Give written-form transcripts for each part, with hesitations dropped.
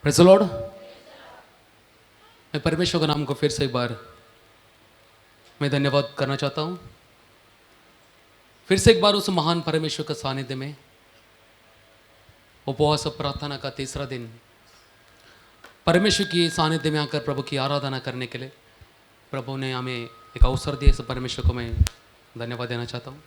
Praise the Lord. मैं परमेश्वर के नाम को फिर से एक बार मैं धन्यवाद करना चाहता हूँ। फिर से एक बार उस महान परमेश्वर के सानिध्य में उपवास और प्रार्थना का तीसरा दिन परमेश्वर की सानिध्य में आकर प्रभु की आराधना करने के लिए प्रभु ने हमें एक अवसर दिया। इस परमेश्वर को मैं धन्यवाद देना चाहता हूँ।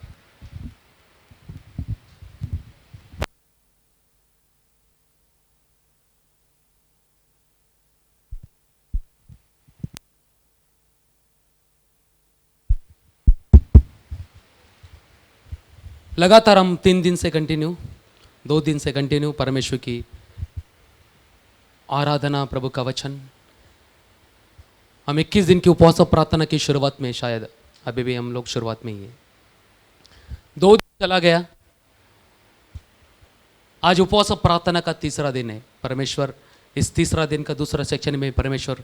लगातार हम 3 दिन से कंटिन्यू 2 दिन से कंटिन्यू परमेश्वर की आराधना, प्रभु का वचन, हम 21 दिन की उपवास और प्रार्थना की शुरुआत में, शायद अभी भी हम लोग शुरुआत में ही है। 2 दिन चला गया, आज उपवास और प्रार्थना का तीसरा दिन है। परमेश्वर इस तीसरा दिन का दूसरा सेक्शन में परमेश्वर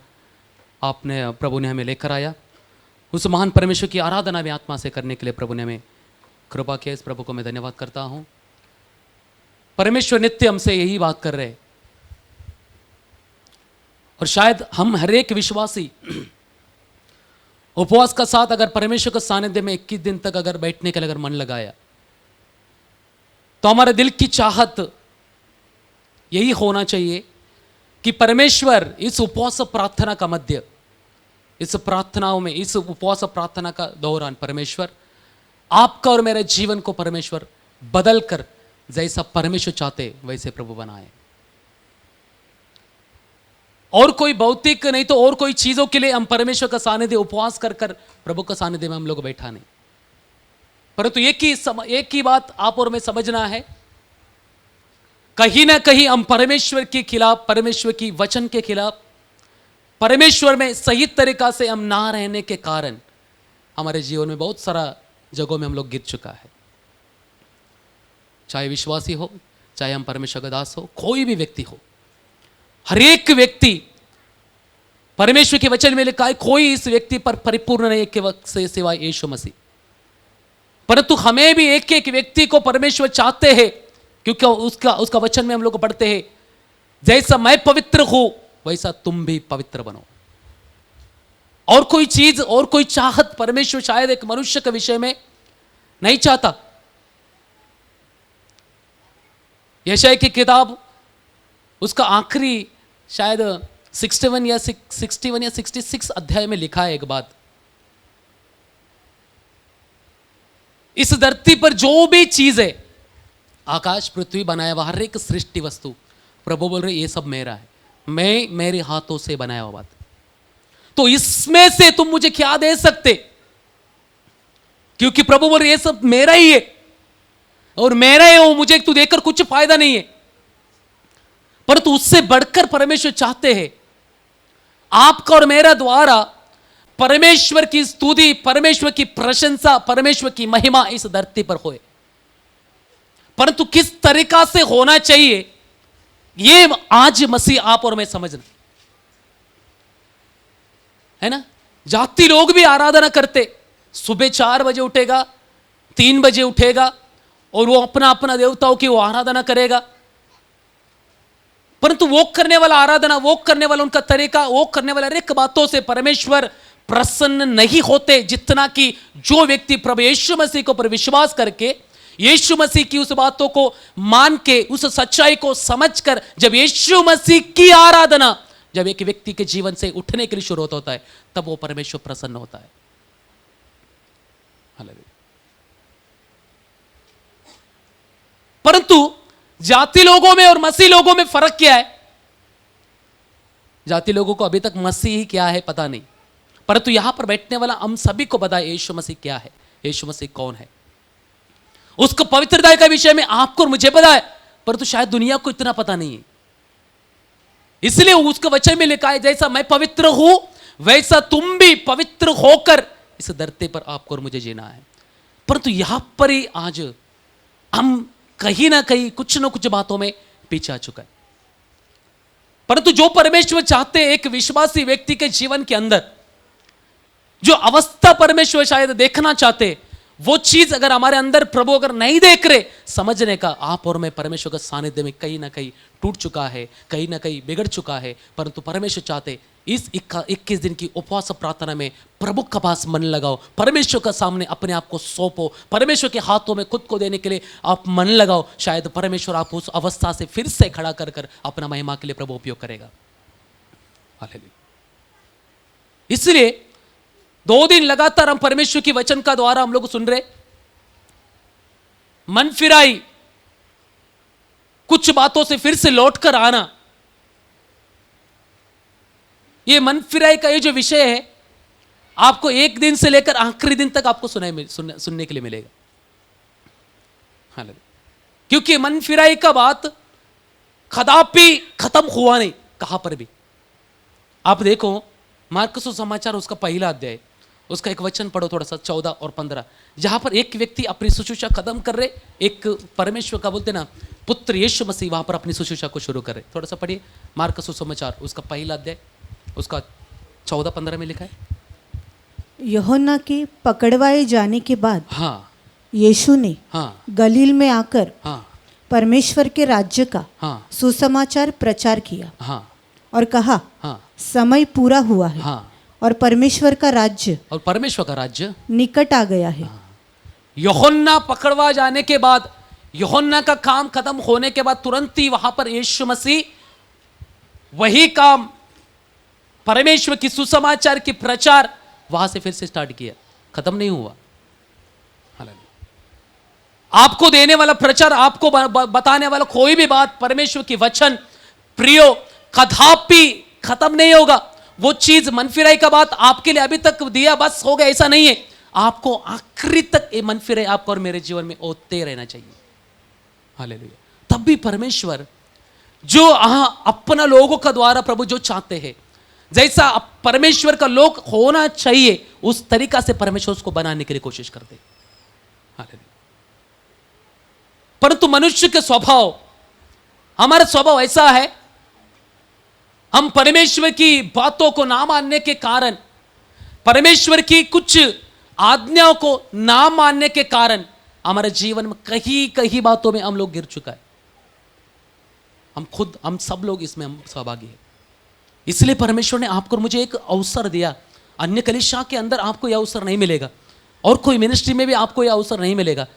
प्रभु ने हमें लेकर आया। उस महान परमेश्वर की आराधना में आत्मा से करने के लिए प्रभु ने हमें कृपा किया। इस प्रभु को मैं धन्यवाद करता हूँ। परमेश्वर नित्य हमसे यही बात कर रहे हैं और शायद हम हर एक विश्वासी उपवास का साथ अगर परमेश्वर के सानिध्य में 21 दिन तक अगर बैठने के लिए अगर मन लगाया तो हमारे दिल की चाहत यही होना चाहिए कि परमेश्वर इस उपवास प्रार्थना का मध्य, इस प्रार्थनाओं में, इस उपवास प्रार्थना का दौरान परमेश्वर आपका और मेरे जीवन को परमेश्वर बदल कर जैसा परमेश्वर चाहते वैसे प्रभु बनाए। और कोई भौतिक नहीं तो और कोई चीजों के लिए हम परमेश्वर का सानिध्य उपवास कर कर प्रभु का सानिध्य में हम लोग बैठा नहीं, परंतु एक ही बात आप और मैं समझना है, कहीं ना कहीं हम परमेश्वर के खिलाफ, परमेश्वर की वचन के खिलाफ, परमेश्वर में सही तरीका से हम ना रहने के कारण हमारे जीवन में बहुत सारा जगहों में हम लोग गिर चुका है। चाहे विश्वासी हो, चाहे हम परमेश्वर का दास हो, कोई भी व्यक्ति हो, हर एक व्यक्ति परमेश्वर के वचन में लिखा है कोई इस व्यक्ति पर परिपूर्ण नहीं के वक्त से सिवाय यीशु मसीह। परंतु हमें भी एक एक व्यक्ति को परमेश्वर चाहते हैं, क्योंकि उसका वचन में हम लोग पढ़ते हैं, जैसा मैं पवित्र हूं वैसा तुम भी पवित्र बनो। और कोई चीज और कोई चाहत परमेश्वर शायद एक मनुष्य के विषय में नहीं चाहता। यशायाह की किताब उसका आखिरी शायद 61 या 66 अध्याय में लिखा है एक बात, इस धरती पर जो भी चीज है, आकाश पृथ्वी बनाया हुआ हर एक सृष्टि वस्तु, प्रभु बोल रहे ये सब मेरा है, मैं मेरे हाथों से बनाया हुआ बात, तो इसमें से तुम मुझे क्या दे सकते? क्योंकि प्रभु बोल रहे ये सब मेरा ही है और मेरा है, वो मुझे तू देकर कुछ फायदा नहीं है। परंतु उससे बढ़कर परमेश्वर चाहते हैं आपका और मेरा द्वारा परमेश्वर की स्तुति, परमेश्वर की प्रशंसा, परमेश्वर की महिमा इस धरती पर होए। परंतु किस तरीका से होना चाहिए ये आज मसीह आप और मैं समझना है ना। जाति लोग भी आराधना करते, सुबह 4 बजे उठेगा, 3 बजे उठेगा और वो अपना अपना देवताओं की वो आराधना करेगा। परंतु वो करने वाला आराधना, वो करने वाला उनका तरीका, वो करने वाला हर एक बातों से परमेश्वर प्रसन्न नहीं होते, जितना कि जो व्यक्ति प्रभु यीशु मसीह को पर विश्वास करके, यीशु मसीह की उस बातों को मान के, उस सच्चाई को समझकर जब यीशु मसीह की आराधना जब एक व्यक्ति के जीवन से उठने के लिए शुरू होता है, तब वो परमेश्वर प्रसन्न होता है। हालेलुया। परंतु जाति लोगों में और मसीह लोगों में फर्क क्या है? जाति लोगों को अभी तक मसीह ही क्या है पता नहीं, परंतु यहां पर बैठने वाला हम सभी को पता है यीशु मसीह क्या है, यीशु मसीह कौन है। उसको पवित्रता के विषय में आपको और मुझे पता है, परंतु शायद दुनिया को इतना पता नहीं है। इसलिए उसके वचन में लिखा है जैसा मैं पवित्र हूं वैसा तुम भी पवित्र होकर इस धरती पर आपको और मुझे जीना है। परंतु यहां पर ही आज हम कहीं ना कहीं कुछ न कुछ बातों में पीछे आ चुका है। परंतु जो परमेश्वर चाहते एक विश्वासी व्यक्ति के जीवन के अंदर जो अवस्था परमेश्वर शायद देखना चाहते, वो चीज अगर हमारे अंदर प्रभु अगर नहीं देख रहे, समझने का आप और मैं परमेश्वर के सानिध्य में कहीं ना कहीं टूट चुका है, कहीं ना कहीं बिगड़ चुका है। परंतु परमेश्वर चाहते इस 21 दिन की उपवास प्रार्थना में प्रभु के पास मन लगाओ, परमेश्वर के सामने अपने आप को सौंपो, परमेश्वर के हाथों में खुद को देने के लिए आप मन लगाओ। शायद परमेश्वर आप उस अवस्था से फिर से खड़ा कर कर अपना महिमा के लिए प्रभु उपयोग करेगा। हालेलुया। इसलिए 2 दिन लगातार हम परमेश्वर की वचन का द्वारा हम लोग सुन रहे, मन फिराई, कुछ बातों से फिर से लौटकर आना। ये मन फिराई का ये जो विषय है, आपको 1 दिन से लेकर आखिरी दिन तक आपको सुनने के लिए मिलेगा। हालेलुया। क्योंकि मन फिराई का बात कदापि खत्म हुआ नहीं, कहां पर भी। आप देखो मार्कुस सुसमाचार उसका पहला अध्याय, उसका एक वचन पढ़ो थोड़ा सा, 14 और 15, जहां पर एक व्यक्ति अपनी शुश्रूषा खत्म कर रहे, एक परमेश्वर का बोलते ना पुत्र यीशु मसीह वहां पर अपनी शुश्रूषा को शुरू कर रहे। थोड़ा सा पढ़िए मार्कुस सुसमाचार उसका पहला अध्याय, उसका 14-15 में लिखा है। यूहन्ना के पकड़वाए जाने के बाद हाँ यीशु ने हाँ गलील में आकर हाँ परमेश्वर के राज्य का हाँ सुसमाचार प्रचार किया हाँ और कहा, हाँ समय पूरा हुआ है हाँ और परमेश्वर का राज्य और परमेश्वर का राज्य निकट आ गया है। यूहन्ना पकड़वा जाने के बाद, यूहन्ना का काम खत्म होने के बाद तुरंत ही वहां पर यीशु मसीह वही काम परमेश्वर की सुसमाचार की प्रचार वहां से फिर से स्टार्ट किया, खत्म नहीं हुआ। हालेलुया। आपको देने वाला प्रचार, आपको बताने वाला कोई भी बात, परमेश्वर की वचन प्रियो कदापि खत्म नहीं होगा। वो चीज मनफिराई का बात आपके लिए अभी तक दिया बस हो गया, ऐसा नहीं है। आपको आखिरी तक ये मनफिराई आपको और मेरे जीवन में होते रहना चाहिए। हालेलुया। तब भी परमेश्वर जो अपना लोगों का द्वारा प्रभु जो चाहते हैं, जैसा परमेश्वर का लोग होना चाहिए, उस तरीका से परमेश्वर उसको बनाने के लिए कोशिश करते। हालेलुया। परंतु मनुष्य के स्वभाव, हमारा स्वभाव ऐसा है, हम परमेश्वर की बातों को ना मानने के कारण, परमेश्वर की कुछ आज्ञाओं को ना मानने के कारण हमारे जीवन में कहीं कहीं बातों में हम लोग गिर चुका है। हम सब लोग इसमें हम सहभागी हैं। इसलिए परमेश्वर ने आपको और मुझे एक अवसर दिया। अन्य कलीसिया के अंदर आपको यह अवसर नहीं मिलेगा, और कोई मिनिस्ट्री में भी आपको यह अवसर नहीं मिलेगा,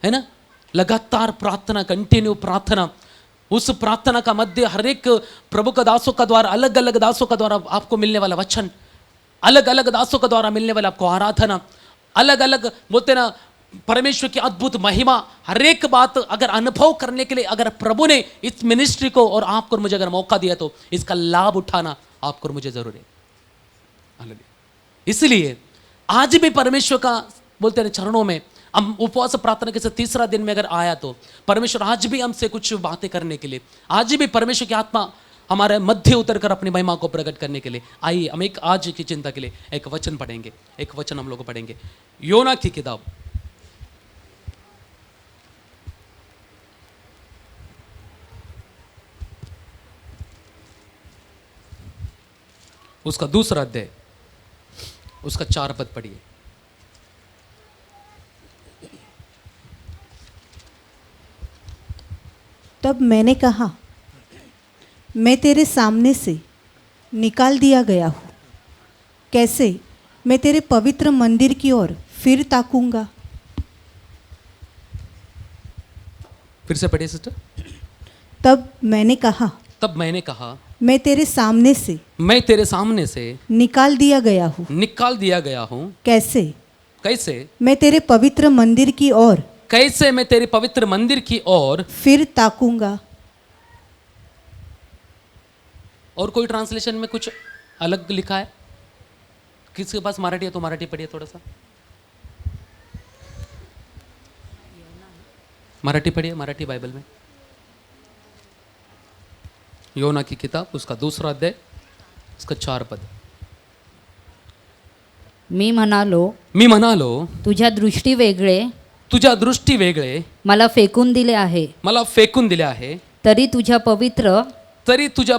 है ना। लगातार प्रार्थना, कंटिन्यू प्रार्थना, उस प्रार्थना का मध्य हर एक प्रभु का दासों का द्वारा, अलग अलग दासों का द्वारा आपको मिलने वाला वचन, अलग अलग दासों का द्वारा मिलने वाला आपको आराधना, अलग अलग बोलते ना परमेश्वर की अद्भुत महिमा, हर एक बात अगर अनुभव करने के लिए अगर प्रभु ने इस मिनिस्ट्री को और आपको और मुझे अगर मौका दिया, तो इसका लाभ उठाना आपको और मुझे जरूरी है। इसलिए आज भी परमेश्वर का बोलते हैं चरणों में हम उपवास प्रार्थना के 3रा दिन में अगर आया, तो परमेश्वर आज भी हमसे कुछ बातें करने के लिए, आज भी परमेश्वर की आत्मा हमारे मध्य उतर कर अपनी महिमा को प्रकट करने के लिए। आइए हम एक आज की चिंता के लिए एक वचन पढ़ेंगे, एक वचन हम लोग पढ़ेंगे योना की किताब, उसका 2रा अध्याय, उसका 4 पद पढ़िए। तब मैंने कहा, मैं तेरे सामने से निकाल दिया गया हूँ, कैसे मैं तेरे पवित्र मंदिर की ओर फिर ताकूंगा। फिर से पढ़िए सिस्टर। तब मैंने कहा, मैं तेरे सामने से निकाल दिया गया हूँ, कैसे मैं तेरे पवित्र मंदिर की ओर फिर ताकूंगा। और कोई ट्रांसलेशन में कुछ अलग लिखा है? किसके पास मराठी है तो मराठी पढ़िए थोड़ा सा, मराठी पढ़िए, मराठी बाइबल में योना की किताब, उसका 2रा अध्याय, उसका 4 पद। मी म्हणालो तुझ्या दृष्टी वेगळे मला फेकून दिले आहे, तरी तुझ्या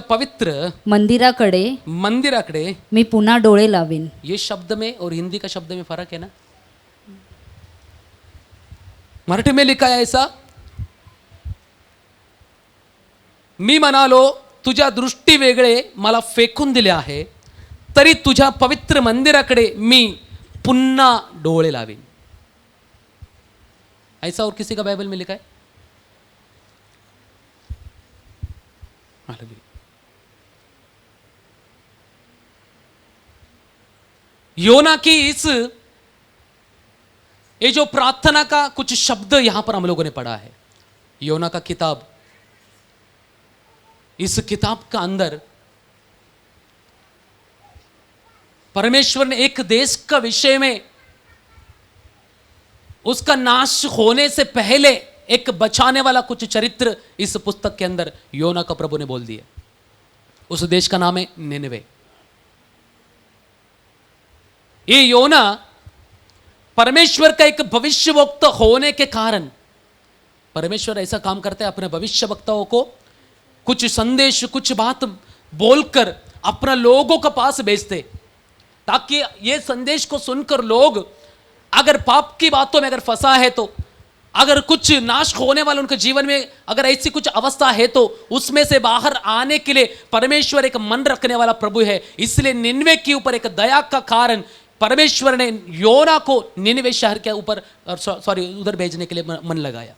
पवित्र मंदिराकडे मी पुन्हा डोळे लावीन। ये शब्द में और हिंदी का शब्द में फर्क है ना। मराठी में लिखा है ऐसा, मी म्हणालो तुझ्या दृष्टी वेगळे मला फेकून दिले आहे, तरी तुझ्या पवित्र मंदिराकडे मी पुन्हा डोळे लावीन. ऐसा और किसी का बाइबल में लिखा है? योना की इस ये जो प्रार्थना का कुछ शब्द यहां पर हम लोगों ने पढ़ा है, योना का किताब, इस किताब का अंदर परमेश्वर ने एक देश का विषय में उसका नाश होने से पहले एक बचाने वाला कुछ चरित्र इस पुस्तक के अंदर योना का प्रभु ने बोल दिया. उस देश का नाम है निनवे. ये योना परमेश्वर का एक भविष्यवक्ता होने के कारण, परमेश्वर ऐसा काम करते हैं, अपने भविष्यवक्ताओं को कुछ संदेश, कुछ बात बोलकर अपना लोगों के पास भेजते, ताकि ये संदेश को सुनकर लोग अगर पाप की बातों में अगर फंसा है तो, अगर कुछ नाश होने वाला उनके जीवन में अगर ऐसी कुछ अवस्था है तो उसमें से बाहर आने के लिए परमेश्वर एक मन रखने वाला प्रभु है. इसलिए निनवे के ऊपर एक दया का कारण परमेश्वर ने योना को निनवे शहर के ऊपर, सॉरी, उधर भेजने के लिए मन लगाया.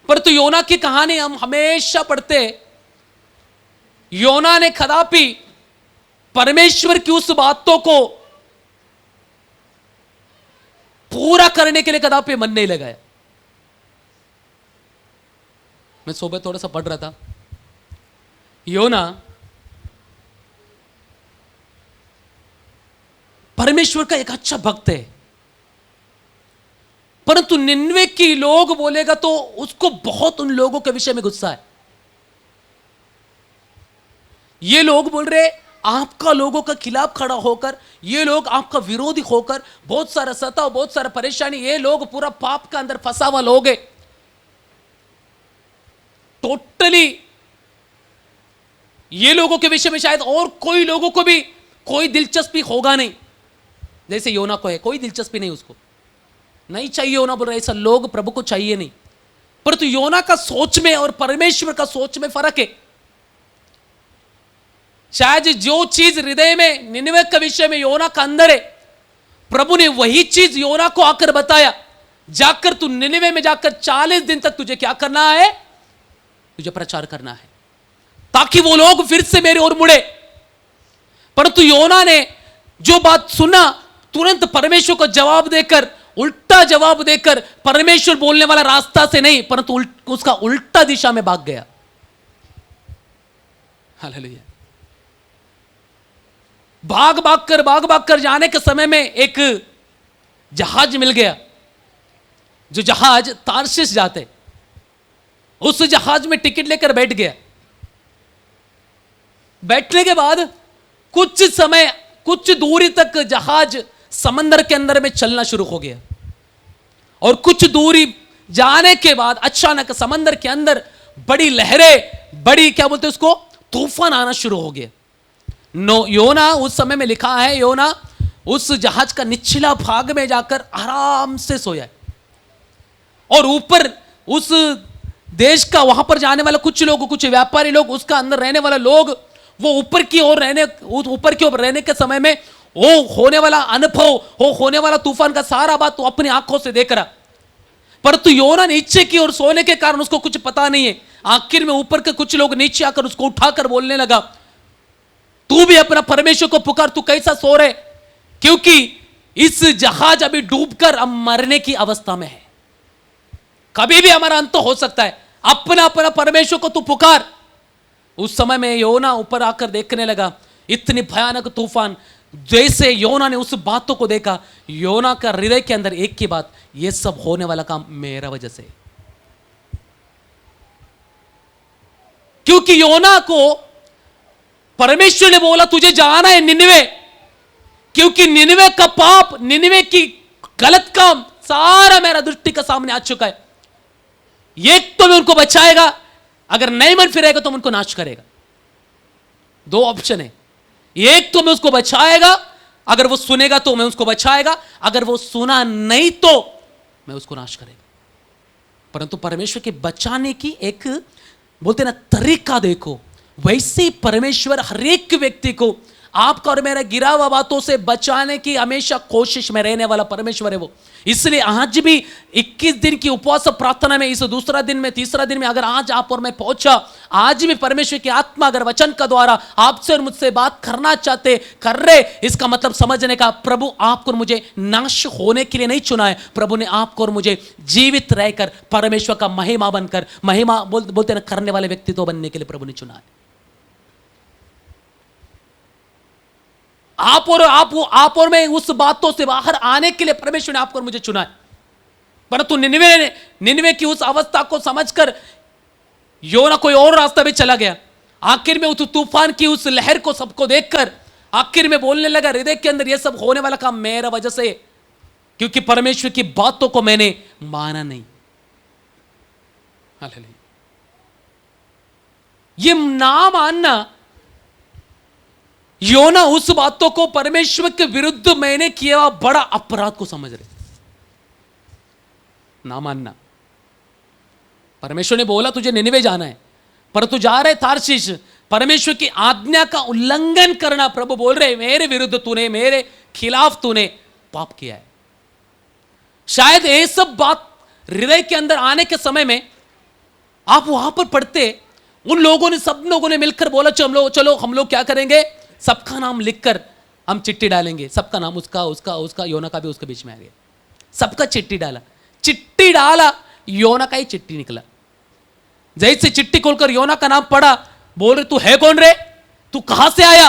परंतु योना की कहानी हम हमेशा पढ़ते, योना ने कदापि परमेश्वर की उस बातों को पूरा करने के लिए कदापि मन नहीं लगाया. मैं सुबह थोड़ा सा पढ़ रहा था, योना परमेश्वर का एक अच्छा भक्त है, परंतु निन्वे की लोग बोलेगा तो उसको बहुत उन लोगों के विषय में गुस्सा है. ये लोग बोल रहे आपका लोगों का खिलाफ खड़ा होकर, ये लोग आपका विरोधी होकर, बहुत सारा सताव, बहुत सारा परेशानी, ये लोग पूरा पाप का अंदर फंसा हुआ लोग है. टोटली ये लोगों के विषय में शायद और कोई लोगों को भी कोई दिलचस्पी होगा नहीं, जैसे योना को है, कोई दिलचस्पी नहीं, उसको नहीं चाहिए. योना बोल रहा है ऐसा लोग प्रभु को चाहिए नहीं. परंतु योना का सोच में और परमेश्वर का सोच में फर्क है. शायद जो चीज हृदय में निनवे के विषय में योना का अंदर है, प्रभु ने वही चीज योना को आकर बताया, जाकर तू निनवे में जाकर 40 दिन तक तुझे क्या करना है, तुझे प्रचार करना है, ताकि वो लोग फिर से मेरी ओर मुड़े. परंतु योना ने जो बात सुना, तुरंत परमेश्वर को जवाब देकर, उल्टा जवाब देकर, परमेश्वर बोलने वाला रास्ता से नहीं परंतु उसका उल्टा दिशा में भाग गया. हालेलुया. भाग भाग कर जाने के समय में एक जहाज मिल गया, जो जहाज तार्शिश जाते. उस जहाज में टिकट लेकर बैठ गया. बैठने के बाद कुछ समय, कुछ दूरी तक जहाज समंदर के अंदर में चलना शुरू हो गया, और कुछ दूरी जाने के बाद अचानक समंदर के अंदर बड़ी लहरें, बड़ी क्या बोलते हैं उसको, तूफान आना शुरू हो गया. योना उस समय में लिखा है, योना उस जहाज का निचला भाग में जाकर आराम से सोया है, और ऊपर उस देश का वहां पर जाने वाला कुछ लोग, कुछ व्यापारी लोग, उसका अंदर रहने वाला लोग, वो ऊपर की ओर रहने के समय में वो होने वाला अनुभव, वो होने वाला तूफान का सारा बात तो अपनी आंखों से देख रहा. परंतु योना नीचे की ओर सोने के कारण उसको कुछ पता नहीं है. आखिर में ऊपर के कुछ लोग नीचे आकर उसको उठाकर बोलने लगा, तू भी अपना परमेश्वर को पुकार, तू कैसा सो रहे, क्योंकि इस जहाज अभी डूबकर अब मरने की अवस्था में है, कभी भी हमारा अंत हो सकता है, अपना अपना परमेश्वर को तू पुकार. उस समय में योना ऊपर आकर देखने लगा, इतनी भयानक तूफान. जैसे योना ने उस बातों को देखा, योना का हृदय के अंदर एक ही बात, ये सब होने वाला काम मेरा वजह से. क्योंकि योना को परमेश्वर ने बोला तुझे जाना है निनवे, क्योंकि निनवे का पाप, निनवे की गलत काम सारा मेरा दृष्टि के सामने आ चुका है. एक तो मैं उनको बचाएगा, अगर नहीं मन फिरेगा तो मैं उनको नाश करेगा. दो ऑप्शन है, एक तो मैं उसको बचाएगा, अगर वो सुनेगा तो मैं उसको बचाएगा, अगर वो सुना नहीं तो मैं उसको नाश करेगा। परंतु परमेश्वर के बचाने की एक बोलते ना तरीका देखो, वैसे ही परमेश्वर हर एक व्यक्ति को आपका और मेरा गिरा हुआ बातों से बचाने की हमेशा कोशिश में रहने वाला परमेश्वर है वो। इसलिए आज भी 21 दिन की उपवास प्रार्थना में इस दूसरा दिन में तीसरा दिन में अगर आज आप और मैं पहुंचा, आज भी परमेश्वर की आत्मा अगर वचन का द्वारा आपसे और मुझसे बात करना चाहते कर रहे, इसका मतलब समझने का प्रभु आपको और मुझे नाश होने के लिए नहीं चुना है। प्रभु ने आपको और मुझे जीवित रहकर परमेश्वर का महिमा बनकर महिमा बोलते ना करने वाले व्यक्तित्व बनने के लिए प्रभु ने चुना है। आप और मैं उस बातों से बाहर आने के लिए परमेश्वर ने आपको और मुझे चुना है। परंतु निन्वे की उस अवस्था को समझकर योना कोई और रास्ता भी चला गया। आखिर में उस तूफान की उस लहर को सबको देखकर आखिर में बोलने लगा, हृदय के अंदर यह सब होने वाला काम मेरा वजह से, क्योंकि परमेश्वर की बातों को मैंने माना नहीं। हालेलुया। ये ना मानना, योना उस बातों को परमेश्वर के विरुद्ध मैंने किया हुआ बड़ा अपराध को समझ रहे, ना मानना। परमेश्वर ने बोला तुझे निनिवे जाना है, पर तू जा रहे तार्शीश। परमेश्वर की आज्ञा का उल्लंघन करना, प्रभु बोल रहे मेरे विरुद्ध तूने, मेरे खिलाफ तूने पाप किया है। शायद ये सब बात हृदय के अंदर आने के समय में आप वहां पर पढ़ते, उन लोगों ने, सब लोगों ने मिलकर बोला चलो हम लोग क्या करेंगे, सबका नाम लिखकर हम चिट्ठी डालेंगे। सबका नाम उसका योना का भी उसके बीच में आ गया। सबका चिट्ठी डाला, योना का ही चिट्ठी निकला। जैसे चिट्ठी खोलकर योना का नाम पढ़ा, बोल रहे तू है कौन रे, तू कहां से आया,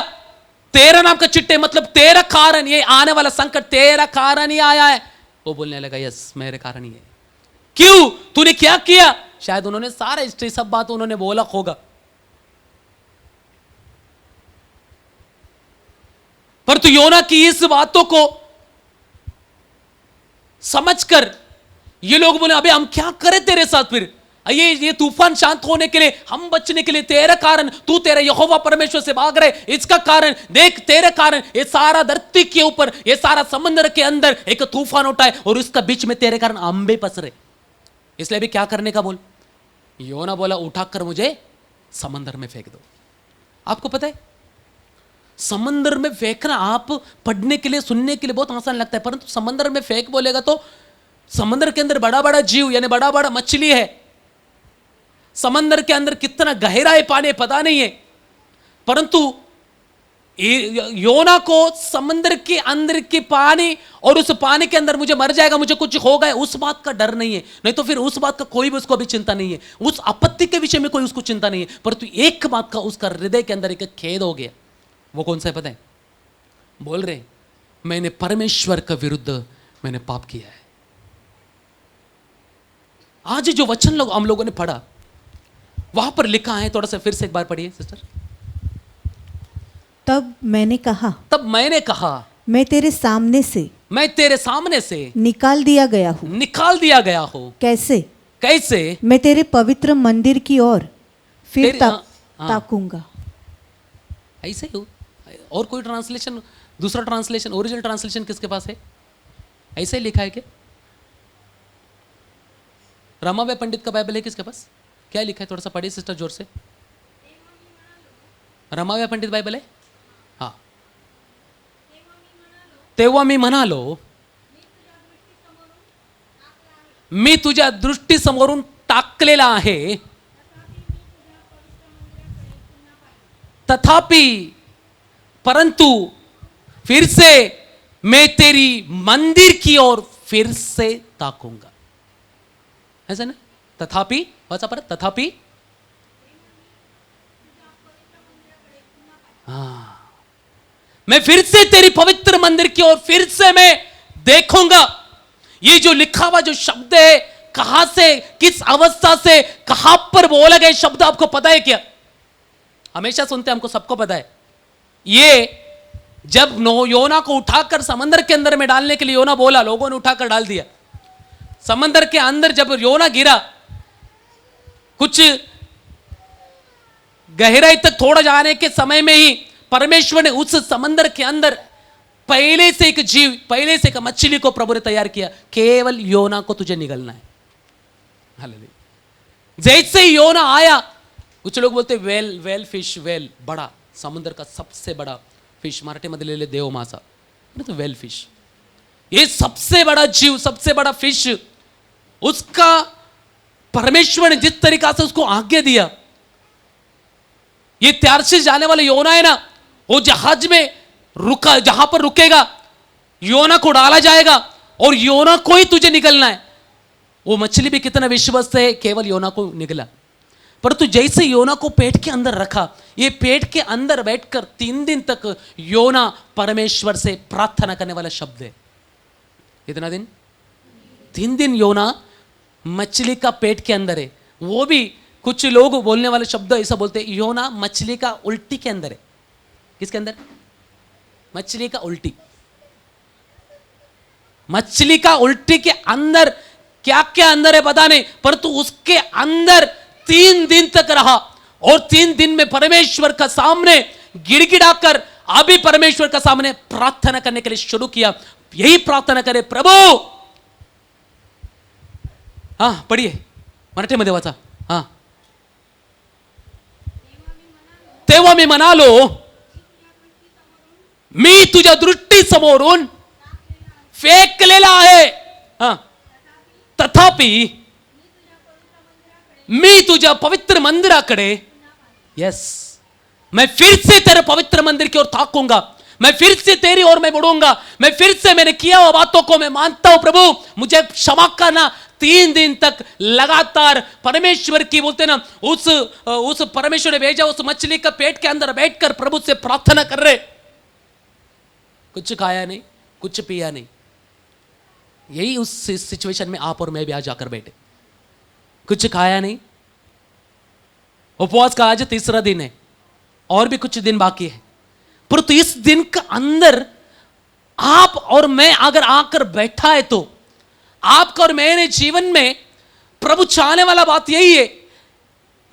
तेरा नाम का चिट्ठी, मतलब तेरा कारण ये आने वाला संकट तेरा कारण ही आया है। वो बोलने लगा यस मेरे कारण ही है। क्यों, तूने क्या किया? शायद उन्होंने सारा हिस्ट्री सब बात उन्होंने बोला होगा, पर तू योना की इस बातों को समझकर ये लोग बोले अबे हम क्या करें तेरे साथ, फिर ये तूफान शांत होने के लिए, हम बचने के लिए तेरा कारण, तू तेरे यहोवा परमेश्वर से भाग रहे, इसका कारण देख, तेरे कारण ये सारा धरती के ऊपर, ये सारा समुद्र के अंदर एक तूफान उठा है और इसका बीच में तेरे कारण अंबे पस रहे, इसलिए भी क्या करने का बोल। योना बोला उठाकर मुझे समंदर में फेंक दो। आपको पता है समंदर में फेंकना आप पढ़ने के लिए सुनने के लिए बहुत आसान लगता है, परंतु समंदर में फेंक बोलेगा तो समंदर के अंदर बड़ा बड़ा जीव यानी बड़ा बड़ा मछली है, समंदर के अंदर कितना गहरा है पानी पता नहीं है, परंतु योना को समंदर के अंदर के पानी और उस पानी के अंदर मुझे मर जाएगा, मुझे कुछ हो गया, उस बात का डर नहीं है, नहीं तो फिर उस बात का कोई भी उसको अभी चिंता नहीं है, उस आपत्ति के विषय में कोई उसको चिंता नहीं है, परंतु एक बात का उसका हृदय के अंदर एक खेद हो गया। वो कौन सा है पता है? बोल रहे मैंने परमेश्वर के विरुद्ध मैंने पाप किया है। आज जो वचन लोग हम लोगों ने पढ़ा वहां पर लिखा है, थोड़ा सा फिर से एक बार पढ़िए सिस्टर। तब मैंने कहा मैं तेरे सामने से निकाल दिया गया हूं। कैसे? मैं तेरे पवित्र मंदिर की ओर फिर ताकूंगा। ऐसे ही और कोई ट्रांसलेशन, दूसरा ट्रांसलेशन, ओरिजिनल ट्रांसलेशन किसके पास है? ऐसे ही लिखा है क्या? रामाबाई पंडित का बाइबल है किसके पास? क्या लिखा है? थोड़ा सा पढ़िए सिस्टर जोर से। रामाबाई पंडित बाइबल है? हाँ। तेव्हा मी म्हणालो मी तुझ्या दृष्टी समोरून टाकलेला आहे, तथापि परंतु फिर से मैं तेरी मंदिर की ओर फिर से ताकूंगा। ऐसा ना? तथापि वाचा पर, तथापि मैं फिर से तेरी पवित्र मंदिर की ओर फिर से मैं देखूंगा। ये जो लिखा हुआ जो शब्द है, कहां से, किस अवस्था से, कहां पर बोला गया शब्द आपको पता है क्या? हमेशा सुनते, हमको सबको पता है। ये जब योना को उठाकर समंदर के अंदर में डालने के लिए योना बोला, लोगों ने उठाकर डाल दिया समंदर के अंदर। जब योना गिरा, कुछ गहराई तक थोड़ा जाने के समय में ही परमेश्वर ने उस समंदर के अंदर पहले से एक जीव, पहले से एक मछली को प्रभु ने तैयार किया, केवल योना को तुझे निगलना है। हालेलुया। जैसे ही योना आया, कुछ लोग बोलते वेल फिश, वेल बड़ा, समुद्र का सबसे बड़ा फिश, मराठी मध्ये लिहिले देव मासा, तो वेल फिश, ये सबसे बड़ा जीव, सबसे बड़ा फिश, उसका परमेश्वर ने जिस तरीका से उसको आज्ञा दिया, ये त्यार से जाने वाला योना है ना, वो जहाज में रुका, जहां पर रुकेगा योना को डाला जाएगा और योना को ही तुझे निकलना है। वो मछली भी कितना विश्वस्त है, केवल योना को निकला। परंतु जैसे योना को पेट के अंदर रखा, ये पेट के अंदर बैठकर 3 दिन तक योना परमेश्वर से प्रार्थना करने वाला शब्द है। कितना दिन? 3 दिन योना मछली का पेट के अंदर है। वो भी कुछ लोग बोलने वाले शब्द ऐसा बोलते हैं, योना मछली का उल्टी के अंदर है। किसके अंदर? मछली का उल्टी। मछली का उल्टी के अंदर क्या क्या अंदर है पता नहीं, परंतु उसके अंदर 3 दिन तक रहा और 3 दिन में परमेश्वर का सामने गिड़गिड़ाकर अभी परमेश्वर का सामने प्रार्थना करने के लिए शुरू किया। यही प्रार्थना करे, प्रभु, हाँ पढ़िए मराठीमध्ये वाचा, हाँ, तेव्हा मी म्हणालो, मी तुझ्या दृष्टी समोरून फेकलेला आहे, हाँ, तथापि मी तुझ्या पवित्र मंदिराकडे, यस, मैं फिर से तेरे पवित्र मंदिर की ओर ताकूंगा, मैं फिर से तेरी ओर मैं मुड़ूंगा, मैं फिर से मैंने किया हुआ बातों को मैं मानता हूं, प्रभु मुझे क्षमा करना। 3 दिन तक लगातार परमेश्वर की, बोलते ना, उस परमेश्वर ने भेजा उस मछली का पेट के अंदर बैठकर प्रभु से प्रार्थना कर रहे। कुछ खाया नहीं, कुछ पिया नहीं। यही उस सिचुएशन में आप और मैं भी आज जाकर बैठे। कुछ खाया नहीं, उपवास का आज 3रा दिन है और भी कुछ दिन बाकी है, परंतु इस दिन का अंदर आप और मैं अगर आकर बैठा है तो आपका और मेरे जीवन में प्रभु चाहने वाला बात यही है।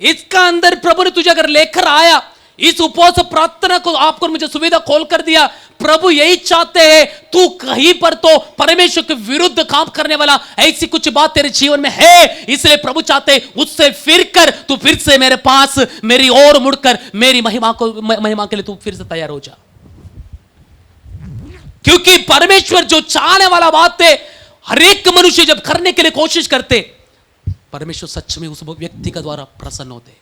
इसका अंदर प्रभु ने तुझे अगर लेकर आया, इस उपवास प्रार्थना को आपको मुझे सुविधा खोल कर दिया, प्रभु यही चाहते हैं तू कहीं पर तो परमेश्वर के विरुद्ध काम करने वाला ऐसी कुछ बात तेरे जीवन में है, इसलिए प्रभु चाहते हैं उससे फिर कर तू फिर से मेरे पास मेरी ओर मुड़कर मेरी महिमा के लिए तू फिर से तैयार हो जा। क्योंकि परमेश्वर जो चाहने वाला बात है, हर एक मनुष्य जब करने के लिए कोशिश करते, परमेश्वर सच में उस व्यक्ति का द्वारा प्रसन्न होते।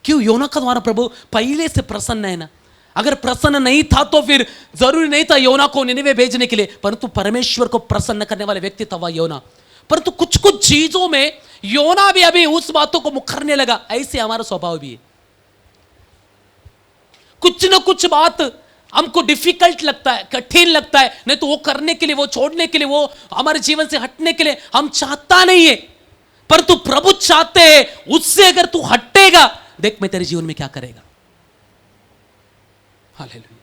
क्यों? योना का द्वारा प्रभु पहले से प्रसन्न है ना। अगर प्रसन्न नहीं था तो फिर जरूरी नहीं था योना को निनिवे भेजने के लिए, परंतु परमेश्वर को प्रसन्न करने वाले व्यक्ति था वह योना। परंतु कुछ कुछ चीजों में योना भी अभी उस बातों को मुखरने लगा। ऐसे हमारा स्वभाव भी है। कुछ ना कुछ बात हमको डिफिकल्ट लगता है, कठिन लगता है, नहीं तो वो करने के लिए, वो छोड़ने के लिए, वो हमारे जीवन से हटने के लिए हम चाहता नहीं है, परंतु प्रभु चाहते हैं उससे अगर तू हटेगा, देख मैं तेरे जीवन में क्या करेगा। हालेलुया।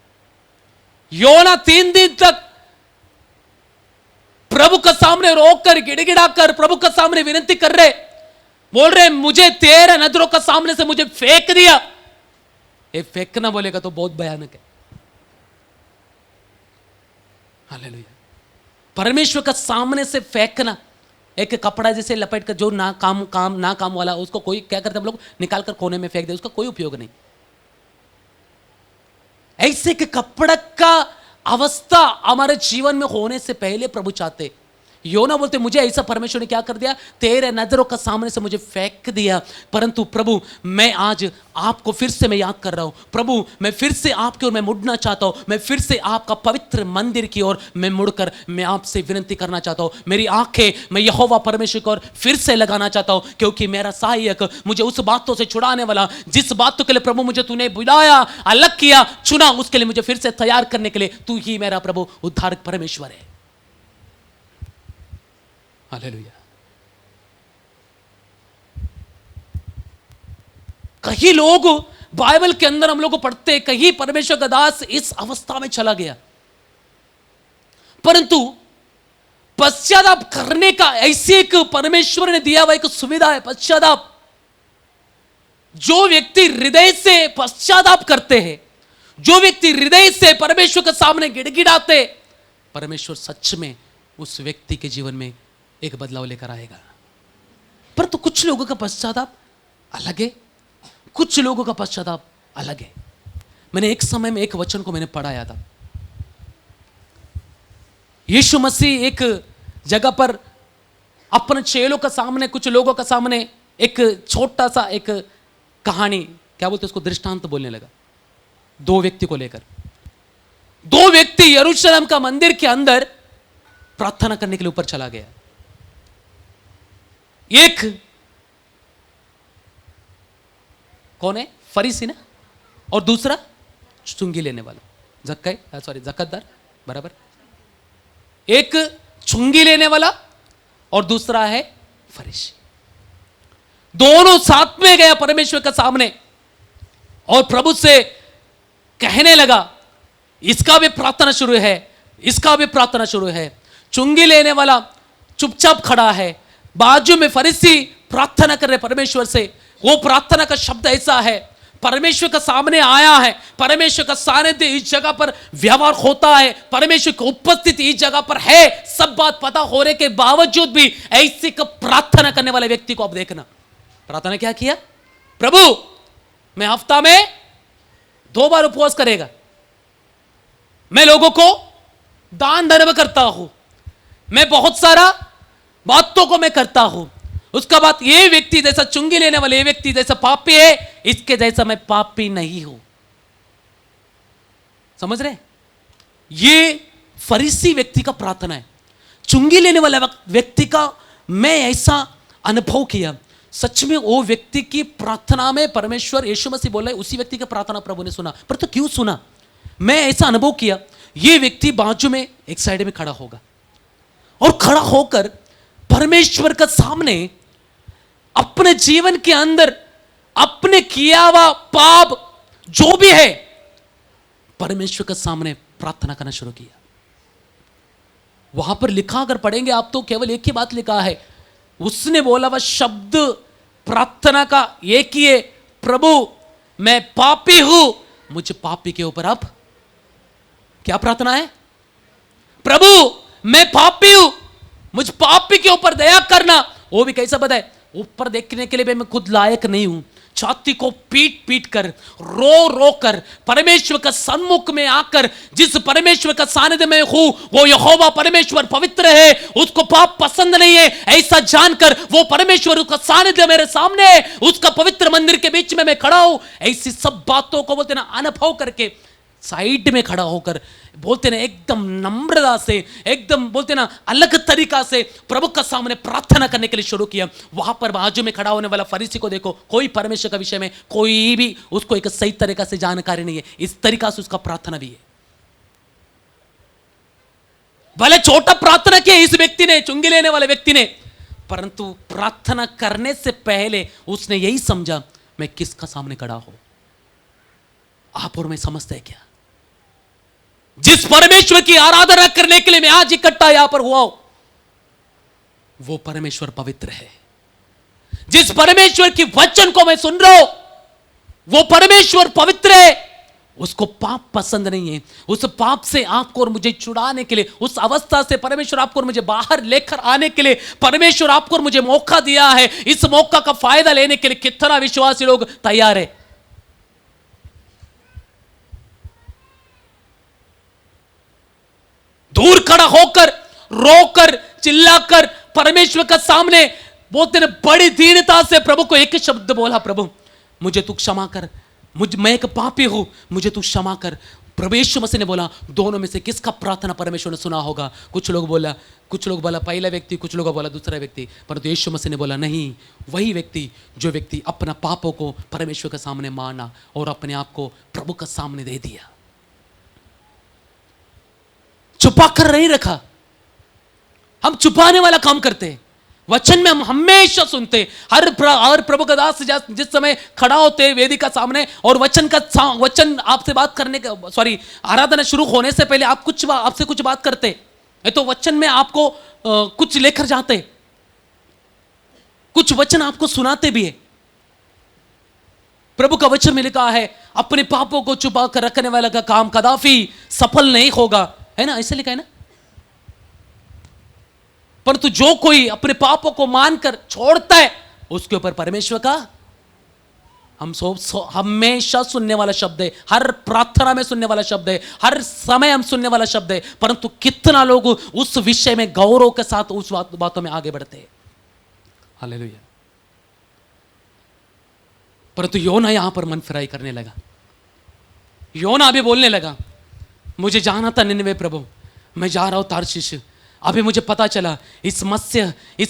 योना 3 दिन तक प्रभु का सामने रोकर गिड़गिड़ाकर प्रभु का सामने विनती कर रहे, बोल रहे मुझे तेरे नजरों का सामने से मुझे फेंक दिया। ये फेंकना बोलेगा तो बहुत भयानक है। हालेलुया। परमेश्वर का सामने से फेंकना, एक कपड़ा जैसे लपेट कर जो ना काम वाला, उसको कोई क्या करते हम लोग, निकाल कर कोने में फेंक दे, उसका कोई उपयोग नहीं। ऐसे के कपड़ा का अवस्था हमारे जीवन में होने से पहले प्रभु चाहते। योना बोलते मुझे ऐसा परमेश्वर ने क्या कर दिया, तेरे नजरों का सामने से मुझे फेंक दिया, परंतु प्रभु मैं आज आपको फिर से मैं याद कर रहा हूं। प्रभु मैं फिर से आपकी ओर मैं मुड़ना चाहता हूं, मैं फिर से आपका पवित्र मंदिर की ओर मैं मुड़कर मैं आपसे विनती करना चाहता हूं। मेरी आंखें मैं यहोवा परमेश्वर की ओर फिर से लगाना चाहता हूं, क्योंकि मेरा सहायक मुझे उस बातों से छुड़ाने वाला, जिस बातों के लिए प्रभु मुझे तूने बुलाया, अलग किया, चुना, उसके लिए मुझे फिर से तैयार करने के लिए तू ही मेरा प्रभु उद्धारक परमेश्वर है। हालेलुया। कहीं लोग बाइबल के अंदर हम लोग को पढ़ते, कहीं परमेश्वर का दास इस अवस्था में चला गया, परंतु पश्चाताप करने का ऐसे एक परमेश्वर ने दिया हुआ एक सुविधा है। पश्चाताप, जो व्यक्ति हृदय से पश्चाताप करते हैं जो व्यक्ति हृदय से परमेश्वर के सामने गिड़गिड़ाते, परमेश्वर सच में उस व्यक्ति के जीवन में एक बदलाव लेकर आएगा। पर तो कुछ लोगों का पश्चाताप अलग है, कुछ लोगों का पश्चाताप अलग है। मैंने एक समय में एक वचन को मैंने पढ़ाया था। यीशु मसीह एक जगह पर अपने चेलों के सामने, कुछ लोगों के सामने एक छोटा सा एक कहानी, क्या बोलते उसको, दृष्टांत बोलने लगा। दो व्यक्ति को लेकर, दो व्यक्ति यरूशलेम का मंदिर के अंदर प्रार्थना करने के लिए ऊपर चला गया। एक कौन है, फरीसी ना, और दूसरा चुंगी लेने वाला, जकतदार, बराबर। एक चुंगी लेने वाला और दूसरा है फरीसी। दोनों साथ में गया परमेश्वर के सामने और प्रभु से कहने लगा, इसका भी प्रार्थना शुरू है, इसका भी प्रार्थना शुरू है। चुंगी लेने वाला चुपचाप खड़ा है, बाजू में फरीसी प्रार्थना कर रहे परमेश्वर से। वो प्रार्थना का शब्द ऐसा है, परमेश्वर का सामने आया है, परमेश्वर का सानिध्य इस जगह पर व्यवहार होता है, परमेश्वर की उपस्थिति इस जगह पर है, सब बात पता होने के बावजूद भी ऐसी का प्रार्थना करने वाले व्यक्ति को आप देखना, प्रार्थना क्या किया, प्रभु मैं हफ्ता में 2 बार उपवास करेगा, मैं लोगों को दान धर्म करता हूं, मैं बहुत सारा बातों को मैं करता हूं। उसका बात, ये व्यक्ति जैसा चुंगी लेने वाले ये व्यक्ति जैसा पापी है, इसके जैसा मैं पापी नहीं हूं। समझ रहे? ये फरीसी व्यक्ति का प्रार्थना है। चुंगी लेने वाला व्यक्ति का मैं ऐसा अनुभव किया, सच में वो व्यक्ति की प्रार्थना में परमेश्वर यीशु मसीह बोल रहे, उसी व्यक्ति की प्रार्थना प्रभु ने सुना। पर तो क्यों सुना? मैं ऐसा अनुभव किया, ये व्यक्ति बाजू में एक साइड में खड़ा होगा और खड़ा होकर परमेश्वर के सामने अपने जीवन के अंदर अपने किया हुआ पाप जो भी है परमेश्वर के सामने प्रार्थना करना शुरू किया। वहां पर लिखा, अगर पढ़ेंगे आप तो केवल एक ही बात लिखा है, उसने बोला वह शब्द प्रार्थना का एक ही है, प्रभु मैं पापी हूं, मुझे पापी के ऊपर अब क्या प्रार्थना है, प्रभु मैं पापी हूं, मुझ पापी के ऊपर दया करना। वो भी कैसा बताए, ऊपर देखने के लिए मैं खुद लायक नहीं हूं, छाती को पीट पीट कर, रो रो कर परमेश्वर का सम्मुख में आकर, जिस परमेश्वर का सानिध्य में हूं वो यहोवा परमेश्वर पवित्र है, उसको पाप पसंद नहीं है, ऐसा जानकर वो परमेश्वर का सानिध्य मेरे सामने है, उसका पवित्र मंदिर के बीच में मैं खड़ा हूं, ऐसी सब बातों को बोलते ना अनुभव करके साइड में खड़ा होकर बोलते ना एकदम नम्रता से, एकदम बोलते ना अलग तरीका से प्रभु का सामने प्रार्थना करने के लिए शुरू किया। वहां पर बाजू में खड़ा होने वाला फरीसी को देखो, कोई परमेश्वर के विषय में कोई भी उसको एक सही तरीका से जानकारी नहीं है, इस तरीका से उसका प्रार्थना भी है। भले छोटा प्रार्थना किया इस व्यक्ति ने, चुंगी लेने वाले व्यक्ति ने, परंतु प्रार्थना करने से पहले उसने यही समझा मैं किसका सामने खड़ा हूं। आप और मैं समझते हैं क्या, जिस परमेश्वर की आराधना करने के लिए मैं आज इकट्ठा यहां पर हुआ हूं, वो परमेश्वर पवित्र है। जिस परमेश्वर की वचन को मैं सुन रहा हूं, वो परमेश्वर पवित्र है, उसको पाप पसंद नहीं है। उस पाप से आपको और मुझे छुड़ाने के लिए, उस अवस्था से परमेश्वर आपको और मुझे बाहर लेकर आने के लिए परमेश्वर आपको और मुझे मौका दिया है। इस मौका का फायदा लेने के लिए कितना विश्वासी लोग तैयार है? दूर खड़ा होकर, रोकर, चिल्लाकर परमेश्वर के सामने बोलते ने बड़ी दीनता से प्रभु को एक शब्द बोला, प्रभु मुझे तू क्षमा कर, मैं एक पापी हूं, मुझे तू क्षमा कर। प्रभु यीशु मसीह ने बोला, दोनों में से किसका प्रार्थना परमेश्वर ने सुना होगा? कुछ लोग बोला पहला व्यक्ति, कुछ लोग बोला दूसरा व्यक्ति, परंतु यीशु मसीह ने बोला नहीं, वही व्यक्ति जो व्यक्ति अपना पापों को परमेश्वर के सामने माना और अपने आप को प्रभु के सामने दे दिया, छुपा कर नहीं रखा। हम छुपाने वाला काम करते हैं। वचन में हम हमेशा सुनते, हर प्रभु का दास जिस समय खड़ा होते वेदिका सामने और वचन आपसे बात करने का आराधना शुरू होने से पहले आपसे कुछ बात करते, तो वचन में आपको कुछ लेकर जाते, कुछ वचन आपको सुनाते भी है। प्रभु का वचन में लिखा है, अपने पापों को छुपा कर रखने वाला का काम कदापि सफल नहीं होगा, है ना, ऐसे लिखा है ना। परंतु जो कोई अपने पापों को मानकर छोड़ता है उसके ऊपर परमेश्वर का हम हमेशा सुनने वाला शब्द है, हर प्रार्थना में सुनने वाला शब्द है, हर समय हम सुनने वाला शब्द है। परंतु कितना लोग उस विषय में गौरव के साथ उस बातों में आगे बढ़ते हैं। हालेलुया। परंतु योना यहां पर मन फिराई करने लगा। योना अभी बोलने लगा, मुझे जाना था निनवे प्रभु, मैं जा रहा हूं तार्शीश। अभी मुझे पता चला इस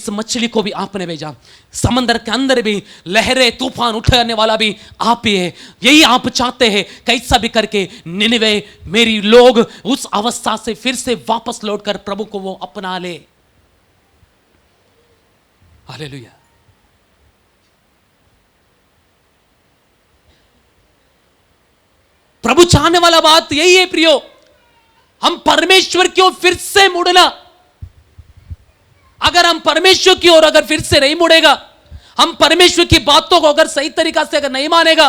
मछली को भी आपने भेजा, समंदर के अंदर भी लहरें तूफान उठाने वाला भी आप ही है। यही आप चाहते हैं कैसा भी करके निनवे मेरी लोग उस अवस्था से फिर से वापस लौटकर प्रभु को वो अपना ले। हालेलुया। प्रभु चाहने वाला बात यही है प्रियो, हम परमेश्वर की ओर फिर से मुड़ना। अगर हम परमेश्वर की ओर अगर फिर से नहीं मुड़ेगा, हम परमेश्वर की बातों को अगर सही तरीका से अगर नहीं मानेगा,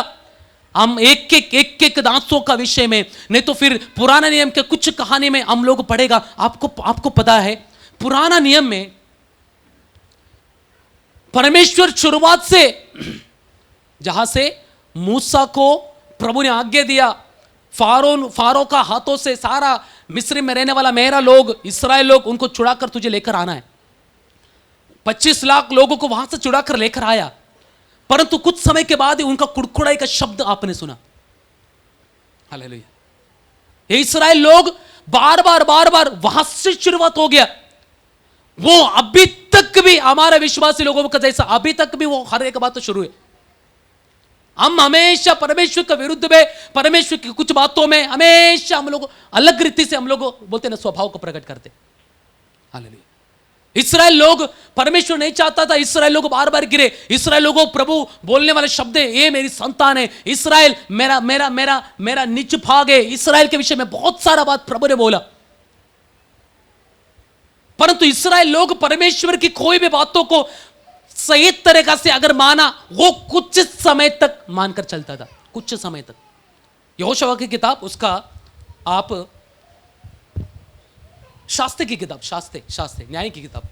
हम एक एक दासों का विषय में, नहीं तो फिर पुराना नियम के कुछ कहानी में हम लोग पढ़ेगा। आपको पता है पुराना नियम में परमेश्वर शुरुआत से जहां से मूसा को प्रभु ने आज्ञा दिया, फारो का हाथों से सारा मिस्र में रहने वाला मेरा लोग इस्राएल लोग उनको छुड़ाकर तुझे लेकर आना है। 25 लाख लोगों को वहां से छुड़ाकर लेकर आया। परंतु कुछ समय के बाद ही उनका कुड़कुड़ाई का शब्द आपने सुना। हालेलुया। ये इस्राएल लोग बार बार वहां से शुरुआत हो गया। वो अभी तक भी हमारे विश्वासी लोगों का जैसा अभी तक भी वो हर एक बात तो शुरू है। हम हमेशा परमेश्वर के विरुद्ध में, परमेश्वर की कुछ बातों में हमेशा हम लोग अलग रीति से हम लोग बोलते ना स्वभाव को प्रकट करते। हालेलुया। इस्राएल लोग, परमेश्वर नहीं चाहता था इस्राएल लोग बार बार गिरे। इस्राएल लोगों प्रभु बोलने वाले शब्द है, ये मेरी संतान है, इस्राएल मेरा मेरा मेरा मेरा निज भाग है। इस्राएल के विषय में बहुत सारा बात प्रभु ने बोला। परंतु इस्राएल लोग परमेश्वर की कोई भी बातों को सही तरीका से अगर माना, वो कुछ समय तक मानकर चलता था, कुछ समय तक। यहोशू की किताब, उसका आप शास्त्र की किताब, शास्त्र न्याय की किताब,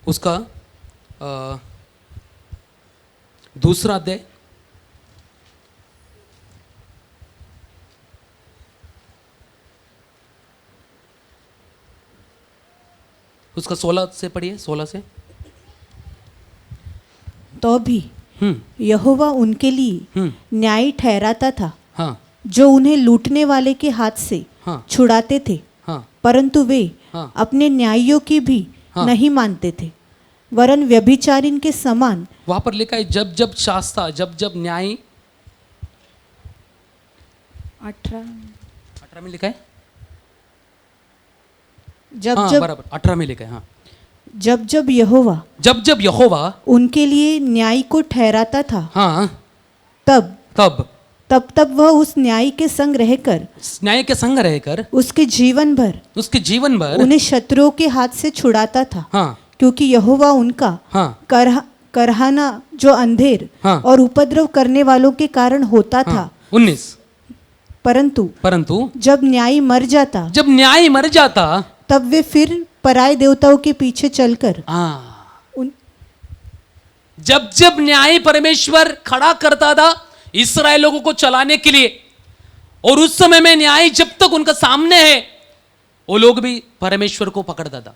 उसका दूसरा अध्याय उसका 16 से पढ़िए, 16 से। तो भी यहोवा उनके लिए न्याय ठहराता था, हाँ, जो उन्हें लूटने वाले के हाथ से छुड़ाते थे, परंतु वे अपने न्यायियों की भी नहीं मानते थे, वरन व्यभिचारिन के समान। वहां पर लिखा है जब जब शास्त्र, जब जब न्याय, 18 में लिखा है, जब बराबर 18 में लिखा है, हाँ। जब जब यहोवा उनके लिए न्याय को ठहराता था, हाँ, तब वह उस न्याय के संग रहकर उसके जीवन भर उन्हें शत्रुओं के हाथ से छुड़ाता था, हाँ, क्योंकि यहोवा उनका करहाना जो अंधेर और उपद्रव करने वालों के कारण होता था। 19 परंतु जब न्याय मर जाता तब वे फिर पराये देवताओं के पीछे चलकर, जब जब न्याय परमेश्वर खड़ा करता था इस्राएल लोगों को चलाने के लिए, और उस समय में न्याय जब तक उनका सामने है वो लोग भी परमेश्वर को पकड़ता था।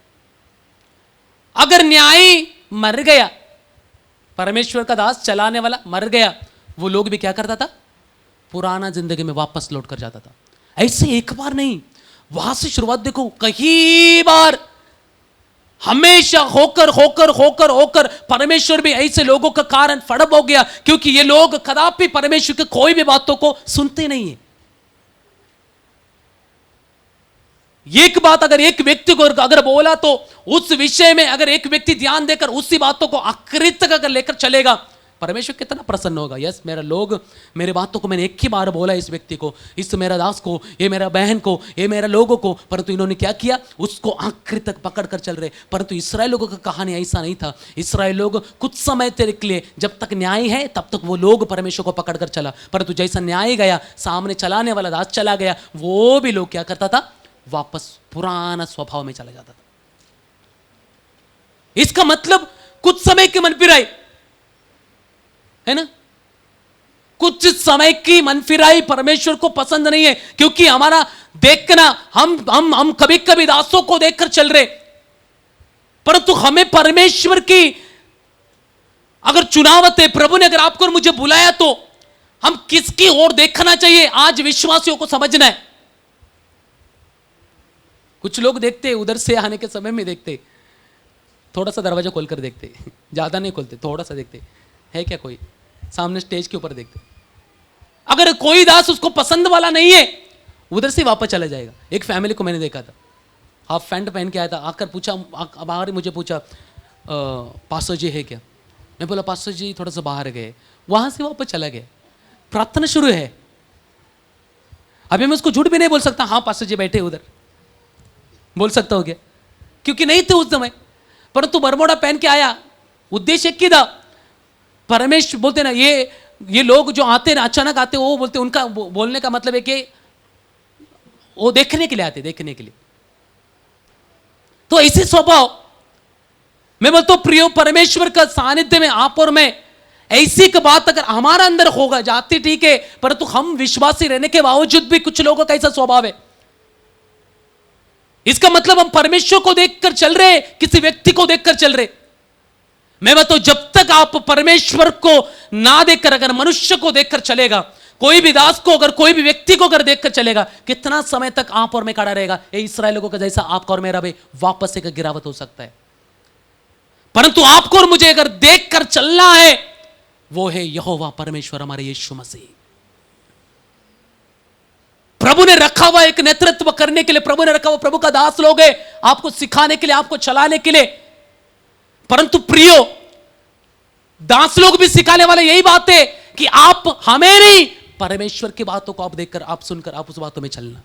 अगर न्याय मर गया, परमेश्वर का दास चलाने वाला मर गया, वो लोग भी क्या करता था, पुराना जिंदगी में वापस लौट कर जाता था। ऐसे एक बार नहीं, वहां से शुरुआत देखो, कई बार हमेशा होकर परमेश्वर भी ऐसे लोगों का कारण फड़ब हो गया, क्योंकि ये लोग कदापि परमेश्वर के कोई भी बातों को सुनते नहीं है। एक बात अगर एक व्यक्ति को अगर बोला तो उस विषय में अगर एक व्यक्ति ध्यान देकर उसी बातों को आखिरी तक अगर लेकर चलेगा, परमेश्वर कितना प्रसन्न होगा। यस, मेरा लोग मेरे बातों को मैंने एक ही बार बोला इस व्यक्ति को, इस मेरा दास को, ये मेरा बहन को, ये मेरा लोगों को, परंतु इन्होंने क्या किया, उसको आखिरी तक पकड़ कर चल रहे। परंतु इस्राएल लोगों का कहानी ऐसा नहीं था। इस्राएल लोग कुछ समय के लिए, जब तक न्याय है तब तक वो लोग परमेश्वर को पकड़ कर चला, परंतु जैसा न्याय गया, सामने चलाने वाला दास चला गया, वो भी लोग क्या करता था, वापस पुराना स्वभाव में चला जाता था। इसका मतलब कुछ समय की मन फिराई है ना, कुछ समय की मन फिराई परमेश्वर को पसंद नहीं है, क्योंकि हमारा देखना, हम कभी कभी दासों को देखकर चल रहे, परंतु हमें परमेश्वर की अगर चुनावत है, प्रभु ने अगर आपको और मुझे बुलाया तो हम किसकी ओर देखना चाहिए, आज विश्वासियों को समझना है। कुछ लोग देखते उधर से आने के समय में देखते, थोड़ा सा दरवाजा खोलकर देखते, ज्यादा नहीं खोलते, थोड़ा सा देखते है क्या कोई, सामने स्टेज के ऊपर देखते। अगर कोई दास उसको पसंद वाला नहीं है, उधर से वापस चला जाएगा। एक फैमिली को मैंने देखा था, हाफ पैंट पहन के आया था, आकर पूछा, बाहर मुझे पूछा पास्टर जी है क्या, मैं बोला पास्टर जी थोड़ा सा बाहर गए, वहां से वापस चला गया। प्रार्थना शुरू है, अभी मैं उसको झूठ भी नहीं बोल सकता, हाँ पास्टर जी बैठे उधर, बोल सकता हो क्या, क्योंकि नहीं थे उस समय, परंतु बरमोड़ा पहन के आया, उद्देश्य एक ही था। परमेश्वर बोलते ना, ये लोग जो आते ना, अचानक आते, वो बोलते, उनका बोलने का मतलब है कि वो देखने के लिए आते, देखने के लिए। तो इसी स्वभाव मैं बोलता हूं प्रियो, परमेश्वर का सानिध्य में आप और मैं, ऐसी की बात अगर हमारा अंदर होगा, जाती ठीक है, परंतु हम विश्वासी रहने के बावजूद भी कुछ लोगों का ऐसा स्वभाव है, इसका मतलब हम परमेश्वर को देखकर चल रहे, किसी व्यक्ति को देखकर चल रहे। मैं बताऊं, जब तक आप परमेश्वर को ना देखकर अगर मनुष्य को देखकर चलेगा, कोई भी दास को अगर कोई भी व्यक्ति को अगर देखकर चलेगा, कितना समय तक आप और मैं खड़ा रहेगा। ये इस्राएल लोगों का जैसा आपका और मेरा भी वापस एक गिरावट हो सकता है, परंतु आपको और मुझे अगर देखकर चलना है, वो है यहोवा परमेश्वर, हमारे यीशु मसीह। प्रभु ने रखा हुआ एक नेतृत्व करने के लिए, प्रभु ने रखा हुआ, प्रभु का दास लोग है, आपको सिखाने के लिए, आपको चलाने के लिए। परंतु प्रियो, दास लोग भी सिखाने वाले यही बात है कि आप हमें नहीं, परमेश्वर की बातों को आप देखकर, आप सुनकर, आप उस बातों में चलना।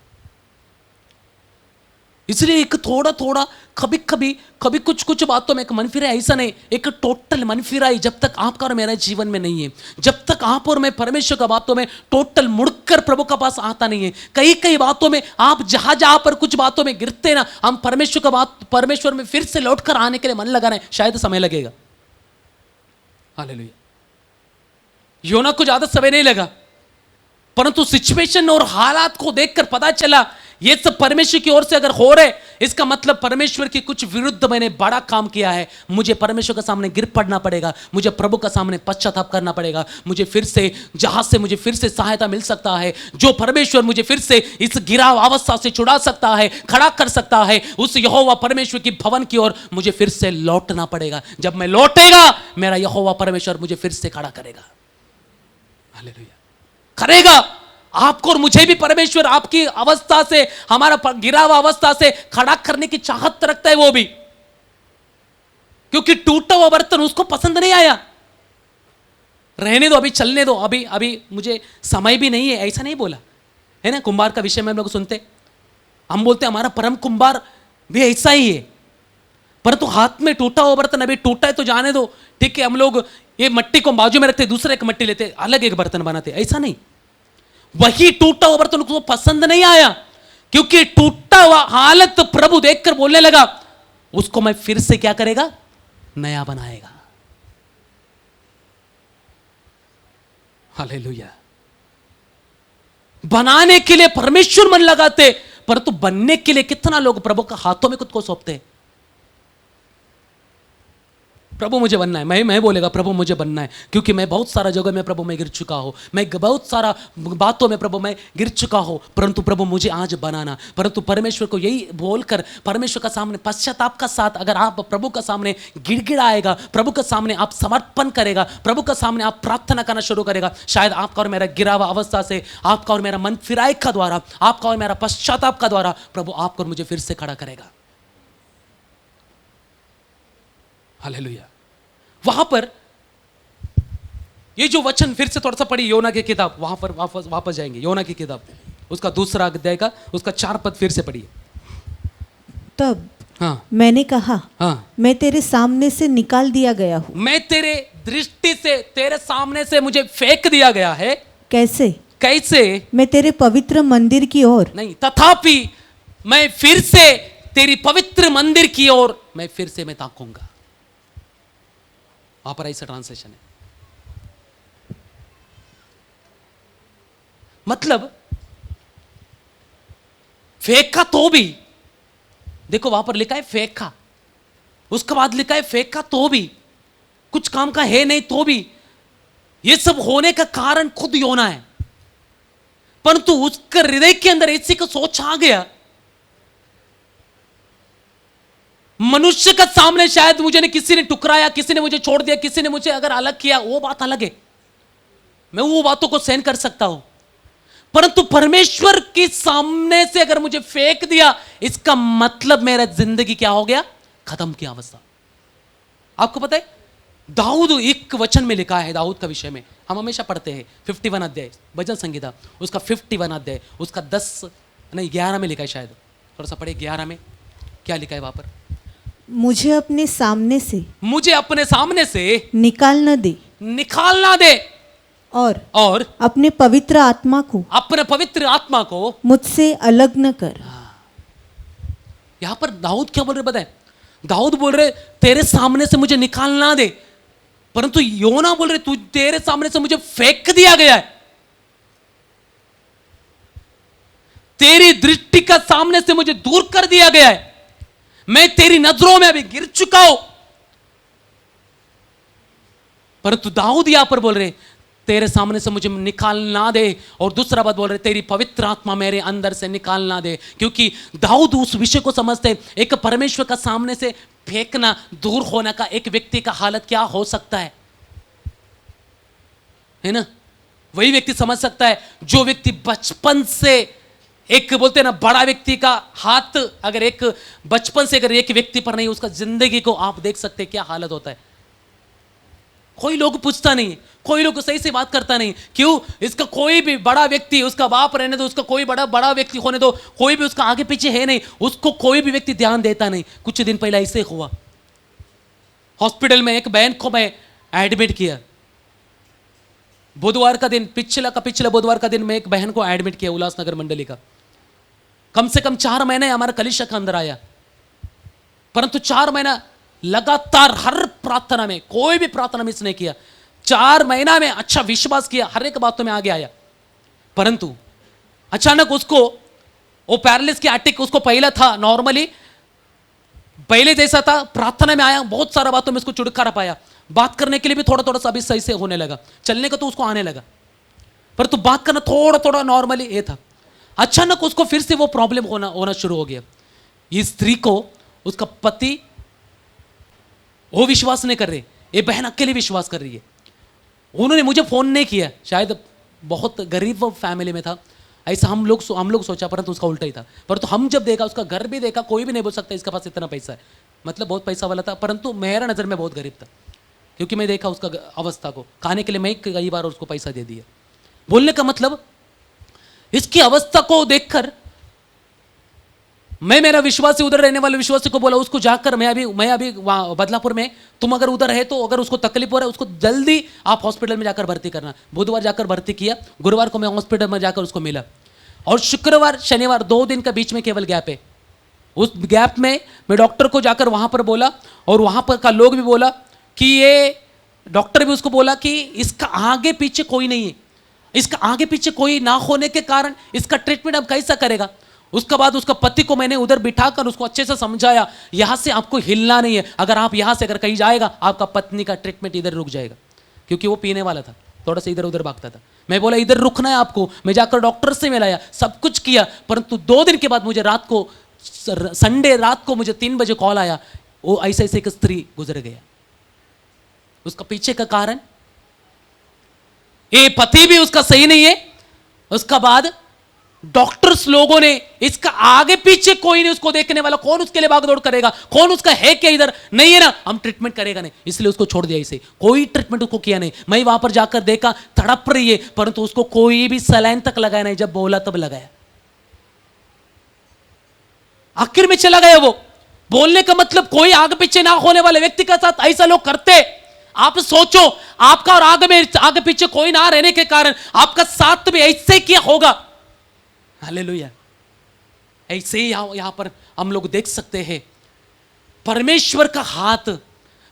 इसलिए एक थोड़ा थोड़ा, कभी कभी कुछ बातों में एक मन फिराई, ऐसा नहीं, एक टोटल मन फिराई जब तक आपका और मेरा जीवन में नहीं है, जब तक आप और मैं परमेश्वर का बातों में टोटल मुड़कर प्रभु का पास आता नहीं है। कई बातों में आप जहां पर कुछ बातों में गिरते ना, हम परमेश्वर में फिर से लौटकर आने के लिए मन लगा रहे हैं, शायद समय लगेगा। हालेलुया। योना को ज्यादा समय नहीं लगा, परंतु सिचुएशन और हालात को देखकर पता चला ये सब परमेश्वर की ओर से अगर हो रहे, इसका मतलब परमेश्वर के कुछ विरुद्ध मैंने बड़ा काम किया है। मुझे परमेश्वर के सामने गिर पड़ना पड़ेगा, मुझे प्रभु का सामने पश्चाताप करना पड़ेगा, मुझे फिर से जहां से मुझे फिर से सहायता मिल सकता है, जो परमेश्वर मुझे फिर से इस गिराव अवस्था से छुड़ा सकता है, खड़ा कर सकता है, उस यहोवा परमेश्वर की भवन की ओर मुझे फिर से लौटना पड़ेगा। जब मैं लौटेगा, मेरा यहोवा परमेश्वर मुझे फिर से खड़ा करेगा। हालेलुया। करेगा। आपको और मुझे भी परमेश्वर आपकी अवस्था से, हमारा गिरा हुआ अवस्था से खड़ा करने की चाहत रखता है वो भी, क्योंकि टूटा हुआ बर्तन उसको पसंद नहीं आया। रहने दो, अभी चलने दो, अभी मुझे समय भी नहीं है, ऐसा नहीं बोला है ना। कुंभार का विषय में हम लोग सुनते, हम बोलते हमारा परम कुंभार भी ऐसा ही है, परंतु हाथ में टूटा हुआ बर्तन अभी टूटा है तो जाने दो, ठीक है। हम लोग ये मट्टी को बाजू में रखते, दूसरे एक मट्टी लेते, अलग एक बर्तन बनाते, ऐसा नहीं। वही टूटा हुआ बर्तन उसको पसंद नहीं आया, क्योंकि टूटा हुआ हालत प्रभु देखकर बोलने लगा, उसको मैं फिर से क्या करेगा, नया बनाएगा। हालेलुया। बनाने के लिए परमेश्वर मन लगाते, परंतु बनने के लिए कितना लोग प्रभु का हाथों में खुद को सौंपते। प्रभु मुझे बनना है, मैं बोलेगा प्रभु मुझे बनना है, क्योंकि मैं बहुत सारा जगह में प्रभु मैं गिर चुका हूँ, मैं बहुत सारा बातों में प्रभु मैं गिर चुका हूँ, परंतु प्रभु मुझे आज बनाना। परंतु परमेश्वर को यही बोलकर परमेश्वर का सामने पश्चाताप का साथ अगर आप प्रभु का सामने गिड़गिड़ाएगा, प्रभु के सामने आप समर्पण करेगा, प्रभु के सामने आप प्रार्थना करना शुरू करेगा, शायद आपका और मेरा गिरा हुआ अवस्था से, आपका और मेरा मन फिराए का द्वारा, आपका और मेरा पश्चाताप का द्वारा प्रभु आपको और मुझे फिर से खड़ा करेगा। हालेलुया। वहां पर ये जो वचन फिर से थोड़ा सा पढ़ी, योना की किताब, वहां पर वापस जाएंगे, योना की किताब उसका 2 अध्याय का उसका 4 पद फिर से पढ़िए। तब मैंने कहा, मैं तेरे सामने से निकाल दिया गया हूं। मैं तेरे दृष्टि से, तेरे सामने से मुझे फेंक दिया गया है। कैसे? कैसे? मैं तेरे पवित्र मंदिर की ओर नहीं, तथापि मैं फिर से तेरी पवित्र मंदिर की ओर मैं फिर से मैं ताकूंगा। वहां पर ऐसा ट्रांसलेशन है, मतलब फेंका तो भी, देखो वहां पर लिखा है फेंका, उसके बाद लिखा है फेंका तो भी, कुछ काम का है नहीं तो भी, ये सब होने का कारण खुद योना है। परंतु उसके हृदय के अंदर ऐसी को सोच आ गया, मनुष्य का सामने शायद मुझे ने किसी ने टुकराया, किसी ने मुझे छोड़ दिया, किसी ने मुझे अगर अलग किया, वो बात अलग है, मैं वो बातों को सहन कर सकता हूं। परंतु परमेश्वर के सामने से अगर मुझे फेंक दिया, इसका मतलब मेरा जिंदगी क्या हो गया? खत्म की अवस्था। आपको पता है दाऊद एक वचन में लिखा है, दाऊद का विषय में हम हमेशा पढ़ते हैं 51 अध्याय भजन संगीता, उसका 51 अध्याय उसका 11 में लिखा है, शायद थोड़ा सा पढ़े 11 में क्या लिखा है वहां पर? मुझे अपने सामने से, मुझे अपने सामने से निकाल न दे और अपने पवित्र आत्मा को मुझसे अलग न कर। यहां पर दाऊद क्या बोल रहे बताए? दाऊद बोल रहे तेरे सामने से मुझे निकाल ना दे, परंतु योना बोल रहे तू तेरे सामने से मुझे फेंक दिया गया है, तेरी दृष्टि का सामने से मुझे दूर कर दिया गया है, मैं तेरी नजरों में अभी गिर चुका हूं। परंतु दाऊद यहां पर बोल रहे तेरे सामने से मुझे निकाल ना दे, और दूसरा बात बोल रहे तेरी पवित्र आत्मा मेरे अंदर से निकाल ना दे, क्योंकि दाऊद उस विषय को समझते, एक परमेश्वर का सामने से फेंकना, दूर होने का एक व्यक्ति का हालत क्या हो सकता है ना? वही व्यक्ति समझ सकता है जो व्यक्ति बचपन से, एक बोलते हैं ना बड़ा व्यक्ति का हाथ अगर एक बचपन से अगर एक व्यक्ति पर नहीं, उसका जिंदगी को आप देख सकते हैं क्या हालत होता है। कोई लोग पूछता नहीं, कोई लोग सही से बात करता नहीं, क्यों? इसका कोई भी बड़ा व्यक्ति, उसका बाप रहने दो, उसका कोई बड़ा व्यक्ति होने दो, कोई भी उसका आगे पीछे है नहीं, उसको कोई भी व्यक्ति ध्यान देता नहीं। कुछ दिन पहले ऐसे हुआ, हॉस्पिटल में एक बहन को मैं एडमिट किया, बुधवार का दिन, पिछला बुधवार का दिन मैं एक बहन को एडमिट किया उल्लासनगर मंडली का। कम से कम 4 महीने हमारा कलीसिया के अंदर आया, परंतु 4 महीना लगातार हर प्रार्थना में, कोई भी प्रार्थना मिस नहीं किया, 4 महीना में अच्छा विश्वास किया, हर एक बातों में आगे आया। परंतु अचानक उसको वो पैरालिसिस की अटैक उसको पहले था, नॉर्मली पहले जैसा था, प्रार्थना में आया, बहुत सारा बातों में उसको छुटकारा पाया, बात करने के लिए भी थोड़ा सा अभी सही से होने लगा, चलने का तो उसको आने लगा, परंतु बात करना थोड़ा नॉर्मली ये था। अचानक उसको फिर से वो प्रॉब्लम होना शुरू हो गया। इस स्त्री को उसका पति वो विश्वास नहीं कर रहे, ये बहन अकेले विश्वास कर रही है। उन्होंने मुझे फोन नहीं किया, शायद बहुत गरीब फैमिली में था, ऐसा हम लोग सोचा, परंतु उसका उल्टा ही था। परंतु हम जब देखा, उसका घर भी देखा, कोई भी नहीं बोल सकता इसके पास इतना पैसा है, मतलब बहुत पैसा वाला था, परंतु मेरा नज़र में बहुत गरीब था, क्योंकि मैं देखा उसका अवस्था को, खाने के लिए मैं कई बार उसको पैसा दे दिया। बोलने का मतलब इसकी अवस्था को देखकर मैं मेरा विश्वासी, उधर रहने वाले विश्वासी को बोला, उसको जाकर मैं अभी बदलापुर में, तुम अगर उधर है तो अगर उसको तकलीफ हो रहा है उसको जल्दी आप हॉस्पिटल में जाकर भर्ती करना। बुधवार जाकर भर्ती किया, गुरुवार को मैं हॉस्पिटल में जाकर उसको मिला, और शुक्रवार शनिवार 2 दिन का बीच में केवल गैप है। उस गैप में मैं डॉक्टर को जाकर वहां पर बोला, और वहां पर का लोग भी बोला कि ये डॉक्टर भी उसको बोला कि इसका आगे पीछे कोई नहीं है, इसका आगे पीछे कोई ना होने के कारण इसका ट्रीटमेंट अब कैसा करेगा। उसके बाद उसका पति को मैंने उधर बिठाकर उसको अच्छे से समझाया, यहां से आपको हिलना नहीं है, अगर आप यहां से अगर कहीं जाएगा आपका पत्नी का ट्रीटमेंट इधर रुक जाएगा, क्योंकि वो पीने वाला था, थोड़ा सा इधर उधर भागता था। मैं बोला इधर रुकना है आपको, मैं जाकर डॉक्टर से मिलाया, सब कुछ किया, परंतु 2 दिन के बाद मुझे रात को, संडे रात को मुझे 3 बजे कॉल आया, वो ऐसे ऐसे एक स्त्री गुजर गया। उसका पीछे का कारण, ये पति भी उसका सही नहीं है, उसका बाद डॉक्टर्स लोगों ने, इसका आगे पीछे कोई नहीं उसको देखने वाला, कौन उसके लिए भागदौड़ करेगा, कौन उसका है क्या इधर नहीं है ना, हम ट्रीटमेंट करेगा नहीं, इसलिए उसको छोड़ दिया। इसे कोई ट्रीटमेंट उसको किया नहीं। मैं वहां पर जाकर देखा, तड़प रही है, परंतु उसको कोई भी सलाइन तक लगाया नहीं, जब बोला तब लगाया, आखिर में चला गया वो। बोलने का मतलब कोई आगे पीछे ना होने वाले व्यक्ति के साथ ऐसा लोग करते। आप सोचो, आपका और आगे पीछे कोई ना रहने के कारण आपका साथ भी ऐसे क्या होगा। हालेलुया। ऐसे ही यहां पर हम लोग देख सकते हैं, परमेश्वर का हाथ,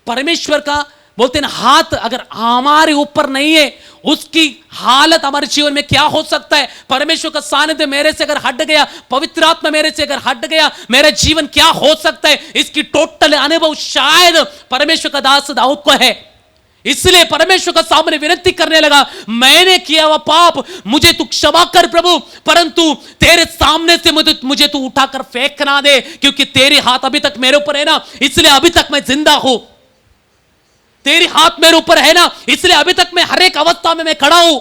परमेश्वर का बोलते हैं ना हाथ अगर हमारे ऊपर नहीं है, उसकी हालत हमारे जीवन में क्या हो सकता है। परमेश्वर का सानिध्य मेरे से अगर हट गया, पवित्र आत्मा मेरे से अगर हट गया, मेरा जीवन क्या हो सकता है, इसकी टोटल अनुभव शायद परमेश्वर का दास दाऊद को है। इसलिए परमेश्वर का सामने विनती करने लगा, मैंने किया हुआ पाप मुझे तू क्षमा कर प्रभु, परंतु तेरे सामने से मुझे तू उठाकर फेंक ना दे, क्योंकि तेरे हाथ अभी तक मेरे ऊपर है ना, इसलिए अभी तक मैं जिंदा हूं। तेरे हाथ मेरे ऊपर है ना, इसलिए अभी तक मैं हर एक अवस्था में मैं खड़ा हूं।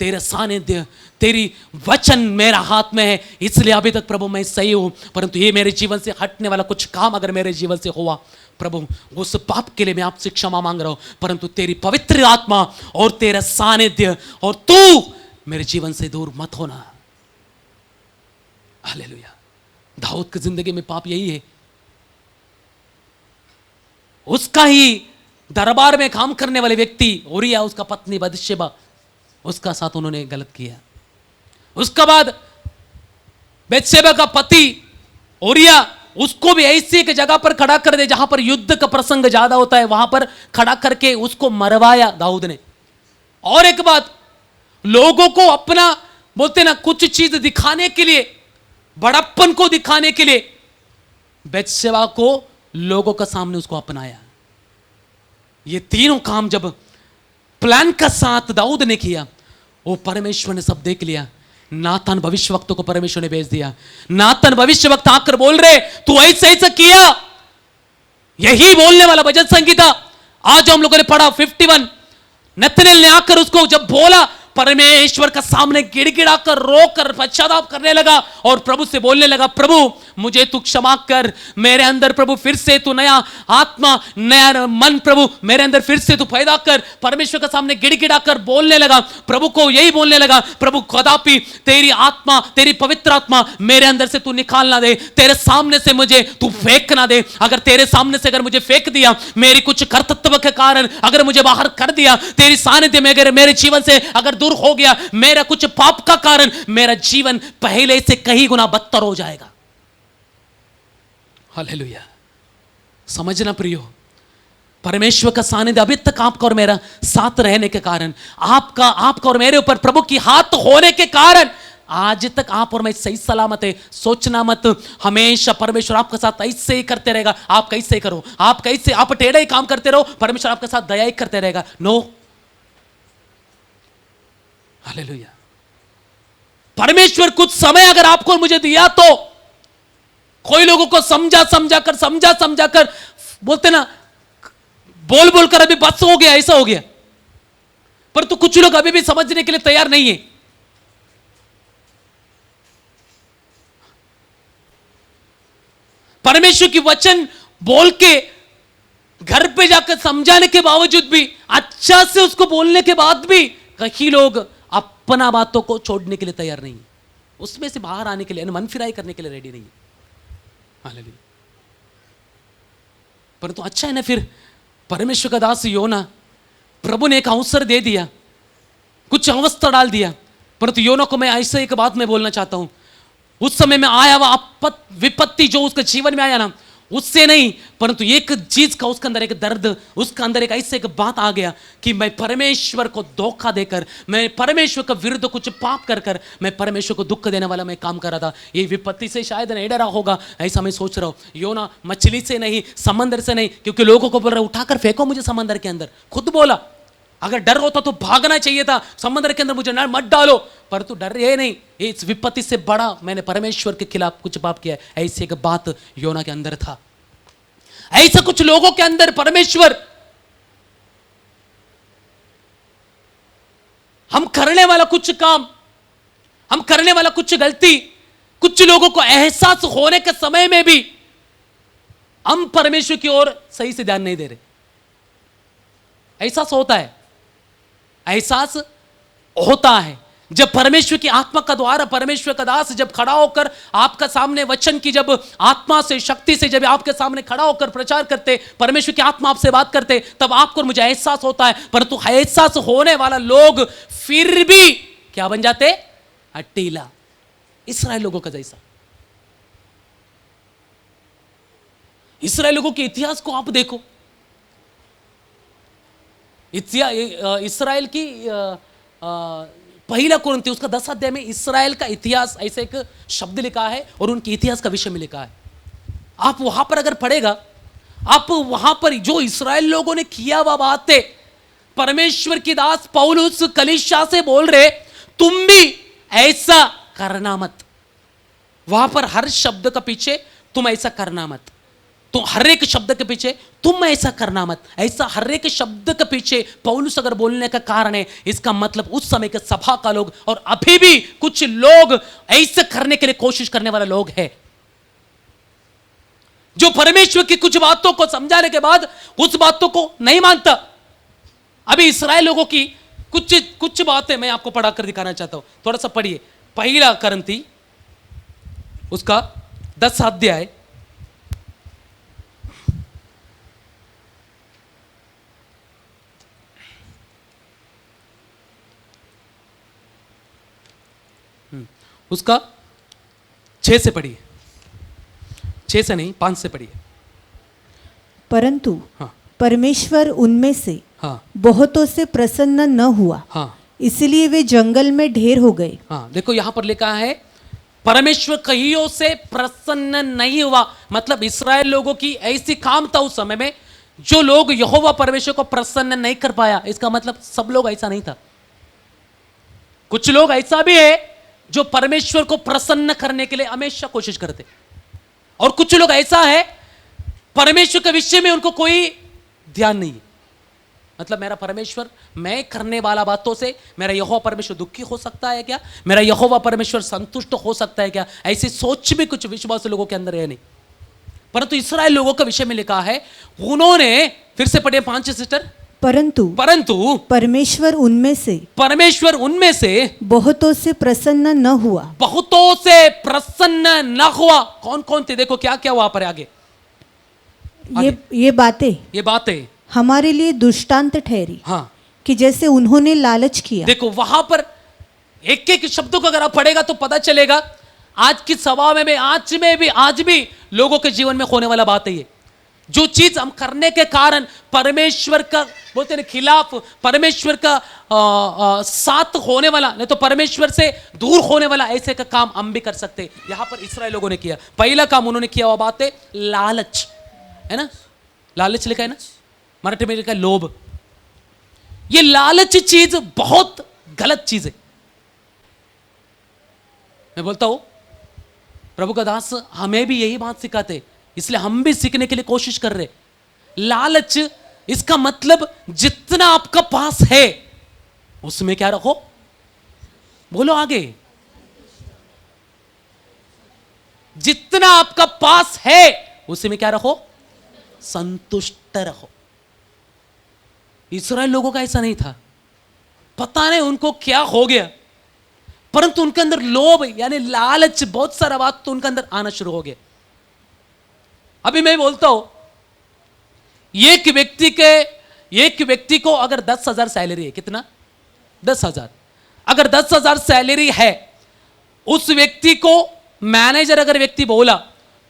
तेरा सानिध्य, तेरी वचन मेरा हाथ में है, इसलिए अभी तक प्रभु मैं सही हूं। परंतु ये मेरे जीवन से हटने वाला कुछ काम अगर मेरे जीवन से हुआ, प्रभु उस पाप के लिए मैं आपसे क्षमा मांग रहा हूं, परंतु तेरी पवित्र आत्मा और तेरा सानिध्य और तू मेरे जीवन से दूर मत होना। हालेलुया। दाऊद की जिंदगी में पाप यही है, उसका ही दरबार में काम करने वाले व्यक्ति उरिया, उसका पत्नी बदशेबा, उसका साथ उन्होंने गलत किया। उसके बाद बदशेबा का पति उरिया, उसको भी ऐसी एक जगह पर खड़ा कर दे जहां पर युद्ध का प्रसंग ज्यादा होता है, वहां पर खड़ा करके उसको मरवाया दाऊद ने। और एक बात, लोगों को अपना बोलते ना कुछ चीज दिखाने के लिए, बड़प्पन को दिखाने के लिए बदशेबा को लोगों का सामने उसको अपनाया। ये तीनों काम जब प्लान का साथ दाऊद ने किया, वो परमेश्वर ने सब देख लिया। नातान भविष्यवक्ता को परमेश्वर ने भेज दिया। नातान भविष्यवक्ता आकर बोल रहे, तू ऐसा ऐसा किया, यही बोलने वाला भजन संगीता आज हम लोगों ने पढ़ा 51। नतनेल ने आकर उसको जब बोला, परमेश्वर का सामने गिड़गिड़ाकर रोकर पश्चाताप करने लगा और प्रभु से बोलने लगा, प्रभु मुझे तू क्षमा कर, मेरे अंदर प्रभु फिर से तू नया आत्मा नया मन प्रभु मेरे अंदर फिर से तू पैदा कर। परमेश्वर के सामने गिड़गिड़ाकर बोलने लगा, प्रभु को यही बोलने लगा, प्रभु कदापि तेरी आत्मा, तेरी पवित्र आत्मा मेरे अंदर से तू निकाल ना दे, तेरे सामने से मुझे तू फेंक ना दे। अगर तेरे सामने से अगर मुझे फेंक दिया, मेरी कुछ कर्तव्य के कारण अगर मुझे बाहर कर दिया, तेरी सानिध्य में अगर मेरे जीवन से अगर दूर हो गया, मेरा कुछ पाप का कारण मेरा जीवन पहले से कहीं गुना बदतर हो जाएगा। हालेलुया। समझना प्रियो, परमेश्वर का सानिध्य अभी तक आपका और मेरा साथ रहने के कारण, आपका और मेरे ऊपर प्रभु की हाथ होने के कारण आज तक आप और मैं सही सलामत है। सोचना मत हमेशा परमेश्वर आपके साथ ऐसे ही करते रहेगा, आप कैसे करो, आप कैसे आप टेढ़े ही काम करते रहो, परमेश्वर आपके साथ दया ही करते रहेगा। नो। हालेलुया। परमेश्वर कुछ समय अगर आपको मुझे दिया तो, कोई लोगों को समझा कर बोलते ना, बोल कर अभी बस हो गया, ऐसा हो गया, पर तो कुछ लोग अभी भी समझने के लिए तैयार नहीं है। परमेश्वर की वचन बोल के घर पे जाकर समझाने के बावजूद भी, अच्छा से उसको बोलने के बाद भी कई लोग अपना बातों को छोड़ने के लिए तैयार नहीं, उसमें से बाहर आने के लिए, मन फिराई करने के लिए रेडी नहीं। हालेलुया। परंतु अच्छा है ना, फिर परमेश्वर का दास योना, प्रभु ने एक अवसर दे दिया, कुछ अवस्था डाल दिया। परंतु योना को मैं ऐसे एक बात मैं बोलना चाहता हूं, उस समय में आया हुआ विपत्ति जो उसके जीवन में आया ना, उससे नहीं, परंतु एक चीज का उसके अंदर एक दर्द, उसके अंदर एक ऐसे एक बात आ गया कि मैं परमेश्वर को धोखा देकर, मैं परमेश्वर के विरुद्ध कुछ पाप कर कर मैं परमेश्वर को दुख देने वाला मैं काम कर रहा था। ये विपत्ति से शायद नहीं डरा होगा, ऐसा मैं सोच रहा हूं। योना मछली से नहीं, समंदर से नहीं, क्योंकि लोगों को बोल रहा उठाकर फेंको मुझे समंदर के अंदर। खुद बोला अगर डर होता तो भागना चाहिए था, समुद्र के अंदर मुझे मत डालो, पर तू डर ये नहीं, इस विपत्ति से बड़ा मैंने परमेश्वर के खिलाफ कुछ पाप किया है। ऐसी एक बात योना के अंदर था। ऐसा कुछ लोगों के अंदर परमेश्वर, हम करने वाला कुछ काम, हम करने वाला कुछ गलती, कुछ लोगों को एहसास होने के समय में भी हम परमेश्वर की ओर सही से ध्यान नहीं दे रहे। एहसास होता है, एहसास होता है जब परमेश्वर की आत्मा का द्वारा परमेश्वर का दास जब खड़ा होकर आपका सामने वचन की जब आत्मा से शक्ति से जब आपके सामने खड़ा होकर प्रचार करते, परमेश्वर की आत्मा आपसे बात करते, तब आपको और मुझे एहसास होता है। परंतु एहसास होने वाला लोग फिर भी क्या बन जाते? अटीला, इस्राएल लोगों का जैसा। इस्राएल लोगों के इतिहास को आप देखो, इस्राएल की पहला कुरिन्थी उसका 10 अध्याय में इस्राएल का इतिहास ऐसे एक शब्द लिखा है और उनके इतिहास का विषय में लिखा है। आप वहां पर अगर पढ़ेगा, आप वहां पर जो इस्राएल लोगों ने किया वह बातें, परमेश्वर की दास पौलुस कलीसिया से बोल रहे तुम भी ऐसा करना मत। वहां पर हर शब्द का पीछे तुम ऐसा करना मत, तो हर एक शब्द के पीछे तुम ऐसा करना मत, ऐसा हर एक शब्द के पीछे पौलुस अगर बोलने का कारण है, इसका मतलब उस समय के सभा का लोग और अभी भी कुछ लोग ऐसा करने के लिए कोशिश करने वाले लोग हैं, जो परमेश्वर की कुछ बातों को समझाने के बाद उस बातों को नहीं मानता। अभी इस्राएल लोगों की कुछ बातें मैं आपको पढ़ाकर दिखाना चाहता हूं, थोड़ा सा पढ़िए। पहला कुरिन्थी उसका 10 अध्याय उसका 6 से पढ़िए, 6 से नहीं 5 से पढ़िए। परंतु हाँ, परमेश्वर उनमें से हाँ, बहुतों से प्रसन्न न हुआ, हाँ, इसलिए वे जंगल में ढेर हो गए। हाँ, देखो यहां पर लिखा है परमेश्वर कईयों से प्रसन्न नहीं हुआ, मतलब इस्राएल लोगों की ऐसी काम था उस समय में जो लोग यहोवा परमेश्वर को प्रसन्न नहीं कर पाया। इसका मतलब सब लोग ऐसा नहीं था, कुछ लोग ऐसा भी है जो परमेश्वर को प्रसन्न करने के लिए हमेशा कोशिश करते, और कुछ लोग ऐसा है परमेश्वर के विषय में उनको कोई ध्यान नहीं है। मतलब मेरा परमेश्वर, मैं करने वाला बातों से मेरा यहोवा परमेश्वर दुखी हो सकता है क्या, मेरा यहोवा परमेश्वर संतुष्ट हो सकता है क्या, ऐसी सोच भी कुछ विश्वास लोगों के अंदर है नहीं। परंतु इस्राएल लोगों के विषय में लिखा है, उन्होंने, फिर से पढ़िए 5 सिस्टर, परंतु परमेश्वर उनमें से बहुतों से प्रसन्न न हुआ, बहुतों से प्रसन्न न हुआ। कौन कौन थे? देखो क्या क्या वहां पर आगे ये बातें हमारे लिए दृष्टांत ठहरी, हाँ, कि जैसे उन्होंने लालच किया। देखो वहां पर एक एक शब्दों को अगर आप पढ़ेगा तो पता चलेगा आज की सभा में आज भी लोगों के जीवन में होने वाला बात है ये। जो चीज हम करने के कारण परमेश्वर का बोलते हैं खिलाफ, परमेश्वर का साथ होने वाला, नहीं तो परमेश्वर से दूर होने वाला ऐसे का काम हम भी कर सकते। यहां पर इस्राएल लोगों ने किया, पहला काम उन्होंने किया वो बात है लालच, है ना, लालच लिखा है ना, मराठी में लिखा है लोभ। ये लालच चीज बहुत गलत चीज है। मैं बोलता हूं प्रभु का दास हमें भी यही बात सिखाते, इसलिए हम भी सीखने के लिए कोशिश कर रहे। लालच, इसका मतलब जितना आपका पास है उसमें क्या रखो, बोलो आगे, जितना आपका पास है उसी में क्या रखो, संतुष्ट रहो। इस्राएल लोगों का ऐसा नहीं था, पता नहीं उनको क्या हो गया, परंतु उनके अंदर लोभ यानी लालच, बहुत सारा बात तो उनके अंदर आना शुरू हो गया। अभी मैं बोलता हूं एक व्यक्ति को अगर 10,000 सैलरी है, कितना 10,000, अगर 10,000 सैलरी है, उस व्यक्ति को मैनेजर अगर व्यक्ति बोला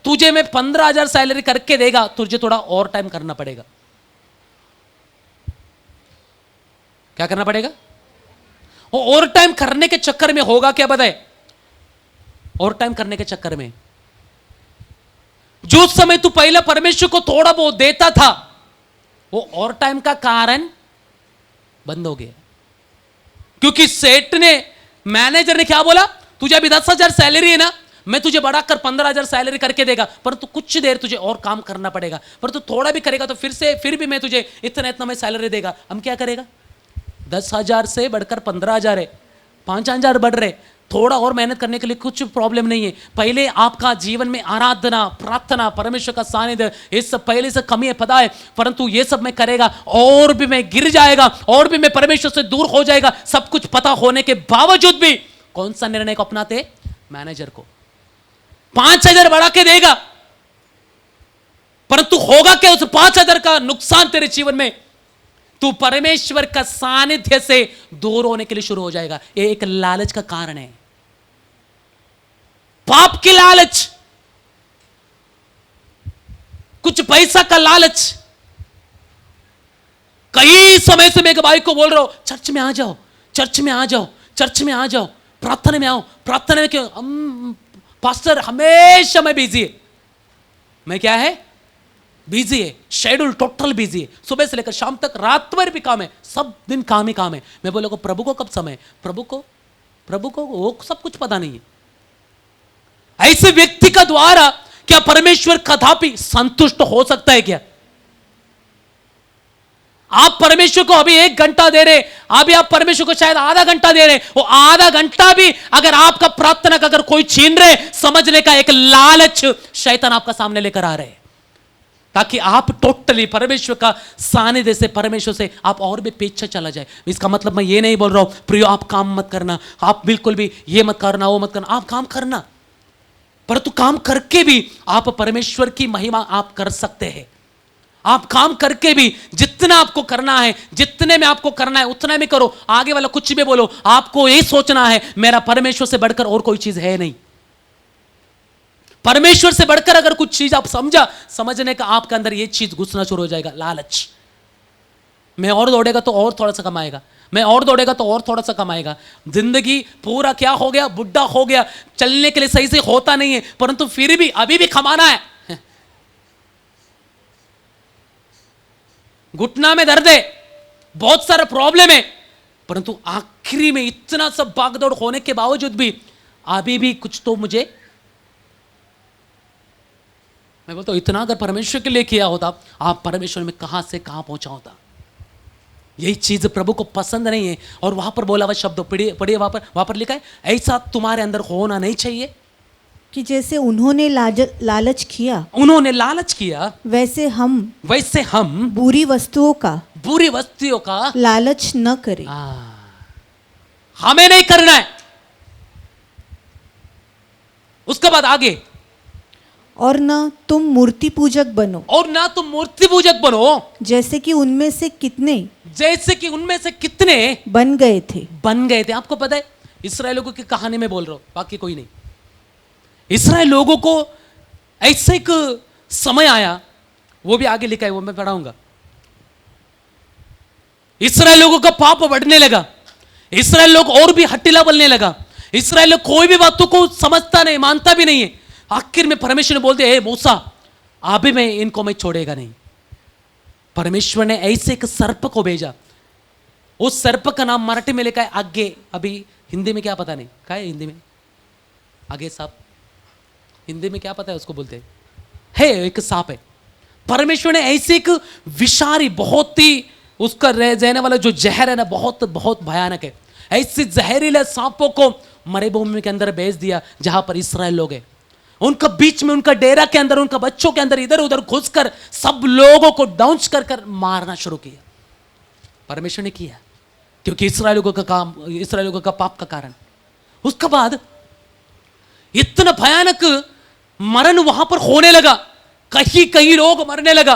तुझे मैं 15,000 सैलरी करके देगा, तुझे थोड़ा और टाइम करना पड़ेगा। क्या करना पड़ेगा? और टाइम करने के चक्कर में होगा क्या बताए? और टाइम करने के चक्कर में जो समय तू पहले परमेश्वर को थोड़ा बहुत देता था, वो और टाइम का कारण बंद हो गया। क्योंकि सेठ ने, मैनेजर ने क्या बोला, तुझे अभी 10,000 सैलरी है ना, मैं तुझे बढ़ाकर 15,000 सैलरी करके देगा, पर तू कुछ देर तुझे और काम करना पड़ेगा, पर तू थोड़ा भी करेगा तो फिर भी मैं तुझे इतना इतना मैं सैलरी देगा। हम क्या करेगा? 10,000 से बढ़कर 15,000 है, 5,000 बढ़ रहे, थोड़ा और मेहनत करने के लिए कुछ प्रॉब्लम नहीं है। पहले आपका जीवन में आराधना, प्रार्थना, परमेश्वर का सानिध्य, ये सब पहले से कमी है, पता है, परंतु ये सब मैं करेगा और भी मैं गिर जाएगा, और भी मैं परमेश्वर से दूर हो जाएगा। सब कुछ पता होने के बावजूद भी कौन सा निर्णय को अपनाते? मैनेजर को 5,000 बढ़ा के देगा, परंतु होगा क्या उस 5,000 का नुकसान तेरे जीवन में? तू परमेश्वर का सानिध्य से दूर होने के लिए शुरू हो जाएगा। ये एक लालच का कारण है, पाप की लालच, कुछ पैसा का लालच। कई समय से मैं एक भाई को बोल रहा हूं, चर्च में आ जाओ, चर्च में आ जाओ, चर्च में आ जाओ, प्रार्थना में आओ। प्रार्थना में क्यों? पास्टर हमेशा मैं बिजी है। मैं क्या है? बिजी है, शेड्यूल टोटल बिजी है, सुबह से लेकर शाम तक, रात भर भी काम है, सब दिन काम ही काम है। मैं बोला प्रभु को कब समय? प्रभु को वो सब कुछ पता नहीं है। ऐसे व्यक्ति का द्वारा क्या परमेश्वर कदापि संतुष्ट हो सकता है क्या? आप परमेश्वर को अभी 1 घंटा दे रहे, अभी आप परमेश्वर को शायद आधा घंटा दे रहे, वो आधा घंटा भी अगर आपका प्रार्थना का अगर कोई छीन रहे, समझने का एक लालच शैतान आपका सामने लेकर आ रहे हैं, ताकि आप टोटली परमेश्वर का सानिध्य से, परमेश्वर से आप और भी पीछे चला जाए। इसका मतलब मैं ये नहीं बोल रहा हूं प्रियो आप काम मत करना, आप बिल्कुल भी ये मत करना, वो मत करना, आप काम करना, परंतु काम करके भी आप परमेश्वर की महिमा आप कर सकते हैं। आप काम करके भी जितना आपको करना है, जितने में आपको करना है उतना में करो। आगे वाला कुछ भी बोलो, आपको ये सोचना है मेरा परमेश्वर से बढ़कर और कोई चीज है नहीं। परमेश्वर से बढ़कर अगर कुछ चीज आप समझने का आपके अंदर ये चीज घुसना शुरू हो जाएगा, लालच। मैं और दौड़ेगा तो और थोड़ा सा कमाएगा, मैं और दौड़ेगा तो और थोड़ा सा कमाएगा। जिंदगी पूरा क्या हो गया? बुढ़ा हो गया, चलने के लिए सही से होता नहीं है, परंतु फिर भी अभी भी कमाना है। घुटना में दर्द है, बहुत सारा प्रॉब्लम है, परंतु आखिरी में इतना सब भागदौड़ होने के बावजूद भी अभी भी कुछ तो मुझे, मैं बोलता हूं इतना अगर परमेश्वर के लिए किया होता, आप परमेश्वर में कहां से कहां पहुंचा होता। यही चीज प्रभु को पसंद नहीं है। और वहां पर बोला हुआ शब्द पढ़िए, वहां पर लिखा है, ऐसा तुम्हारे अंदर होना नहीं चाहिए कि जैसे उन्होंने लालच किया, वैसे हम बुरी वस्तुओं का लालच न करें। हमें नहीं करना है। उसके बाद आगे, और ना तुम मूर्ति पूजक बनो, जैसे कि उनमें से कितने बन गए थे। आपको पता है, इस्राएल लोगों की कहानी में बोल रहा हूं, बाकी कोई नहीं। इस्राएल लोगों को ऐसे एक समय आया, वो भी आगे लिखा है, वो मैं पढ़ाऊंगा। इस्राएल लोगों का पाप बढ़ने लगा, इस्राएल लोग और भी हट्टीला बोलने लगा, इस्राएल लोग कोई भी बातों को समझता नहीं, मानता भी नहीं है। आखिर में परमेश्वर ने बोलते, हे मूसा, अभी मैं इनको मैं छोड़ेगा नहीं। परमेश्वर ने ऐसे एक सर्प को भेजा, उस सर्प का नाम मराठी में लिखा है आगे, अभी हिंदी में क्या पता नहीं, क्या है हिंदी में? आगे सांप, हिंदी में क्या पता है उसको बोलते है, एक सांप है। परमेश्वर ने ऐसे एक विषारी, बहुत ही उसका रह जाने वाला जो जहर है ना, बहुत बहुत भयानक है। ऐसे जहरीले सांपों को मरुभूमि के अंदर भेज दिया, जहां पर इस्राएल लोग हैं। उनका बीच में, उनका डेरा के अंदर, उनका बच्चों के अंदर इधर उधर घुसकर सब लोगों को डाउंस कर कर मारना शुरू किया। परमेश्वर ने किया, क्योंकि इस्राएल लोगों का पाप का कारण। उसके बाद इतना भयानक मरण वहां पर होने लगा, कहीं कहीं लोग मरने लगा।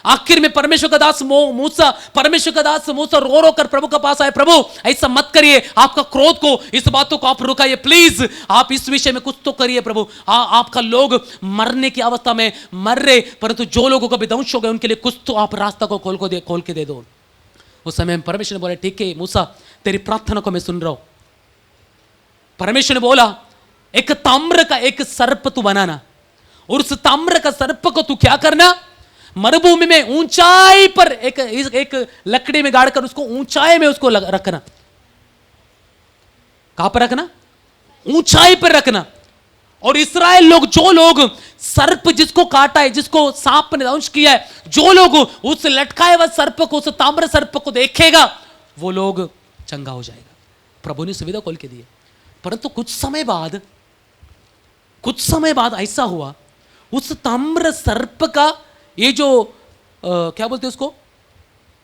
आखिर में परमेश्वर का दास मूसा रो रो कर प्रभु के पास आए, प्रभु ऐसा मत करिए, आपका क्रोध को, इस बातों को आप रुकाइए प्लीज, आप इस विषय में कुछ तो करिए प्रभु। आपका लोग मरने की अवस्था में मर रहे, परंतु जो लोगों का विध्वंस हो गए उनके लिए कुछ तो आप रास्ता को खोल के दे दो। उस समय परमेश्वर ने बोला ठीक है मूसा, तेरी प्रार्थना को मैं सुन रहा हूं। परमेश्वर ने बोला एक ताम्र का एक सर्प तू बनाना, और उस ताम्र का सर्प को तू क्या करना, मरुभूमि में ऊंचाई पर एक लकड़ी में गाड़कर उसको ऊंचाई में उसको रखना। कहां पर रखना? ऊंचाई पर रखना। और इस्राएल लोग, जो लोग सर्प जिसको काटा है, जिसको सांप ने दंश किया है, जो लोग उस लटकाए हुए सर्प को, उस ताम्र सर्प को देखेगा वो लोग चंगा हो जाएगा। प्रभु ने सुविधा खोल के दी। परंतु कुछ समय बाद ऐसा हुआ, उस ताम्र सर्प का ये जो क्या बोलते हैं उसको,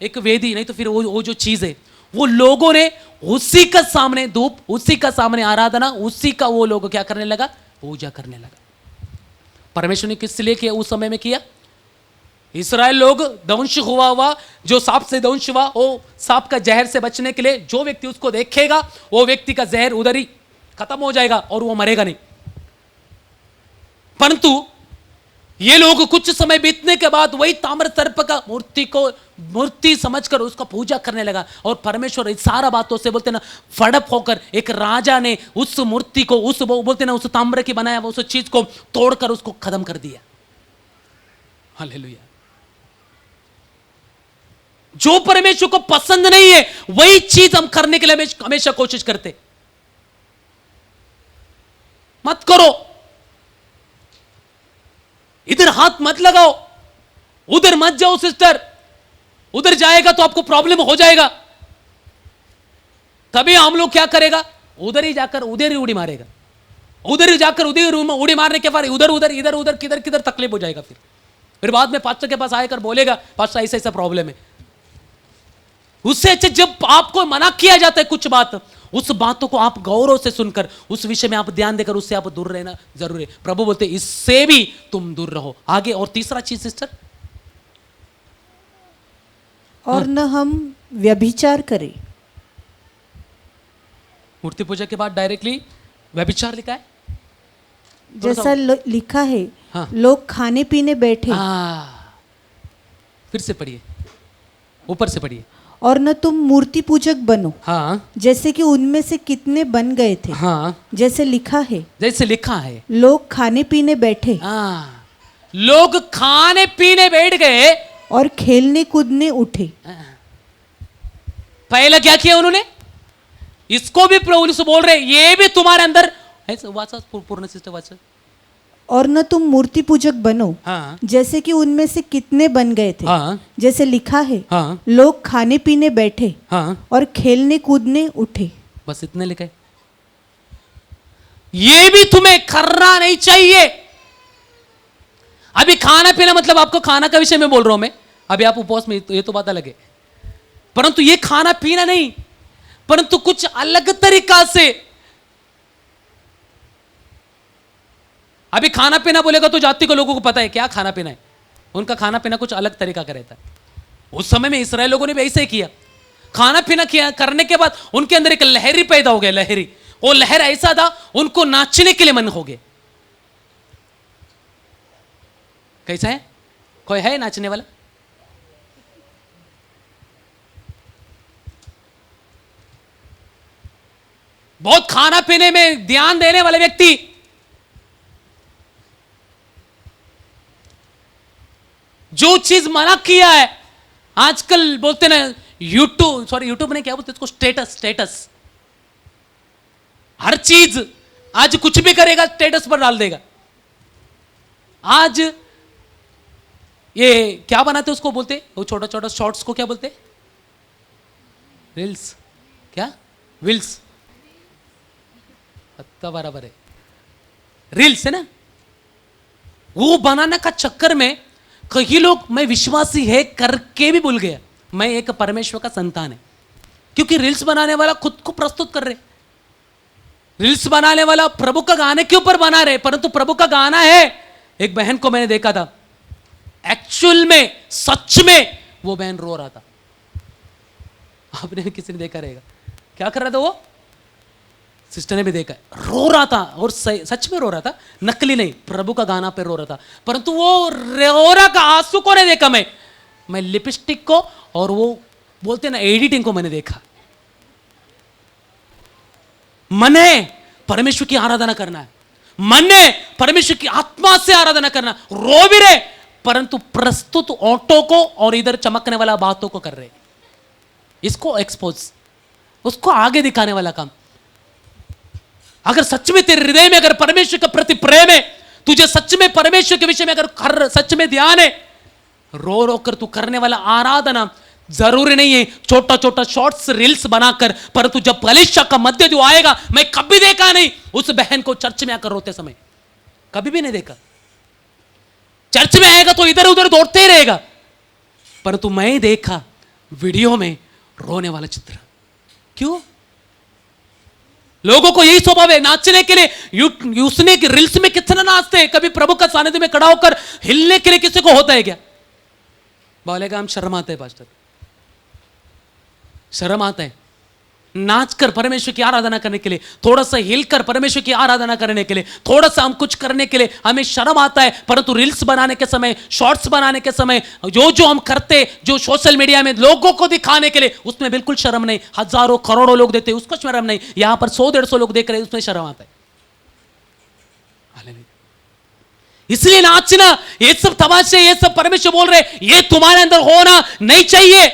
एक वेदी नहीं तो फिर वो जो चीज है, वो लोगों ने उसी का सामने धूप, उसी का सामने आराधना, उसी का वो लोग क्या करने लगा, पूजा करने लगा। परमेश्वर ने किस लिए किया? उस समय में किया, इस्राएल लोग दंश हुआ जो सांप से दंश हुआ, वो सांप का जहर से बचने के लिए जो व्यक्ति उसको देखेगा वो व्यक्ति का जहर उधर ही खत्म हो जाएगा और वो मरेगा नहीं। परंतु ये लोग कुछ समय बीतने के बाद वही ताम्र सर्प का मूर्ति समझकर उसका पूजा करने लगा। और परमेश्वर इस सारा बातों से बोलते ना फड़प होकर एक राजा ने उस मूर्ति को, उस बोलते ना उस ताम्र की बनाया उस चीज को तोड़कर उसको खत्म कर दिया। हालेलुया। जो परमेश्वर को पसंद नहीं है वही चीज हम करने के लिए हमेशा कोशिश करते। मत करो, इधर हाथ मत लगाओ, उधर मत जाओ सिस्टर, उधर जाएगा तो आपको प्रॉब्लम हो जाएगा। तभी हम लोग क्या करेगा, उधर ही जाकर उधर ही उड़ी मारेगा, उधर ही जाकर उधर उड़ी मारने के बाद इधर उधर किधर तकलीफ हो जाएगा। फिर बाद में पास्टर के पास आकर बोलेगा पास्टर ऐसा ऐसा प्रॉब्लम है। उससे अच्छा जब आपको मना किया जाता है कुछ बात, उस बातों को आप गौरव से सुनकर उस विषय में आप ध्यान देकर उससे आप दूर रहना जरूरी है। प्रभु बोलते इससे भी तुम दूर रहो। आगे और तीसरा चीज सिस्टर, और न हम व्यभिचार करें। मूर्ति पूजा के बाद डायरेक्टली व्यभिचार लिखा है, जैसा लिखा है। हाँ। लोग खाने पीने बैठे। फिर से पढ़िए, ऊपर से पढ़िए। और न तुम मूर्ति पूजक बनो। हाँ। जैसे कि उनमें से कितने बन गए थे। हाँ। जैसे लिखा है लोग खाने पीने बैठे। लोग खाने पीने बैठ गए और खेलने कूदने उठे। पहला क्या किया उन्होंने, इसको भी प्रभु से बोल रहे ये भी तुम्हारे अंदर वाचा, पूर्ण सिस्टर वाचा। और न तुम मूर्ति पूजक बनो। हाँ। जैसे कि उनमें से कितने बन गए थे। हाँ। जैसे लिखा है। हाँ। लोग खाने पीने बैठे। हाँ। और खेलने कूदने उठे। बस इतने लिखे। ये भी तुम्हें करना नहीं चाहिए। अभी खाना पीना मतलब आपको खाना का विषय में बोल रहा हूं मैं, अभी आप उपवास में ये तो बात अलग है, परंतु ये खाना पीना नहीं, परंतु कुछ अलग तरीका से। अभी खाना पीना बोलेगा तो जाति को लोगों को पता है क्या खाना पीना है, उनका खाना पीना कुछ अलग तरीका का रहता है। उस समय में इस्राएल लोगों ने भी ऐसे ही किया। खाना पीना किया करने के बाद उनके अंदर एक लहरी पैदा हो गया, लहरी। वो लहर ऐसा था उनको नाचने के लिए मन हो गया। कैसा है, कोई है नाचने वाला? बहुत खाना पीने में ध्यान देने वाले व्यक्ति जो चीज मना किया है, आजकल बोलते ना यूट्यूब ने क्या बोलते इसको, स्टेटस। हर चीज आज कुछ भी करेगा स्टेटस पर डाल देगा। आज ये क्या बनाते उसको बोलते, वो छोटा छोटा शॉर्ट्स को क्या बोलते, रील्स, क्या रील्स, पत्ता बराबर है, रील्स है ना। वो बनाने का चक्कर में कई लोग मैं विश्वासी है करके भी भूल गया मैं एक परमेश्वर का संतान है, क्योंकि रील्स बनाने वाला खुद को प्रस्तुत कर रहे, रील्स बनाने वाला प्रभु का गाने के ऊपर बना रहे, परंतु प्रभु का गाना है। एक बहन को मैंने देखा था, एक्चुअल में सच में वो बहन रो रहा था। आपने भी किसी ने देखा रहेगा, क्या कर रहा था वो, सिस्टर ने भी देखा, रो रहा था और सच में रो रहा था, नकली नहीं, प्रभु का गाना पे रो रहा था। परंतु वो रो रहा का आंसू को नहीं देखा मैं लिपस्टिक को और वो बोलते ना एडिटिंग को मैंने देखा। मन है परमेश्वर की आराधना करना है, मन है परमेश्वर की आत्मा से आराधना करना, रो भी रहे परंतु प्रस्तुत ऑटो को और इधर चमकने वाला बातों को कर रहे, इसको एक्सपोज, उसको आगे दिखाने वाला काम। अगर सच में तेरे हृदय में अगर परमेश्वर के प्रति प्रेम है, तुझे सच में परमेश्वर के विषय में अगर सच में ध्यान है, रो रो कर तू करने वाला आराधना जरूरी नहीं है छोटा छोटा शॉर्ट्स रील्स बनाकर, परंतु जब कलीसिया का मध्य जो आएगा, मैं कभी देखा नहीं उस बहन को चर्च में आकर रोते समय, कभी भी नहीं देखा। चर्च में आएगा तो इधर उधर दौड़ते ही रहेगा, परंतु मैं देखा वीडियो में रोने वाला चित्र। क्यों? लोगों को यही स्वभाव है नाचने के लिए। उसने रील्स में कितना नाचते हैं, कभी प्रभु का सानिध्य में खड़ा होकर हिलने के लिए किसी को होता है क्या? बोलेगा हम शर्म आते हैं पास्टर, शर्म आता है नाच कर परमेश्वर की आराधना करने के लिए, थोड़ा सा हिल कर परमेश्वर की आराधना करने के लिए, थोड़ा सा हम कुछ करने के लिए हमें शर्म आता है। परंतु रील्स बनाने के समय, शॉर्ट्स बनाने के समय, जो हम करते, जो सोशल मीडिया में लोगों को दिखाने के लिए, उसमें बिल्कुल शर्म नहीं। हजारों करोड़ों लोग देते उसको शर्म नहीं, यहां पर 100-150 लोग देख रहे हैं, उसमें शर्म आता है। इसलिए नाचना, ये सब तमाशे, ये सब परमेश्वर बोल रहे ये तुम्हारे अंदर होना नहीं चाहिए।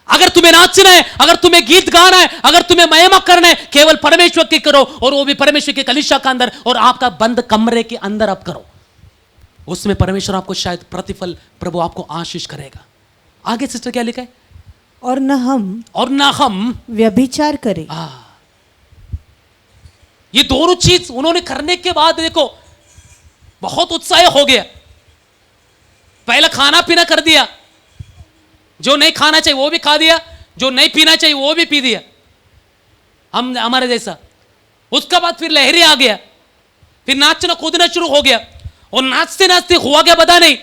अगर तुम्हें नाचना है, अगर तुम्हें गीत गाना है, अगर तुम्हें महिमा करना है, केवल परमेश्वर की करो, और वो भी परमेश्वर के कलीसिया के अंदर और आपका बंद कमरे के अंदर आप करो। उसमें परमेश्वर आपको शायद प्रतिफल, प्रभु आपको आशीष करेगा। आगे सिस्टर क्या लिखा है? और न हम व्यभिचार करें। ये दोनों चीज उन्होंने करने के बाद देखो बहुत उत्साह हो गया। पहला खाना पीना कर दिया, जो नहीं खाना चाहिए वो भी खा दिया, जो नहीं पीना चाहिए वो भी पी दिया, हम हमारे जैसा। उसके बाद फिर लहरी आ गया, फिर नाचना कूदना शुरू हो गया, और नाचते नाचते हुआ क्या पता नहीं,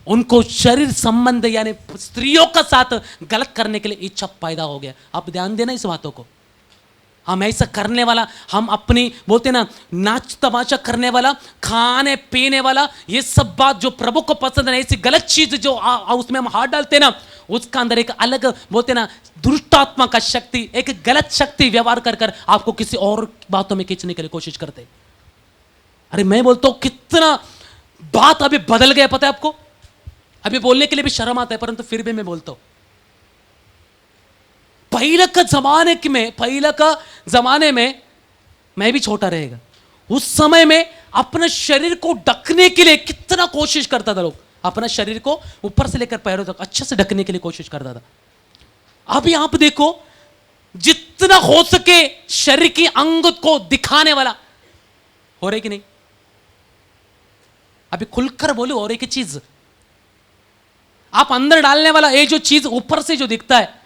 उनको शरीर संबंध यानी स्त्रियों का साथ गलत करने के लिए इच्छा पैदा हो गया। आप ध्यान देना इस बातों को। हम ऐसा करने वाला, हम अपनी बोलते ना नाच तमाशा करने वाला, खाने पीने वाला, ये सब बात जो प्रभु को पसंद है, ऐसी गलत चीज जो उसमें हम हाथ डालते ना, उसका अंदर एक अलग बोलते ना दुष्टात्मा का शक्ति, एक गलत शक्ति व्यवहार कर कर आपको किसी और बातों में खींचने के लिए कोशिश करते। अरे मैं बोलता हूं कितना बात अभी बदल गया पता है आपको। अभी बोलने के लिए भी शर्म आता है, परंतु फिर भी मैं बोलता हूं। पहले का जमाने में मैं भी छोटा रहेगा, उस समय में अपने शरीर को ढकने के लिए कितना कोशिश करता था लोग, अपना शरीर को ऊपर से लेकर पैरों तक अच्छे से ढकने के लिए कोशिश करता था। अभी आप देखो जितना हो सके शरीर की अंग को दिखाने वाला हो रही कि नहीं? अभी खुलकर बोलो, और एक चीज आप अंदर डालने वाला, ये जो चीज ऊपर से जो दिखता है,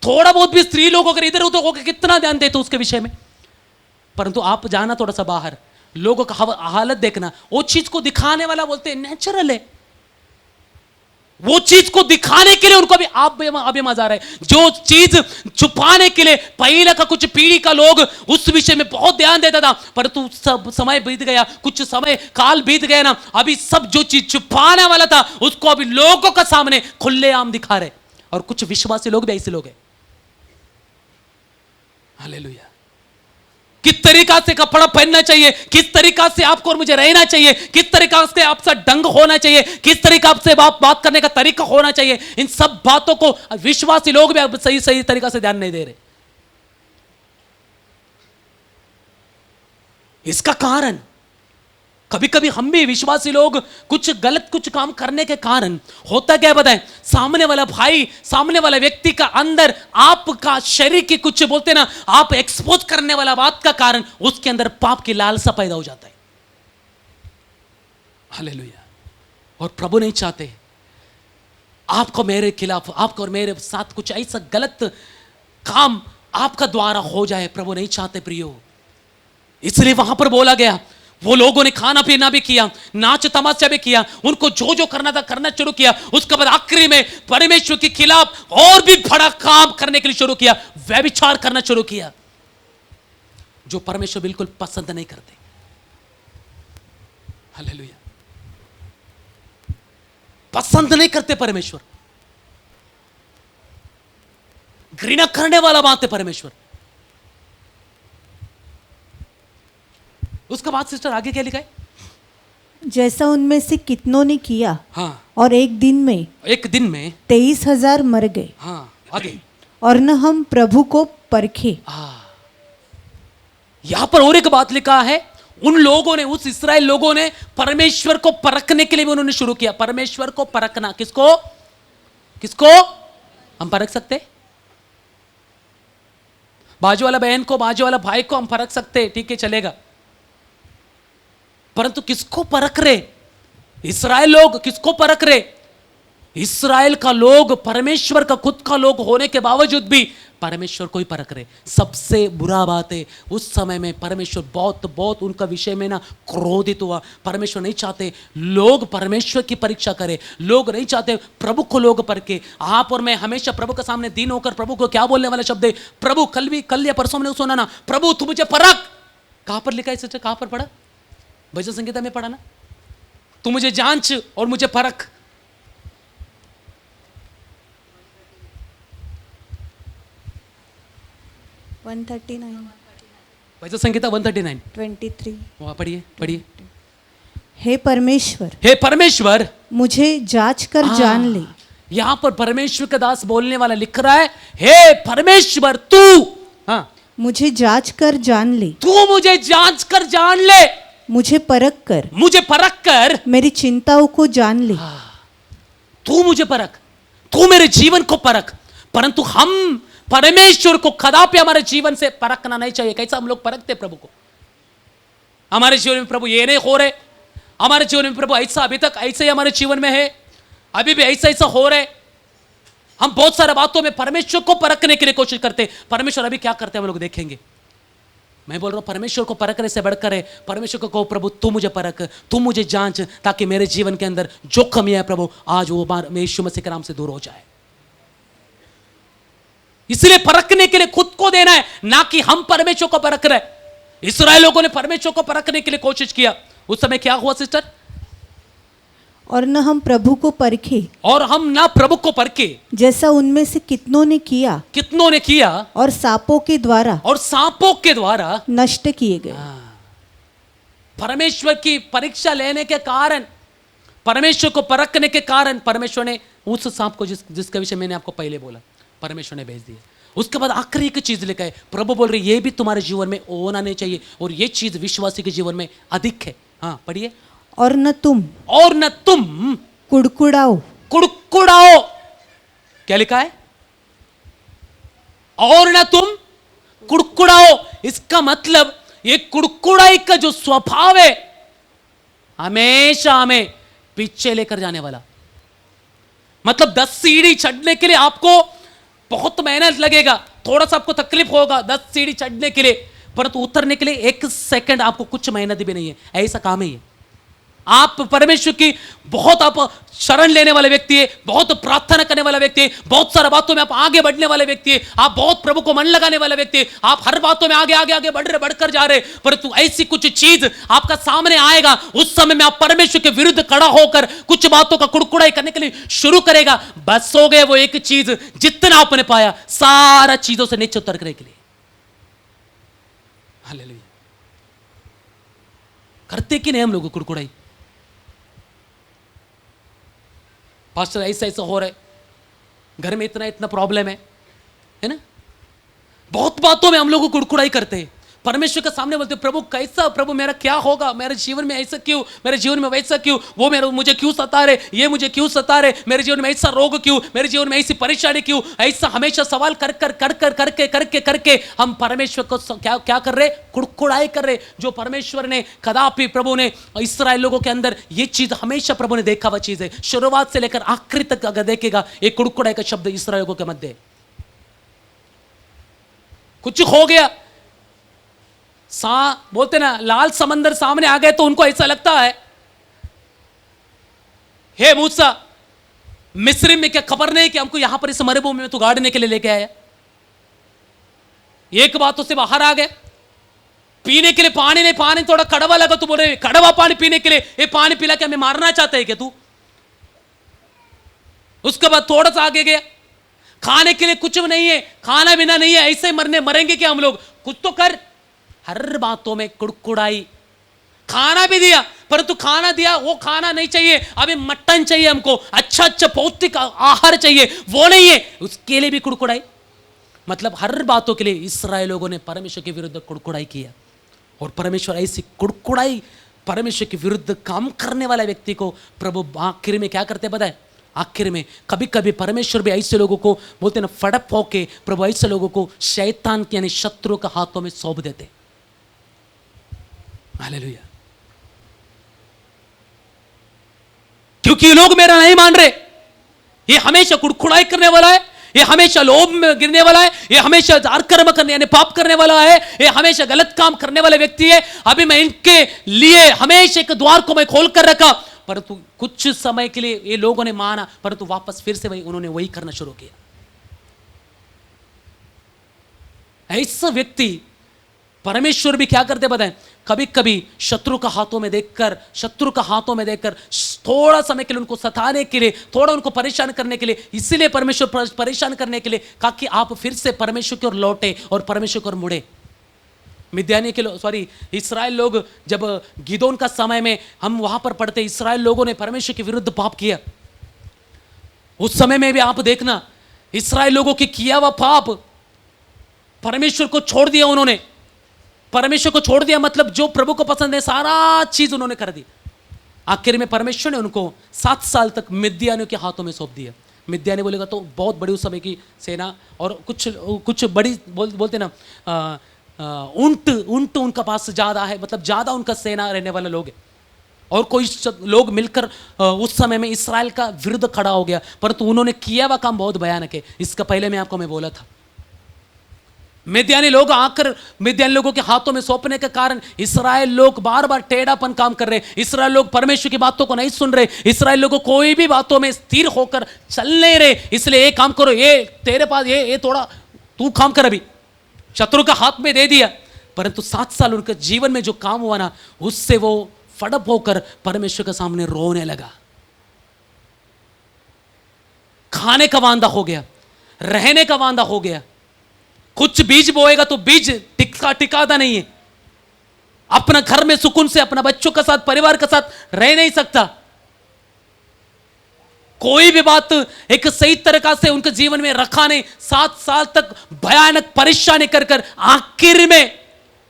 थोड़ा बहुत भी स्त्री लोग अगर इधर उधर होकर कितना ध्यान देते उसके विषय में, परंतु आप जाना थोड़ा सा बाहर, लोगों का हालत देखना, वो चीज को दिखाने वाला बोलते हैं नेचुरल है, वो चीज को दिखाने के लिए उनको अभी मजा आ रहा है। जो चीज छुपाने के लिए पहले का कुछ पीढ़ी का लोग उस विषय में बहुत ध्यान देता था, परंतु सब समय बीत गया, कुछ समय काल बीत गया ना, अभी सब जो चीज छुपाने वाला था उसको अभी लोगों का सामने खुलेआम दिखा रहे। और कुछ विश्वासी लोग भी ऐसे लोग हैं। हालेलुया। किस तरीका से कपड़ा पहनना चाहिए, किस तरीका से आपको और मुझे रहना चाहिए, किस तरीका से आपसे ढंग होना चाहिए, किस तरीका से बात करने का तरीका होना चाहिए, इन सब बातों को विश्वासी लोग भी अब सही तरीका से ध्यान नहीं दे रहे। इसका कारण कभी कभी हम भी विश्वासी लोग कुछ गलत कुछ काम करने के कारण होता क्या बताएं, सामने वाला भाई, सामने वाला व्यक्ति का अंदर आपका शरीर की कुछ बोलते ना आप एक्सपोज करने वाला बात का कारण उसके अंदर पाप की लालसा पैदा हो जाता है। हालेलुया। और प्रभु नहीं चाहते आपको मेरे खिलाफ, आपको और मेरे साथ कुछ ऐसा गलत काम आपका द्वारा हो जाए, प्रभु नहीं चाहते प्रियो। इसलिए वहां पर बोला गया वो लोगों ने खाना पीना भी किया, नाच तमाशा भी किया, उनको जो जो करना था करना शुरू किया। उसके बाद आखिरी में परमेश्वर के खिलाफ और भी बड़ा काम करने के लिए शुरू किया, व्यभिचार करना शुरू किया, जो परमेश्वर बिल्कुल पसंद नहीं करते। हालेलुया, पसंद नहीं करते परमेश्वर, घृणा करने वाला बात है परमेश्वर। उसके बाद सिस्टर आगे क्या लिखा है? जैसा उनमें से कितनों ने किया, हाँ, और एक दिन में 23,000 मर गए। हाँ, आगे, और न हम प्रभु को परखे। यहां पर और एक बात लिखा है, उन लोगों ने, उस इस्राएल लोगों ने परमेश्वर को परखने के लिए भी उन्होंने शुरू किया। परमेश्वर को परखना, किसको किसको हम परख सकते? बाजू वाला बहन को, बाजू वाला भाई को हम परख सकते, ठीक है चलेगा, परंतु किसको परख रहे? इस्राएल लोग किसको परख रहे? इस्राएल का लोग परमेश्वर का खुद का लोग होने के बावजूद भी परमेश्वर को ही परख रहे। सबसे बुरा बात है, उस समय में परमेश्वर बहुत बहुत उनका विषय में ना क्रोधित हुआ। परमेश्वर नहीं चाहते लोग परमेश्वर की परीक्षा करें, लोग नहीं चाहते प्रभु को लोग परखे। आप और मैं हमेशा प्रभु के सामने दीन होकर प्रभु को क्या बोलने वाला शब्द है? प्रभु, कल या परसों मैंने सुना ना, प्रभु तू मुझे परख। कहां पर लिखा है सिस्टर? कहां पर पढ़ा? भजन संगीता में पढ़ा ना, तू मुझे जांच और मुझे परख। भजन संगीता 139 वहां पढ़िए। हे परमेश्वर, हे परमेश्वर, मुझे जांच कर जान ले। यहां पर परमेश्वर का दास बोलने वाला लिख रहा है, हे परमेश्वर तू, हाँ, मुझे जांच कर जान ले, तू मुझे जांच कर जान ले, मुझे परख कर मेरी चिंताओं को जान ले। तू मुझे परख, तू मेरे जीवन को परख। परंतु हम परमेश्वर को कदापि हमारे जीवन से परखना नहीं चाहिए। कैसा हम लोग परखते प्रभु को? हमारे जीवन में प्रभु ये नहीं हो रहे, हमारे जीवन में प्रभु ऐसा अभी तक ऐसे ही हमारे जीवन में है, अभी भी ऐसा ऐसा हो रहे। हम बहुत सारे बातों में परमेश्वर को परखने के लिए कोशिश करते। परमेश्वर अभी क्या करते हैं हम लोग देखेंगे। मैं बोल रहा हूं परमेश्वर को परखने से बढ़कर है, परमेश्वर को कहो प्रभु तू मुझे परख, तू मुझे जांच, ताकि मेरे जीवन के अंदर जो कमी है प्रभु आज वो यीशु मसीह के नाम से दूर हो जाए। इसलिए परखने के लिए खुद को देना है, ना कि हम परमेश्वर को परख रहे। इस्राएल लोगों ने परमेश्वर को परखने के लिए कोशिश किया, उस समय क्या हुआ सिस्टर? और न हम प्रभु को परखे, और हम ना प्रभु को परखे, जैसा उनमें से कितनों ने किया, और सांपों के द्वारा नष्ट किए गए। परमेश्वर की परीक्षा लेने के कारण, परमेश्वर को परखने के कारण परमेश्वर ने उस सांप को जिसका विषय मैंने आपको पहले बोला, परमेश्वर ने भेज दिया। उसके बाद आखिरी एक चीज लिखा है, प्रभु बोल रहे ये भी तुम्हारे जीवन में होना नहीं चाहिए, और ये चीज विश्वासी के जीवन में अधिक है। हाँ पढ़िए। और न तुम कुड़कुड़ाओ। क्या लिखा है? और न तुम कुड़कुड़ाओ। इसका मतलब ये कुड़कुड़ाई का जो स्वभाव है हमेशा हमें पीछे लेकर जाने वाला। मतलब 10 सीढ़ी चढ़ने के लिए आपको बहुत मेहनत लगेगा, थोड़ा सा आपको तकलीफ होगा 10 सीढ़ी चढ़ने के लिए, परंतु उतरने के लिए 1 सेकंड आपको कुछ मेहनत भी नहीं है। ऐसा काम है ये। आप परमेश्वर की बहुत आप शरण लेने वाले व्यक्ति है, बहुत प्रार्थना करने वाला व्यक्ति है, बहुत सारे बातों में आप आगे बढ़ने वाले व्यक्ति है, आप बहुत प्रभु को मन लगाने वाले व्यक्ति है, आप हर बातों में आगे आगे आगे बढ़कर जा रहे, परंतु ऐसी कुछ चीज आपका सामने आएगा, उस समय में आप परमेश्वर के विरुद्ध खड़ा होकर कुछ बातों का कुड़कुड़ाई करने के लिए शुरू करेगा। बस हो गए वो एक चीज, जितना आपने पाया सारा चीजों से नीचे उतरने के लिए। हालेलुया। करते कि नहीं हम लोग कुड़कुड़ाई? पास्टर ऐसा ऐसा हो रहा है, घर में इतना प्रॉब्लम है ना। बहुत बातों में हम लोग कुड़कुड़ाई करते हैं, परमेश्वर के सामने बोलते प्रभु कैसा, प्रभु मेरा क्या होगा, मेरे जीवन में ऐसा क्यों, मेरे जीवन में वैसा क्यों, वो मुझे क्यों सता रहे, ये मुझे क्यों सता रहे, मेरे जीवन में ऐसा रोग क्यों, मेरे जीवन में ऐसी परेशानी क्यों, ऐसा हमेशा सवाल करके हम परमेश्वर को क्या कर रहे? कुड़कुड़ाई कर रहे। जो परमेश्वर ने कदापि प्रभु ने इस्राएल लोगों के अंदर ये चीज हमेशा प्रभु ने देखा हुआ चीज है। शुरुआत से लेकर आखिरी तक अगर देखेगा एक कुड़कुड़ाई का शब्द इस्राएल लोगों के मध्य। कुछ हो गया, बोलते ना लाल समंदर सामने आ गए तो उनको ऐसा लगता है, हे मूसा, मिस्र में क्या खबर नहीं कि हमको यहां पर इस मरुभूमि में तू गाड़ने के लिए लेके आया। एक बात से बाहर आ गए, पीने के लिए पानी नहीं, पानी थोड़ा कड़वा लगा तो बोल रहे कड़वा पानी पीने के लिए, ये पानी पिला के हमें मारना चाहता है क्या तू? उसके बाद थोड़ा सा आगे गया, खाने के लिए कुछ नहीं है, खाना बिना नहीं है, ऐसे मरेंगे क्या हम लोग, कुछ तो कर। हर बातों में कुड़कुड़ाई। खाना भी दिया, परंतु खाना दिया वो खाना नहीं चाहिए, अभी मटन चाहिए हमको, अच्छा अच्छा पौष्टिक आहार चाहिए, वो नहीं है, उसके लिए भी कुड़कुड़ाई। मतलब हर बातों के लिए इस्राएल लोगों ने परमेश्वर के विरुद्ध कुड़कुड़ाई किया। और परमेश्वर ऐसी कुड़कुड़ाई, परमेश्वर के विरुद्ध काम करने वाले व्यक्ति को प्रभु आखिर में क्या करते बताए? आखिर में कभी कभी परमेश्वर भी ऐसे लोगों को बोलते ना फड़प होके प्रभु ऐसे लोगों को शैतान के यानी शत्रु के हाथों में सौंप देते। हालेलुया। क्योंकि ये लोग मेरा नहीं मान रहे, ये हमेशा कुड़कुड़ाई करने वाला है, ये हमेशा लोभ में गिरने वाला है, ये हमेशा अधर्म करने यानी पाप करने वाला है, ये हमेशा गलत काम करने वाले व्यक्ति है। अभी मैं इनके लिए हमेशा एक द्वार को मैं खोल कर रखा, परंतु कुछ समय के लिए ये लोगों ने माना, परंतु वापस फिर से उन्होंने वही करना शुरू किया। ऐसा व्यक्ति परमेश्वर भी क्या करते बताएं? कभी कभी शत्रु का हाथों में देखकर थोड़ा समय के लिए उनको सताने के लिए, थोड़ा उनको परेशान करने के लिए, इसीलिए परमेश्वर परेशान करने के लिए कहा कि आप फिर से परमेश्वर की ओर लौटे और परमेश्वर की ओर मुड़े। मिद्यानी के लोग इस्राएल लोग जब गिदोन का समय में हम वहां पर पढ़ते, इस्राएल लोगों ने परमेश्वर के विरुद्ध पाप किया। उस समय में भी आप देखना, इस्राएल लोगों की किया हुआ पाप, परमेश्वर को छोड़ दिया उन्होंने। परमेश्वर को छोड़ दिया मतलब जो प्रभु को पसंद है सारा चीज उन्होंने कर दी। आखिर में परमेश्वर ने उनको 7 साल तक मिद्यानियों के हाथों में सौंप दिया। मिद्यानी बोलेगा तो बहुत बड़ी उस समय की सेना, और कुछ बड़ी बोलते ना ऊंट उनका पास ज्यादा है, मतलब ज्यादा उनका सेना रहने वाले लोग है। और कोई लोग मिलकर उस समय में इस्राएल का विरुद्ध खड़ा हो गया, परंतु उन्होंने किया हुआ काम बहुत भयानक है। इसका पहले मैं बोला था, मिद्यानी लोग आकर मिद्यानी लोगों के हाथों में सौंपने के कारण इस्राएल लोग बार बार टेढ़ापन काम कर रहे, इस्राएल लोग परमेश्वर की बातों को नहीं सुन रहे, इस्राएल लोगों कोई भी बातों में स्थिर होकर चल नहीं रहे। इसलिए ये काम करो, ये तेरे पास ये थोड़ा तू काम कर, अभी शत्रु का हाथ में दे दिया। परंतु 7 साल उनके जीवन में जो काम हुआ ना, उससे वो फड़प होकर परमेश्वर के सामने रोने लगा। खाने का वांदा हो गया, रहने का वांदा हो गया। कुछ बीज बोएगा तो बीज टिकाता नहीं है, अपना घर में सुकून से अपना बच्चों के साथ परिवार के साथ रह नहीं सकता। कोई भी बात एक सही तरीका से उनके जीवन में रखा नहीं। 7 साल तक भयानक परेशानी कर आखिर में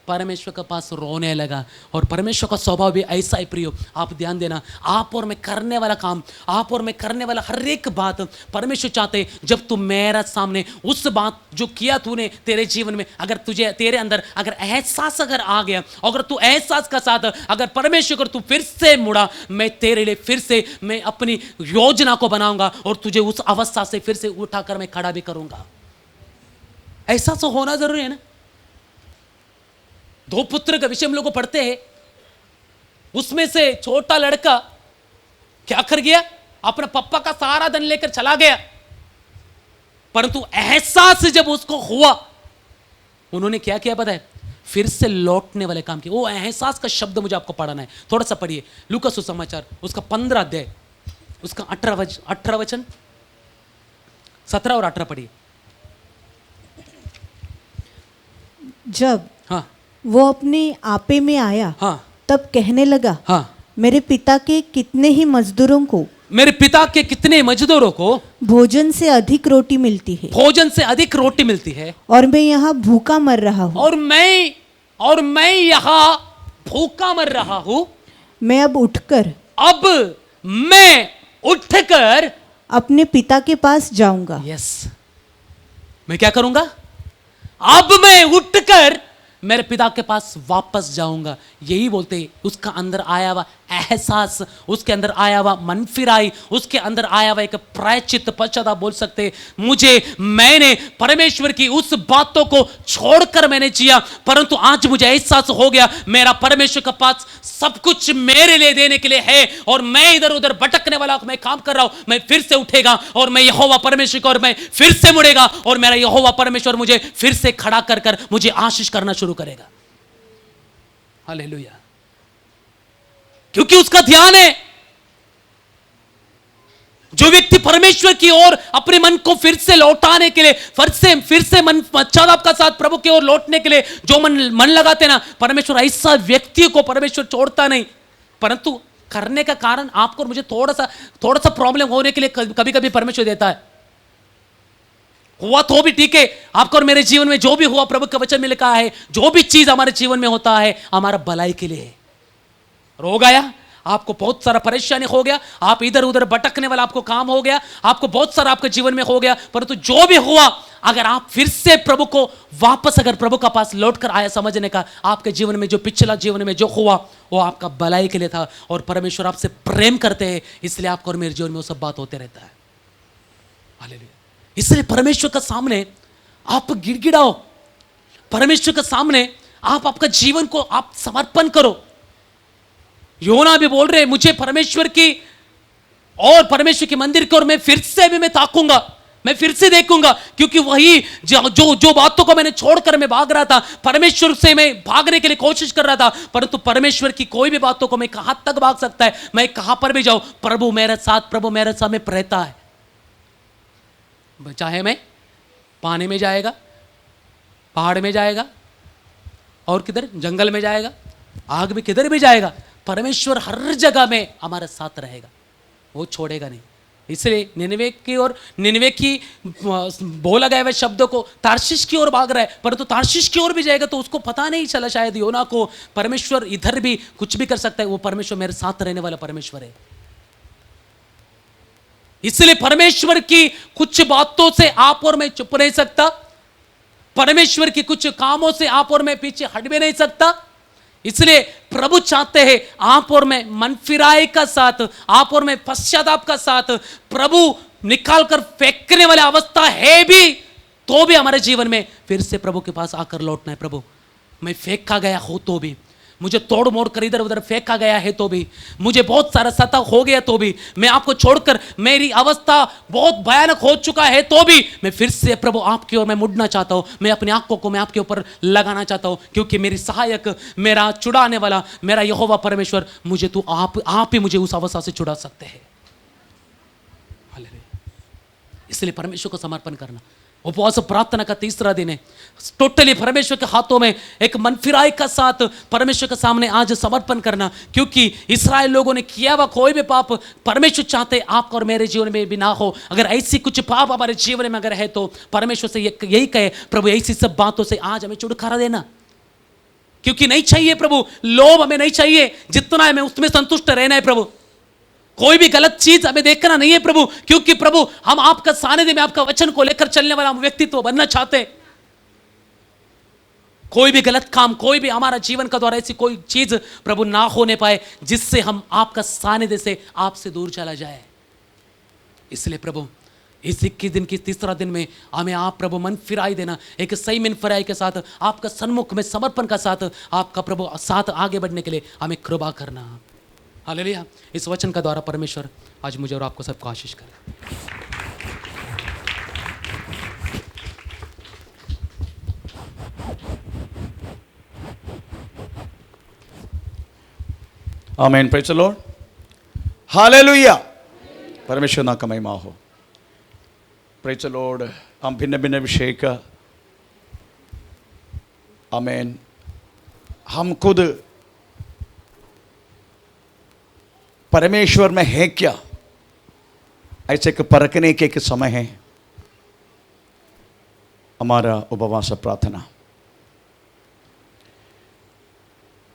परमेश्वर के पास रोने लगा। और परमेश्वर का स्वभाव भी ऐसा ही प्रियो, आप ध्यान देना, आप और मैं करने वाला काम, आप और मैं करने वाला हर एक बात परमेश्वर चाहते जब तू मेरा सामने उस बात जो किया तूने तेरे जीवन में, अगर तुझे तेरे अंदर अगर एहसास अगर आ गया, अगर तू एहसास का साथ अगर परमेश्वर कर तू फिर से मुड़ा, मैं तेरे लिए फिर से मैं अपनी योजना को बनाऊंगा और तुझे उस अवस्था से फिर से उठाकर मैं खड़ा भी करूंगा। ऐसा तो होना जरूरी है ना। 2 पुत्र का विषय हम लोग को पढ़ते हैं, उसमें से छोटा लड़का क्या कर गया, अपने पापा का सारा धन लेकर चला गया। परंतु एहसास जब उसको हुआ, उन्होंने क्या किया पता है? फिर से लौटने वाले काम किए। वो एहसास का शब्द मुझे आपको पढ़ाना है, थोड़ा सा पढ़िए। लूका सुसमाचार उसका 15 अध्याय उसका 18 वचन 17 और 18 पढ़िए। जब वो अपने आपे में आया, तब कहने लगा, मेरे पिता के कितने मजदूरों को भोजन से अधिक रोटी मिलती है, और मैं यहाँ भूखा मर रहा हूँ। और मैं यहाँ भूखा मर रहा हूँ। मैं अब उठकर अपने पिता के पास जाऊंगा। मैं क्या करूंगा? अब मैं उठकर मेरे पिता के पास वापस जाऊंगा। यही बोलते उसका अंदर आया हुआ एहसास, उसके अंदर आया हुआ मन फिराई, उसके अंदर आया हुआ एक प्रायश्चित पश्चाताप बोल सकते मैंने परमेश्वर की उस बातों को छोड़कर मैंने जिया, परंतु आज मुझे एहसास हो गया मेरा परमेश्वर के पास सब कुछ मेरे लिए देने के लिए है, और मैं इधर उधर भटकने वाला मैं काम कर रहा हूं, मैं फिर से उठेगा और मैं यहोवा परमेश्वर को, और मैं फिर से मुड़ेगा और मेरा यहोवा परमेश्वर मुझे फिर से खड़ा कर कर मुझे आशीष करना शुरू करेगा। हालेलुया। क्योंकि उसका ध्यान है। जो व्यक्ति परमेश्वर की ओर अपने मन को फिर से लौटाने के लिए, फिर से मन पश्चाताप का साथ प्रभु की ओर लौटने के लिए जो मन लगाते ना, परमेश्वर ऐसा व्यक्ति को परमेश्वर छोड़ता नहीं। परंतु करने का कारण आपको और मुझे थोड़ा सा प्रॉब्लम होने के लिए कभी कभी परमेश्वर देता है। हुआ तो भी ठीक है, आपको और मेरे जीवन में जो भी हुआ प्रभु के वचन में लिखा है, जो भी चीज हमारे जीवन में होता है हमारा भलाई के लिए है। रोग आया, आपको बहुत सारा परेशानी हो गया, आप इधर उधर भटकने वाला आपको काम हो गया, आपको बहुत सारा आपके जीवन में हो गया, परंतु जो भी हुआ अगर आप फिर से प्रभु को वापस अगर प्रभु का पास लौट कर आया, समझने का आपके जीवन में जो पिछला जीवन में जो हुआ वो आपका भलाई के लिए था, और परमेश्वर आपसे प्रेम करते हैं, इसलिए आपको और मेरे जीवन में वो सब बात होते रहता है। हालेलुया। इसलिए परमेश्वर के सामने आप गिड़गिड़ाओ, परमेश्वर के सामने आप आपका जीवन को आप समर्पण करो। योना भी बोल रहे मुझे परमेश्वर की और परमेश्वर के मंदिर की ओर मैं फिर से भी मैं ताकूंगा, मैं फिर से देखूंगा, क्योंकि वही जो बातों को मैंने छोड़कर मैं भाग रहा था, परमेश्वर से मैं भागने के लिए कोशिश कर रहा था, परंतु परमेश्वर की कोई भी बातों को मैं कहां तक भाग सकता है, मैं कहां पर भी जाऊं, प्रभु मेरे साथ में रहता है। चाहे मैं पानी में जाएगा, पहाड़ में जाएगा, और किधर जंगल में जाएगा, आग में किधर भी जाएगा, परमेश्वर हर जगह में हमारे साथ रहेगा, वो छोड़ेगा नहीं। इसलिए निनवे की बोला गया हुआ शब्दों को तार्शिश की ओर भाग रहा है, परंतु तार्शिश की ओर भी जाएगा तो उसको पता नहीं चला शायद योना को परमेश्वर इधर भी कुछ भी कर सकता है, वो परमेश्वर मेरे साथ रहने वाला परमेश्वर है। इसलिए परमेश्वर की कुछ बातों से आप और मैं चुप नहीं सकता, परमेश्वर की कुछ कामों से आप और मैं पीछे हट भी नहीं सकता। इसलिए प्रभु चाहते हैं आप और मैं मन फिराई का साथ, आप और मैं पश्चाताप का साथ, प्रभु निकाल कर फेंकने वाली अवस्था है भी तो भी हमारे जीवन में फिर से प्रभु के पास आकर लौटना है। प्रभु मैं फेंका गया हो तो भी, मुझे तोड़ मोड़ कर इधर उधर फेंका गया है तो भी, मुझे बहुत सारा सता हो गया तो भी, मैं आपको छोड़कर मेरी अवस्था बहुत भयानक हो चुका है तो भी मैं फिर से प्रभु आपकी ओर मैं मुड़ना चाहता हूं, मैं अपनी आंखों को मैं आपके ऊपर लगाना चाहता हूं, क्योंकि मेरी सहायक, मेरा छुड़ाने वाला, मेरा यहोवा परमेश्वर, मुझे तो आप ही मुझे उस अवस्था से छुड़ा सकते हैं। इसलिए परमेश्वर को समर्पण करना। उपवास प्रार्थना का तीसरा दिन है, टोटली परमेश्वर के हाथों में एक मन फिराई का साथ परमेश्वर के सामने आज समर्पण करना, क्योंकि इस्राएल लोगों ने किया हुआ कोई भी पाप परमेश्वर चाहते आपका और मेरे जीवन में भी ना हो। अगर ऐसी कुछ पाप हमारे जीवन में अगर है तो परमेश्वर से यही कहे, प्रभु ऐसी सब बातों से आज हमें छुटकारा देना, क्योंकि नहीं चाहिए प्रभु, लोभ हमें नहीं चाहिए, जितना है हमें उसमें संतुष्ट रहना है प्रभु। कोई भी गलत चीज हमें देखना नहीं है प्रभु, क्योंकि प्रभु हम आपका सानिध्य में आपका वचन को लेकर चलने वाला हम व्यक्तित्व बनना चाहते हैं। कोई भी गलत काम, कोई भी हमारा जीवन का द्वारा ऐसी कोई चीज प्रभु ना होने पाए जिससे हम आपका सानिध्य से आपसे दूर चला जाए। इसलिए प्रभु इस 21 दिन की तीसरा दिन में हमें आप प्रभु मन फिराई देना, एक सही मन फिराई के साथ आपका सन्मुख में समर्पण का साथ आपका प्रभु साथ आगे बढ़ने के लिए हमें कृपा करना। हालेलुया। इस वचन का द्वारा परमेश्वर आज मुझे और आपको सबको आशीष करे। आमीन, प्रेज़ द लॉर्ड, हालेलुया। परमेश्वर ना का महिमा हो। Praise the Lord. हम भिन्न भिन्न विषय का, आमीन, हम खुद परमेश्वर में है क्या, ऐसे कि परखने के एक समय है हमारा उपवास प्रार्थना।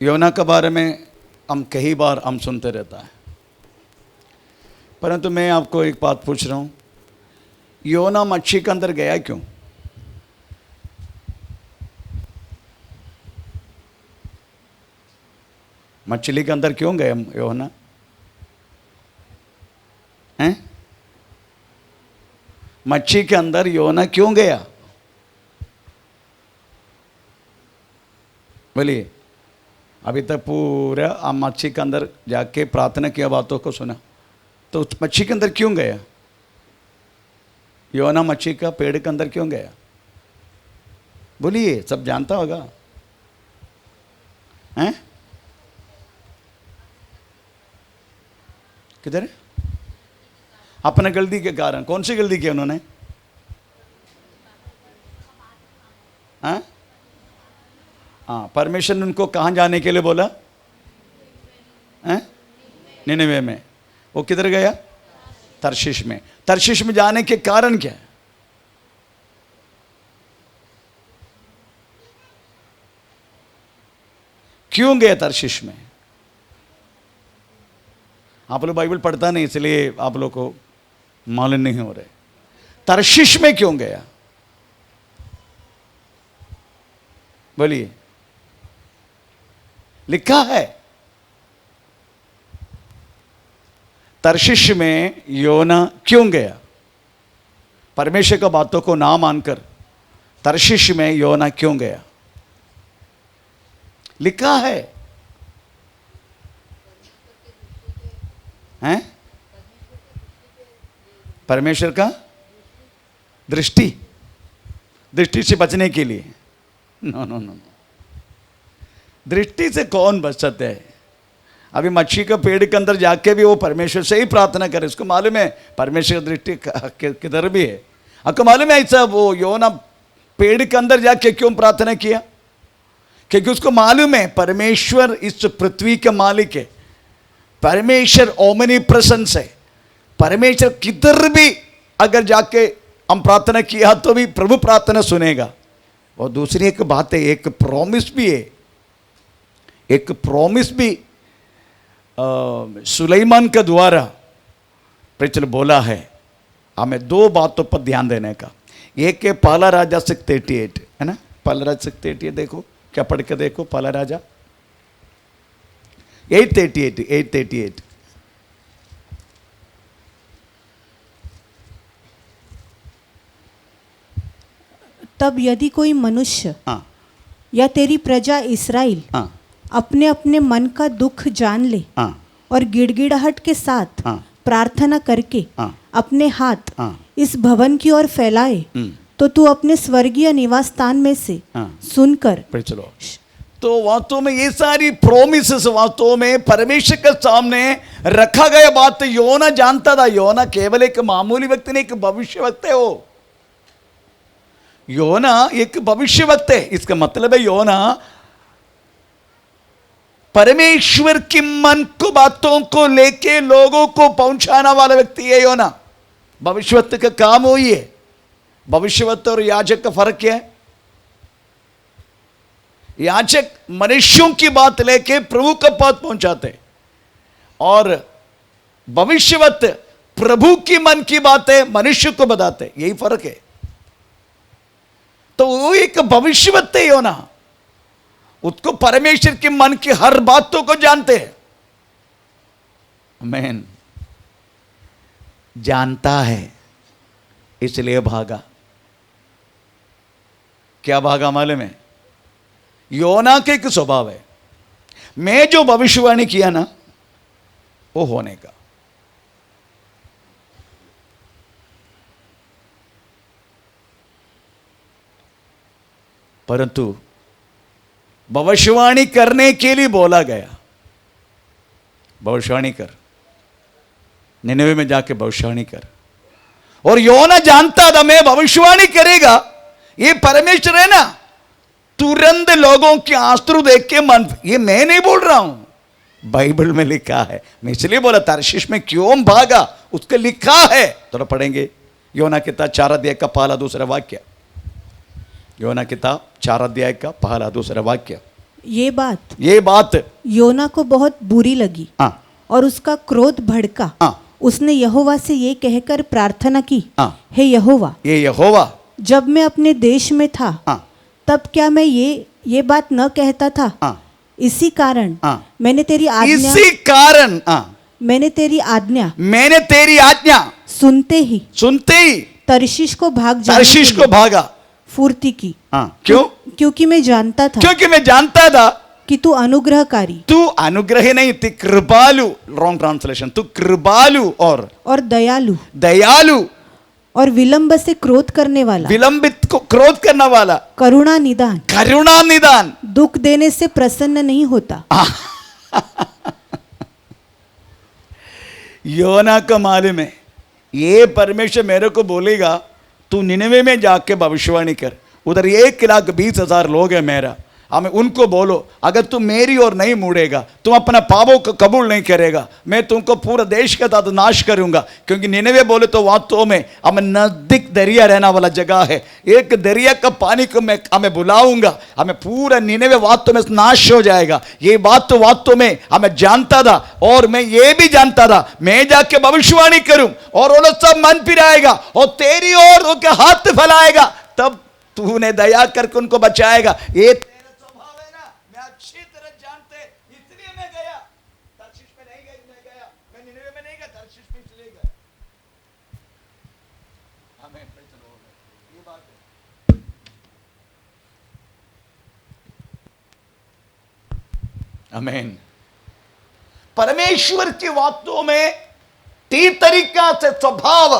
योना के बारे में हम कई बार हम सुनते रहता है, परंतु मैं आपको एक बात पूछ रहा हूं, योना मच्छी के अंदर गया क्यों? मछली के अंदर क्यों गया योना? हैं? मच्छी के अंदर योना क्यों गया? बोलिए। अभी तक पूरा आप मच्छी के अंदर जाके प्रार्थना किया, बातों को सुना, तो मच्छी के अंदर क्यों गया? योना मच्छी का पेड़ के अंदर क्यों गया? बोलिए, सब जानता होगा। हैं? किधर है? अपने गलती के कारण। कौन सी गलती की उन्होंने? हाँ, परमेश्वर ने उनको कहाँ जाने के लिए बोला? निनवे में। वो किधर गया? तर्शीश में। तर्शीश में जाने के कारण क्या है? क्यों गया तर्शीश में? आप लोग बाइबल पढ़ता नहीं, इसलिए आप लोग को मालूम नहीं हो रहे। तर्शीश में क्यों गया? बोलिए। लिखा है तर्शीश में योना क्यों गया? परमेश्वर की बातों को ना मानकर तर्शीश में योना क्यों गया? लिखा है। हैं? परमेश्वर का दृष्टि से बचने के लिए। नो नो नो, दृष्टि से कौन बच सकते है? अभी मच्छी का पेड़ के अंदर जाके भी वो परमेश्वर से ही प्रार्थना करे। उसको मालूम है परमेश्वर की दृष्टि किधर भी है। आपको मालूम है ऐसा वो योना पेड़ के अंदर जाके क्यों प्रार्थना किया? क्योंकि उसको मालूम है परमेश्वर इस पृथ्वी के मालिक है। परमेश्वर ओमनी प्रेजेंस है। परमेश्वर किधर भी अगर जाके हम प्रार्थना किया तो भी प्रभु प्रार्थना सुनेगा। और दूसरी एक बात है, एक प्रॉमिस भी है। एक प्रॉमिस भी सुलेमान के द्वारा प्रचल बोला है। हमें दो बातों पर ध्यान देने का। एक है पहला राजा 6:38, है ना? पहला राजा 6:38 देखो, क्या पढ़ के देखो। पहला राजा 8:38। तब यदि कोई मनुष्य या तेरी प्रजा इस्राएल अपने अपने मन का दुख जान ले और गिड़गिड़ाहट के साथ प्रार्थना करके अपने हाथ इस भवन की ओर फैलाए, तो तू अपने स्वर्गीय निवास स्थान में से सुनकर। चलो, तो वास्तव में ये सारी प्रोमिसेस वास्तव में परमेश्वर के सामने रखा गया बात योना जानता था। योना केवल एक मामूली व्यक्ति नहीं, एक भविष्य वक्त है। वो योना एक भविष्य वक्त है। इसका मतलब है योना परमेश्वर की मन को बातों को लेके लोगों को पहुंचाने वाला व्यक्ति है। योना भविष्यवक्ता का काम वही है। भविष्यवक्ता और याजक का फर्क क्या है? याजक मनुष्यों की बात लेके प्रभु का पास पहुंचाते और भविष्यवक्ता प्रभु की मन की बातें मनुष्य को बताते। यही फर्क है। तो वो एक भविष्यवक्ता है योना। उसको परमेश्वर के मन की हर बातों को जानते हैं। आमीन। जानता है इसलिए भागा। क्या भागा मालूम है? योना के एक स्वभाव है, मैं जो भविष्यवाणी किया ना वो होने का। परंतु भविष्यवाणी करने के लिए बोला गया, भविष्यवाणी कर, निनवे में जाके भविष्यवाणी कर। और योना जानता था मैं भविष्यवाणी करेगा, ये परमेश्वर है ना। तुरंत लोगों के आंसू देख के मन, ये मैं नहीं बोल रहा हूं, बाइबल में लिखा है। मैं इसलिए बोला तारशीश में क्यों भागा, उसके लिखा है। थोड़ा पढ़ेंगे योना किताब 4 अध्याय का पहला दूसरा वाक्य। योना किताब 4 अध्याय का पहला दूसरा वाक्य। ये बात योना को बहुत बुरी लगी और उसका क्रोध भड़का। उसने यहोवा से ये कहकर प्रार्थना की, हे यहोवा, ये यहोवा, जब मैं अपने देश में था तब क्या मैं ये बात न कहता था, इसी कारण हाँ। मैंने तेरी आज्ञा इसी कारण मैंने तेरी आज्ञा सुनते ही तर्शीश को भागा फुर्ती की। क्यों? क्योंकि मैं जानता था कि तू अनुग्रहकारी, तू अनुग्रह नहीं, तू कृपालु, रॉन्ग ट्रांसलेशन, तू कृपालु और दयालु और विलंब से क्रोध करने वाला, विलंबित को क्रोध करने वाला, करुणा निदान, दुख देने से प्रसन्न नहीं होता। योना का मालूम है, ये परमेश्वर मेरे को बोलेगा तू निनवे में जाके भविष्यवाणी कर, उधर 1,20,000 लोग है मेरा, हमें उनको बोलो अगर तुम मेरी ओर नहीं मुड़ेगा, तुम अपना पापों को कबूल नहीं करेगा, मैं तुमको पूरा देश के साथ नाश करूंगा। क्योंकि निनवे बोले तो वास्तव में हमें नजदीक दरिया रहना वाला जगह है, एक दरिया का पानी को मैं हमें बुलाऊंगा, हमें पूरा निनवे वास्तव में नाश हो जाएगा। ये बात तो वास्तव में हमें जानता था, और मैं ये भी जानता था मैं जाके भविष्यवाणी करूं और वो लोग सब मन फिराएगा और तेरी ओर उनके हाथ फैलाएगा, तब तूने दया करके उनको बचाएगा। ये आमीन। परमेश्वर की बातों में 3 तरीका से स्वभाव,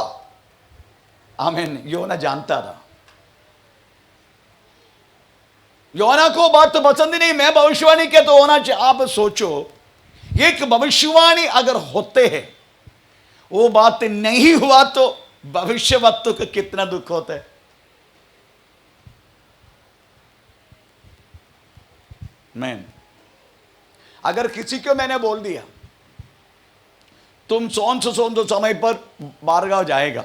आमीन, योना जानता था। योना को बात तो पसंद ही नहीं, मैं भविष्यवाणी के तो होना चाहिए। आप सोचो, एक भविष्यवाणी अगर होते हैं, वो बात नहीं हुआ तो भविष्यवक्ता को कितना दुख होता है। मैन अगर किसी को मैंने बोल दिया तुम सोन से समय पर बारगांव जाएगा,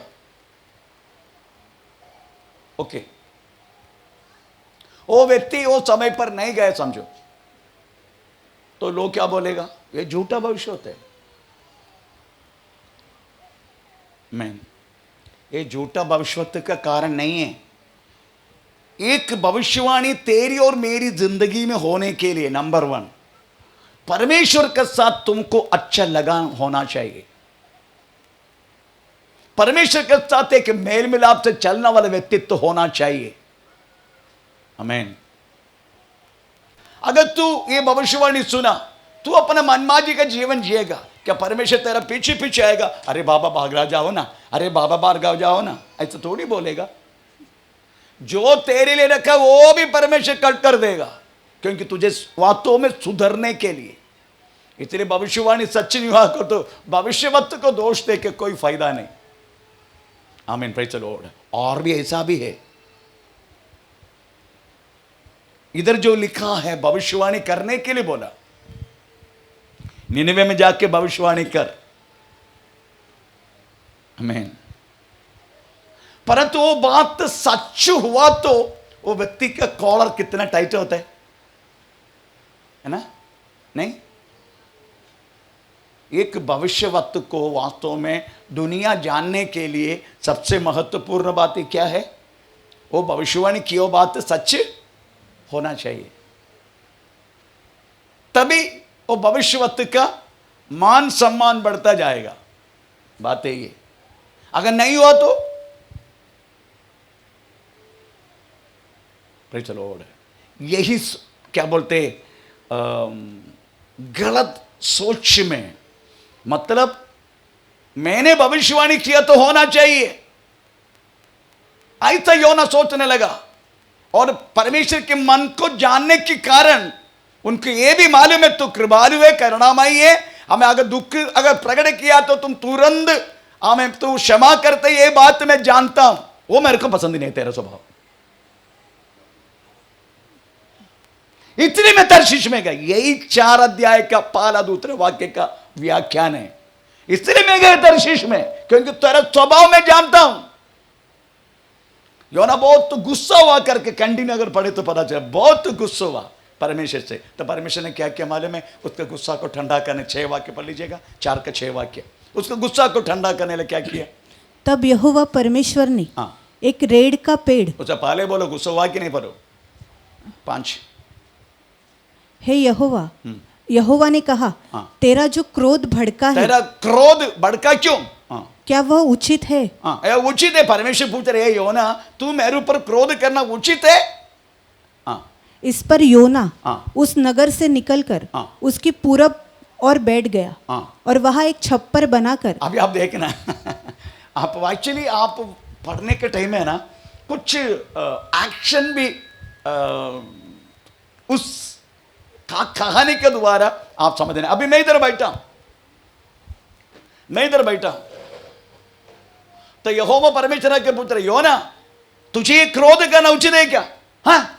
ओके, वो व्यक्ति वो समय पर नहीं गए समझो, तो लोग क्या बोलेगा, ये झूठा भविष्य होता है। मैन ये झूठा भविष्यवक्ता का कारण नहीं है। एक भविष्यवाणी तेरी और मेरी जिंदगी में होने के लिए नंबर 1 परमेश्वर के साथ तुमको अच्छा लगान होना चाहिए, परमेश्वर के साथ एक मेल मिलाप से चलने वाला व्यक्तित्व होना चाहिए। आमीन। अगर तू ये भविष्यवाणी सुना, तू अपना मनमाजी का जीवन जिएगा, क्या परमेश्वर तेरा पीछे पीछे आएगा, अरे बाबा बागराव जाओ ना, अरे बाबा बारगांव जाओ ना, ऐसा थोड़ी बोलेगा। जो तेरे लिए रखा वो भी परमेश्वर कट कर देगा, क्योंकि तुझे बातों में सुधरने के लिए। इसलिए भविष्यवाणी सच्ची नहीं हुआ को तो भविष्यवक्ता को दोष दे के कोई फायदा नहीं। आमीन, प्रेज़ द लॉर्ड। और भी ऐसा भी है, इधर जो लिखा है भविष्यवाणी करने के लिए बोला, निनवे में जाके भविष्यवाणी कर। आमीन। परंतु वो बात सच हुआ तो वो व्यक्ति का कॉलर कितना टाइट होता है ना? नहीं, एक भविष्यवक्ता को वास्तव में दुनिया जानने के लिए सबसे महत्वपूर्ण बात क्या है, वो भविष्यवाणी की वो बात सच होना चाहिए, तभी वो भविष्यवक्ता का मान सम्मान बढ़ता जाएगा। बात है ये, अगर नहीं हुआ तो प्रेज़ द लॉर्ड, यही क्या बोलते गलत सोच में, मतलब मैंने भविष्यवाणी किया तो होना चाहिए, ऐसा योना सोचने लगा। और परमेश्वर के मन को जानने के कारण उनको यह भी मालूम है तो कृपालु है, करुणामयी है, हमें अगर दुख अगर प्रकट किया तो तुम तुरंत हमें तो क्षमा करते, ये बात मैं जानता हूं, वो मेरे को पसंद नहीं तेरा स्वभाव, इतने में तर्शीश में गए। यही 4 अध्याय का पहला दूसरे वाक्य का व्याख्यान है। इसलिए मैं गए तर्शीश में, क्योंकि तेरा स्वभाव मैं जानता हूं। योना बहुत तो गुस्सा हुआ करके कंटिन्यू अगर पढ़े तो पता चले, बहुत गुस्सा हुआ परमेश्वर से। तो परमेश्वर ने क्या किया मालूम है, उसके गुस्सा को ठंडा करने 6 वाक्य पढ़ लीजिएगा, 4 का 6 वाक्य, उसके गुस्सा को ठंडा करने लिए क्या किया। तब यहोवा परमेश्वर ने एक रेड़ का पेड़, उसे पहले बोलो गुस्सा हुआ कि नहीं, पढ़ो 5। हे यहोवा, यहोवा ने कहा, तेरा जो क्रोध भड़का है, तेरा क्रोध भड़का क्यों? क्या वह उचित है? उचित है। परमेश्वर पूछ रहे, योना तू मेरे ऊपर क्रोध करना उचित है? इस पर योना उस नगर से निकलकर उसकी पूरब और बैठ गया और वहां एक छप्पर बनाकर। अभी आप देखना आप एक्चुअली आप पढ़ने के टाइम है ना, कुछ एक्शन भी उस कहानी के द्वारा आप समझ रहे। अभी मैं इधर बैठा तो यहोवा परमेश्वर के पुत्र योना, तुझे क्रोध करना उचित है क्या? हाँ,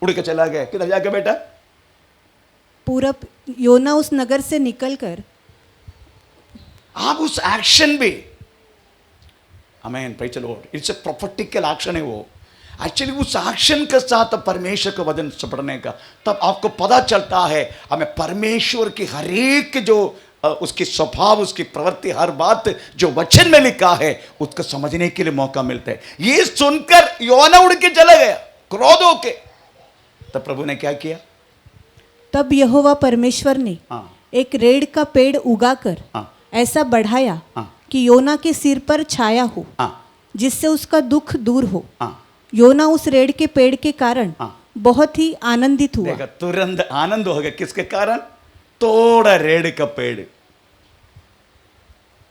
उड़ के चला गया। किधर जाके बैठा? पूरब। योना उस नगर से निकलकर। आप उस एक्शन भी, amen, praise the Lord, it's a prophetical action है वो। एक्चुअली उस एक्शन के साथ परमेश्वर का वचन पढ़ने का, तब आपको पता चलता है हमें परमेश्वर की हर एक जो उसकी स्वभाव, उसकी प्रवृत्ति, हर बात जो वचन में लिखा है उसको समझने के लिए मौका मिलता है। ये सुनकर योना उड़ के चला गया क्रोध होके। तब प्रभु ने क्या किया? तब यहोवा परमेश्वर ने एक रेड़ का पेड़ उगाकर ऐसा बढ़ाया कि योना के सिर पर छाया हो, जिससे उसका दुख दूर हो। योना उस रेड़ के पेड़ के कारण बहुत ही आनंदित हुआ। तुरंत आनंद हो गया। किसके कारण? तोड़ा रेड़ का पेड़।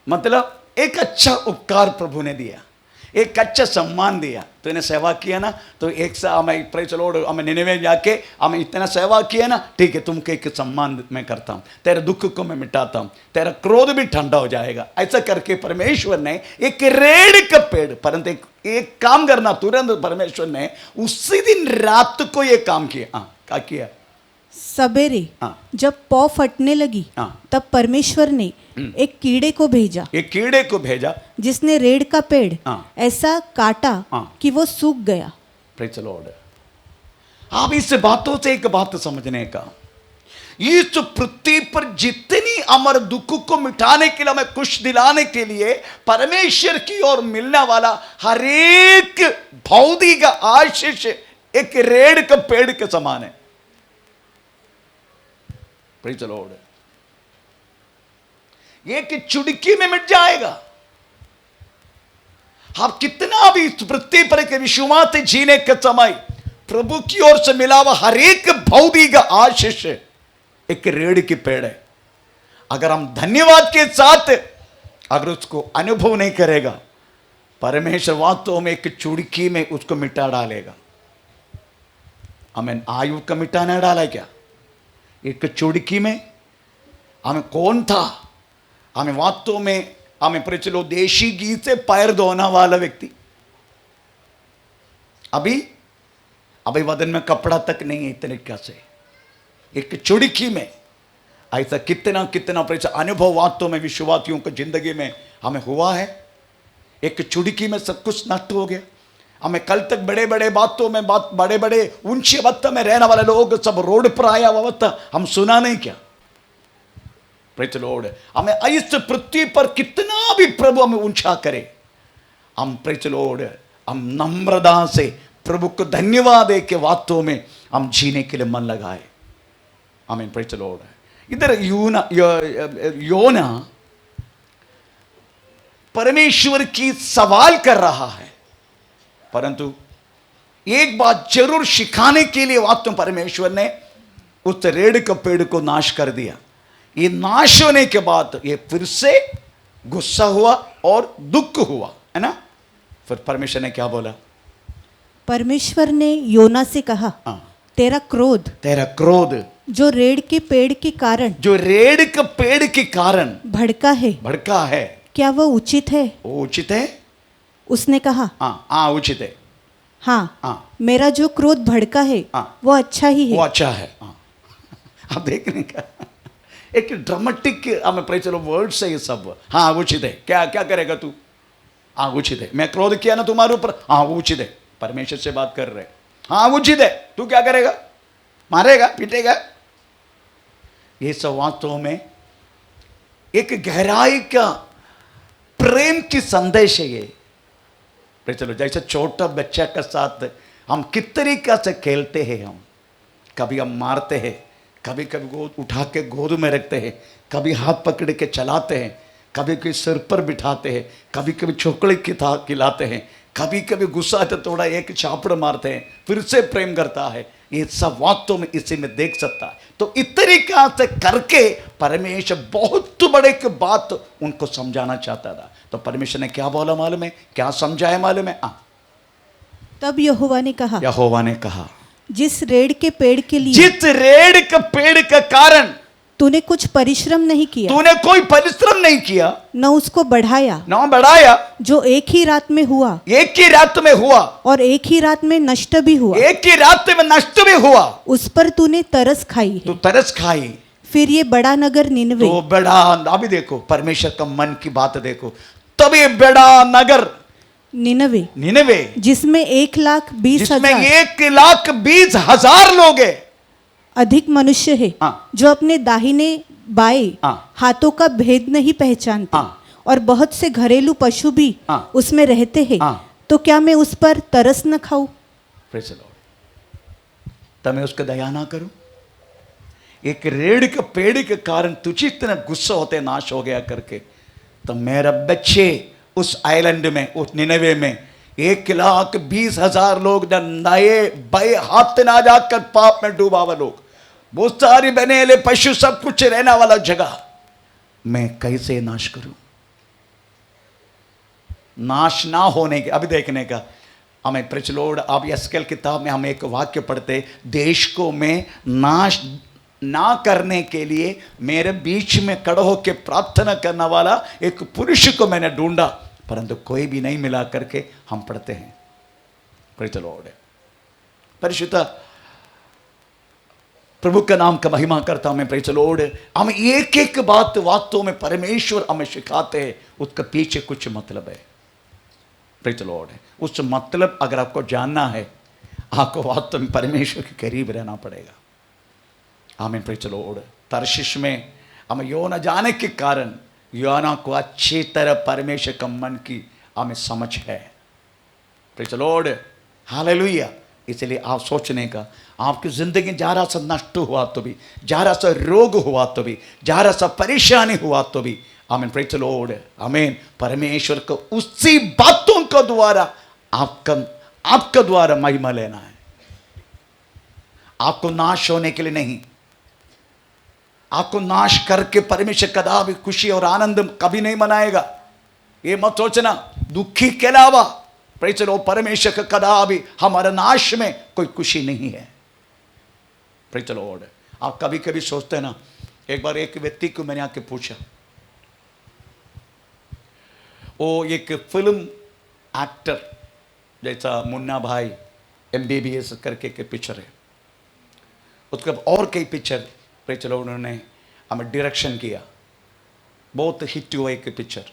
मतलब एक अच्छा उपकार प्रभु ने दिया, एक अच्छा सम्मान दिया। तूने सेवा किया ना, तो एक सा हमें प्रेज़ द लॉर्ड, हमें निनेवे जाके हमें इतना सेवा किया ना, ठीक है, तुमको एक सम्मान मैं करता हूँ, तेरे दुख को मैं मिटाता हूँ, तेरा क्रोध भी ठंडा हो जाएगा। ऐसा करके परमेश्वर ने एक रेड़ का पेड़, परंतु एक काम करना, तुरंत परमेश्वर ने उसी दिन रात को ये काम किया। क्या किया? सवेरे जब पौ फटने लगी तब परमेश्वर ने एक कीड़े को भेजा, जिसने रेड़ का पेड़ ऐसा काटा कि वो सूख गया। Praise the Lord. आप इस बातों से एक बात समझने का, इस पृथ्वी पर जितनी अमर दुख को मिटाने के लिए, हमें खुश दिलाने के लिए परमेश्वर की ओर मिलने वाला हर एक भौतिक आशीष एक रेड़ का पेड़ के समान है। Praise the Lord. एक चुटकी में मिट जाएगा। आप कितना भी पृथ्वी पर एक विश्वास जीने के समय प्रभु की ओर से मिला हुआ हर एक भौतिक आशीष एक रेड़ की पेड़ है। अगर हम धन्यवाद के साथ अगर उसको अनुभव नहीं करेगा, परमेश्वर वास्तव में एक चुटकी में उसको मिटा डालेगा। हमें आयु का मिटाना डाला क्या? एक चुटकी में। हमें कौन था? हमें वास्तव में हमें परिचलो देशी घी से पैर धोना वाला व्यक्ति, अभी वदन में कपड़ा तक नहीं है इतने कैसे, एक चुटकी में। ऐसा कितना कितना परिचय अनुभव वास्तव में विश्वासियों की जिंदगी में हमें हुआ है। एक चुटकी में सब कुछ नष्ट हो गया। हमें कल तक बड़े बड़े बातों में बड़े बड़े ऊंची अवस्था में रहने वाले लोग सब रोड पर आया अवस्था हम सुना नहीं क्या? Praise the Lord. हमें इस पृथ्वी पर कितना भी प्रभु हमें ऊंचा करे, हम प्रेज़ द लॉर्ड, हम नम्रता से प्रभु को धन्यवाद दे के वास्तव में हम जीने के लिए मन लगाए। आमीन, प्रेज़ द लॉर्ड। इधर योना परमेश्वर की सवाल कर रहा है, परंतु एक बात जरूर सिखाने के लिए वास्तव परमेश्वर ने उस रेड़ के पेड़ को नाश कर दिया। ये नाश होने के बाद ये फिर से गुस्सा हुआ और दुख हुआ, है ना? फिर परमेश्वर ने क्या बोला? परमेश्वर ने योना से कहा, तेरा क्रोध जो रेड़ के पेड़ के कारण भड़का है, क्या वह उचित है? वो उचित है। उसने कहा, हाँ उचित है। हाँ, मेरा जो क्रोध भड़का है वो अच्छा ही है। वो अच्छा है। आप देखने का एक ड्रामेटिक हमें प्रेज़ द लॉर्ड वर्ड से ये सब। हाँ उचित है। क्या क्या करेगा तू? हाँ उचित है। मैं क्रोध किया ना तुम्हारे ऊपर, हाँ वो उचित है। परमेश्वर से बात कर रहे। हाँ उचित है। तू क्या करेगा? मारेगा, पीटेगा? ये सब वास्तव में एक गहराई का प्रेम की संदेश है ये। चलो, जैसे छोटा बच्चा के साथ हम किस तरीके से खेलते हैं, हम कभी हम मारते हैं, कभी कभी गोद उठा के गोद में रखते हैं, कभी हाथ पकड़ के चलाते हैं, कभी कभी सिर पर बिठाते हैं, कभी कभी चॉकलेट खिलाते हैं, कभी कभी गुस्सा है तो थोड़ा एक चापड़ मारते हैं, फिर से प्रेम करता है। ये सब वास्तव में इसी में देख सकता है। तो इस तरीका से करके परमेश्वर बहुत बड़े की बात उनको समझाना चाहता था। तो परमेश्वर ने क्या बोला मालूम है, क्या समझाया मालूम है? तब यहोवा ने कहा, जिस रेड़ के पेड़ के लिए, जिस रेड़ के पेड़ के कारण तूने कुछ परिश्रम नहीं किया, तूने कोई परिश्रम नहीं किया, न उसको बढ़ाया, जो एक ही रात में हुआ, और एक ही रात में नष्ट भी हुआ, उस पर तूने तरस खाई है। तरस खाई। फिर ये बड़ा नगर निनवे, तो बड़ा, अभी देखो परमेश्वर का मन की बात देखो, तब ये बड़ा नगर निनवे जिसमें 1,20,000 लोग है, अधिक मनुष्य है, जो अपने दाहिने बाएं हाथों का भेद नहीं पहचानते, और बहुत से घरेलू पशु भी उसमें रहते हैं, तो क्या मैं उस पर तरस न खाऊं? तब मैं उसका दया ना करूं? एक रेड़ के पेड़ के कारण तुझे इतना गुस्सा होते नाश हो गया करके, तो मेरा बच्चे उस आइलैंड में, उस निनवे में 1,20,000 लोग दाएं बाएं हाथ ना जाकर पाप में डूबा हुआ लोग, बहुत सारी बनेले पशु सब कुछ रहने वाला जगह, मैं कैसे नाश करूं? नाश ना होने के अभी देखने का हमें प्रचलोड। अब एस्केल किताब में हम एक वाक्य पढ़ते, देश को मैं नाश ना करने के लिए मेरे बीच में खड़ा होकर प्रार्थना करने वाला एक पुरुष को मैंने ढूंढा, परंतु कोई भी नहीं मिला करके हम पढ़ते हैं। प्रचलोड परिशुद्ध प्रभु का नाम का महिमा करता हूं मैं। प्रचलोड हम एक एक बात वास्तव में परमेश्वर हमें सिखाते हैं, उसका पीछे कुछ मतलब है। प्रचलोड उस मतलब अगर आपको जानना है, आपको वास्तव में परमेश्वर के करीब रहना पड़ेगा। आमीन। प्रचलोड तर्शिश में हम योना जाने के कारण योना को अच्छी तरह परमेश्वर का मन की हमें समझ है। प्रचलोड हालेलुया। इसलिए आप सोचने का, आपकी जिंदगी जरा सा नष्ट हुआ तो भी, जरा सा रोग हुआ तो भी, जरा सा परेशानी हुआ तो भी, आमीन। Praise the Lord. आमीन। परमेश्वर को उसी बातों के द्वारा आपका द्वारा महिमा लेना है, आपको नाश होने के लिए नहीं। आपको नाश करके परमेश्वर कदापि खुशी और आनंद कभी नहीं मनाएगा, ये मत सोचना। दुखी के अलावा प्रेज द लॉर्ड परमेश्वर का कदापि हमारे नाश में कोई खुशी नहीं है। Praise the Lord. आप कभी कभी सोचते हैं ना, एक बार एक व्यक्ति को मैंने आके पूछा, वो एक फिल्म एक्टर जैसा मुन्ना भाई MBBS करके के पिक्चर है, उसके और कई पिक्चर पे चलो उन्होंने हमें डायरेक्शन किया, बहुत हिट हुआ एक पिक्चर।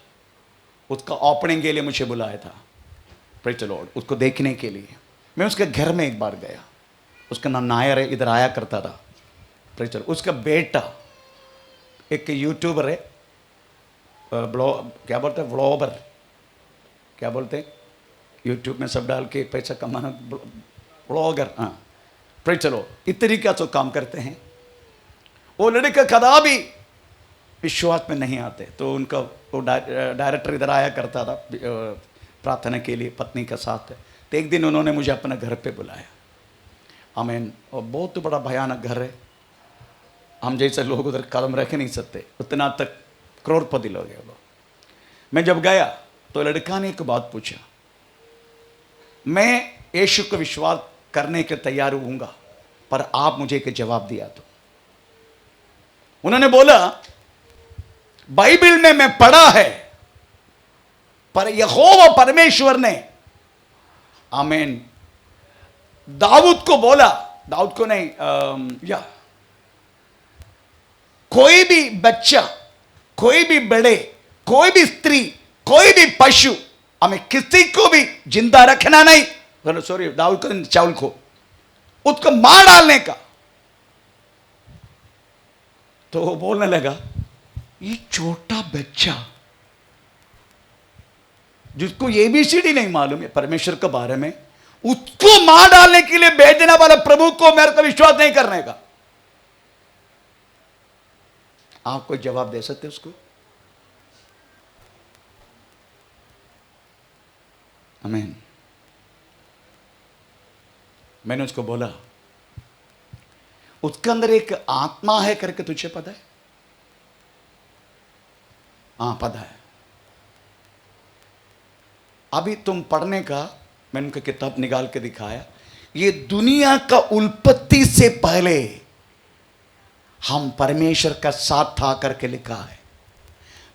उसका ओपनिंग के लिए मुझे बुलाया था, प्रेज द लॉर्ड, उसको देखने के लिए। मैं उसके घर में एक बार गया, उसका नाम नायर है, इधर आया करता था। Praise the Lord. उसका बेटा एक यूट्यूबर है, क्या बोलते हैं, व्लॉगर क्या बोलते हैं, यूट्यूब में सब डाल के पैसा कमाना, व्लॉगर। हाँ, प्रेज द लॉर्ड। इस तरीके से काम करते हैं। वो लड़का कदापि विश्वास में नहीं आते, तो उनका वो डायरेक्टर इधर आया करता था प्रार्थना के लिए पत्नी के साथ। तो एक दिन उन्होंने मुझे अपने घर पे बुलाया। आमीन। और बहुत बड़ा भयानक घर है, हम जैसे लोग उधर कदम रख नहीं सकते, उतना तक करोड़पति लोग हैं लोग। मैं जब गया तो लड़का ने एक बात पूछा, मैं यीशु को विश्वास करने के तैयार हूँगा, पर आप मुझे एक जवाब दिया। तो उन्होंने बोला, बाइबल में मैं पढ़ा है, पर यहोवा परमेश्वर ने, आमीन, दाऊद को बोला, दाऊद को नहीं, कोई भी बच्चा, कोई भी बड़े, कोई भी स्त्री, कोई भी पशु, हमें किसी को भी जिंदा रखना नहीं, सॉरी दाऊद को, चावल को, उसको मार डालने का। तो वो बोलने लगा, ये छोटा बच्चा जिसको ABCD नहीं मालूम है परमेश्वर के बारे में, उसको मार डालने के लिए भेजने वाला प्रभु को मेरे को विश्वास नहीं करने का। आप कोई जवाब दे सकते उसको? आमीन। मैंने उसको बोला उसके अंदर एक आत्मा है करके तुझे पता है? हाँ पता है। अभी तुम पढ़ने का, मैंने उनकी किताब निकाल के दिखाया, ये दुनिया का उत्पत्ति से पहले हम परमेश्वर का साथ था करके लिखा है।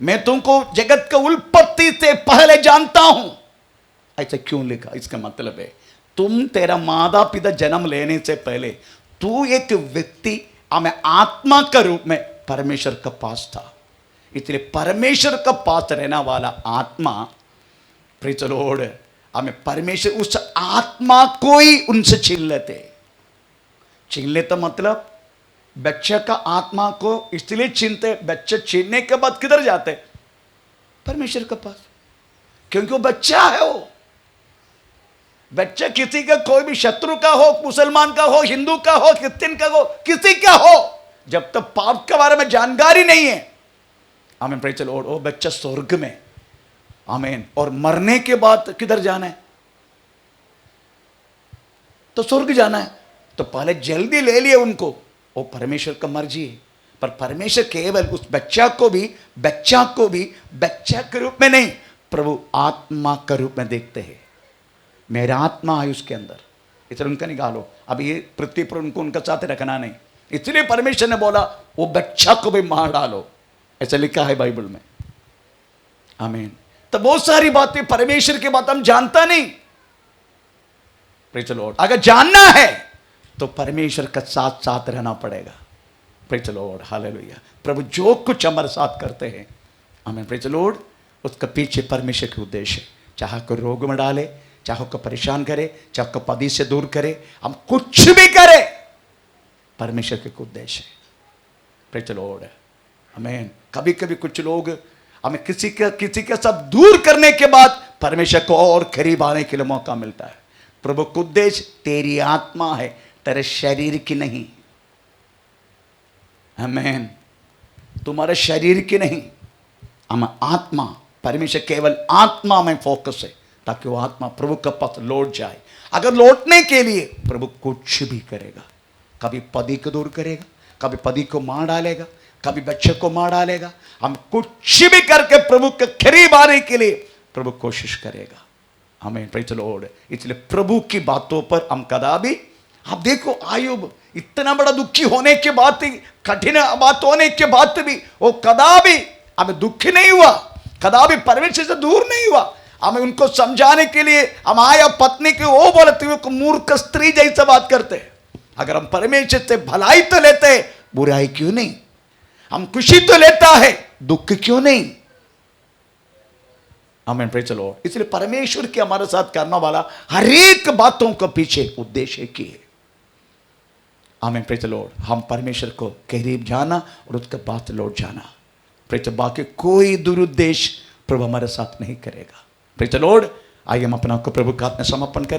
मैं तुमको जगत का उत्पत्ति से पहले जानता हूं। ऐसा क्यों लिखा? इसका मतलब है तुम, तेरा माता पिता जन्म लेने से पहले तू एक व्यक्ति हमें आत्मा का रूप में परमेश्वर का पास था। इसलिए परमेश्वर का पास रहने वाला आत्मा, प्रेज़ द लॉर्ड, हमें परमेश्वर उस आत्मा को ही उनसे छीन लेते मतलब बच्चे का आत्मा को इसलिए छीनते, बच्चे छीनने के बाद किधर जाते? परमेश्वर के पास, क्योंकि वो बच्चा है। वो बच्चा किसी का, कोई भी शत्रु का हो, मुसलमान का हो, हिंदू का हो, क्रिश्चियन का हो, किसी का हो, जब तक पाप के बारे में जानकारी नहीं है, आमीन, प्रेज़ द लॉर्ड, वो बच्चा स्वर्ग में, आमीन। और मरने के बाद किधर जाना है? तो स्वर्ग जाना है। तो पहले जल्दी ले लिए उनको, वो परमेश्वर का मर्जी है। पर परमेश्वर केवल उस बच्चा को भी बच्चा के रूप में नहीं, प्रभु आत्मा का रूप में देखते हैं। मेरा आत्मा है उसके अंदर, इसलिए उनका निकालो। अब ये पृथ्वी पर उनको उनका साथ रखना नहीं, इसलिए परमेश्वर ने बोला वो बच्चा को भी मार डालो, ऐसा लिखा है बाइबल में, आमीन। तो बहुत सारी बातें परमेश्वर की बात हम जानता नहीं, प्रेज़ द लॉर्ड। अगर जानना है तो परमेश्वर का साथ साथ रहना पड़ेगा, प्रेज़ द लॉर्ड, हालेलुया। प्रभु जो कुछ हमारे साथ करते हैं, आमीन, प्रेज़ द लॉर्ड, उसका पीछे परमेश्वर के उद्देश्य है। चाहे कोई रोग में डाले, चाहे को परेशान करे, चाहे को पदी से दूर करे, हम कुछ भी करे, परमेश्वर के उद्देश्य है, प्रेज़ द लॉर्ड, आमीन। कभी कभी कुछ लोग हमें किसी के सब दूर करने के बाद परमेश्वर को और करीब आने के लिए मौका मिलता है। प्रभु का उद्देश्य तेरी आत्मा है, तेरे शरीर की नहीं, आमीन, तुम्हारे शरीर की नहीं, हम आत्मा, परमेश्वर केवल आत्मा में फोकस है, ताकि वो आत्मा प्रभु का पास लौट जाए। अगर लौटने के लिए प्रभु कुछ भी करेगा, कभी पति को दूर करेगा, कभी पति को मार डालेगा, कभी बच्चे को मार डालेगा, हम कुछ भी करके प्रभु के करीब आने के लिए प्रभु कोशिश करेगा, हमें, प्रेज़ द लॉर्ड। इसलिए प्रभु की बातों पर हम कदापि, आप देखो आयुब इतना बड़ा दुखी होने के बाद, कठिन बात होने के बाद भी वो कदापि हमें दुखी नहीं हुआ, कदापि परमेश्वर से दूर नहीं हुआ। हमें उनको समझाने के लिए हम आया पत्नी की वो बोलते हुए मूर्ख स्त्री जैसा बात करते। अगर हम परमेश्वर से भलाई तो लेते, बुराई क्यों नहीं? हम खुशी तो लेता है, दुख क्यों नहीं? आमीन, प्रेज़ द लॉर्ड। इसलिए परमेश्वर के हमारे साथ करने वाला हर एक बातों के पीछे उद्देश्य की है, आमीन, प्रेज़ द लॉर्ड। हम परमेश्वर को करीब जाना और उसके बाद लौट जाना, प्रेज़। बाकी कोई दुरुद्देश्य प्रभु हमारे साथ नहीं करेगा, प्रेज़ द लॉर्ड। आइए हम अपना को प्रभु का हाथ में समर्पण करें।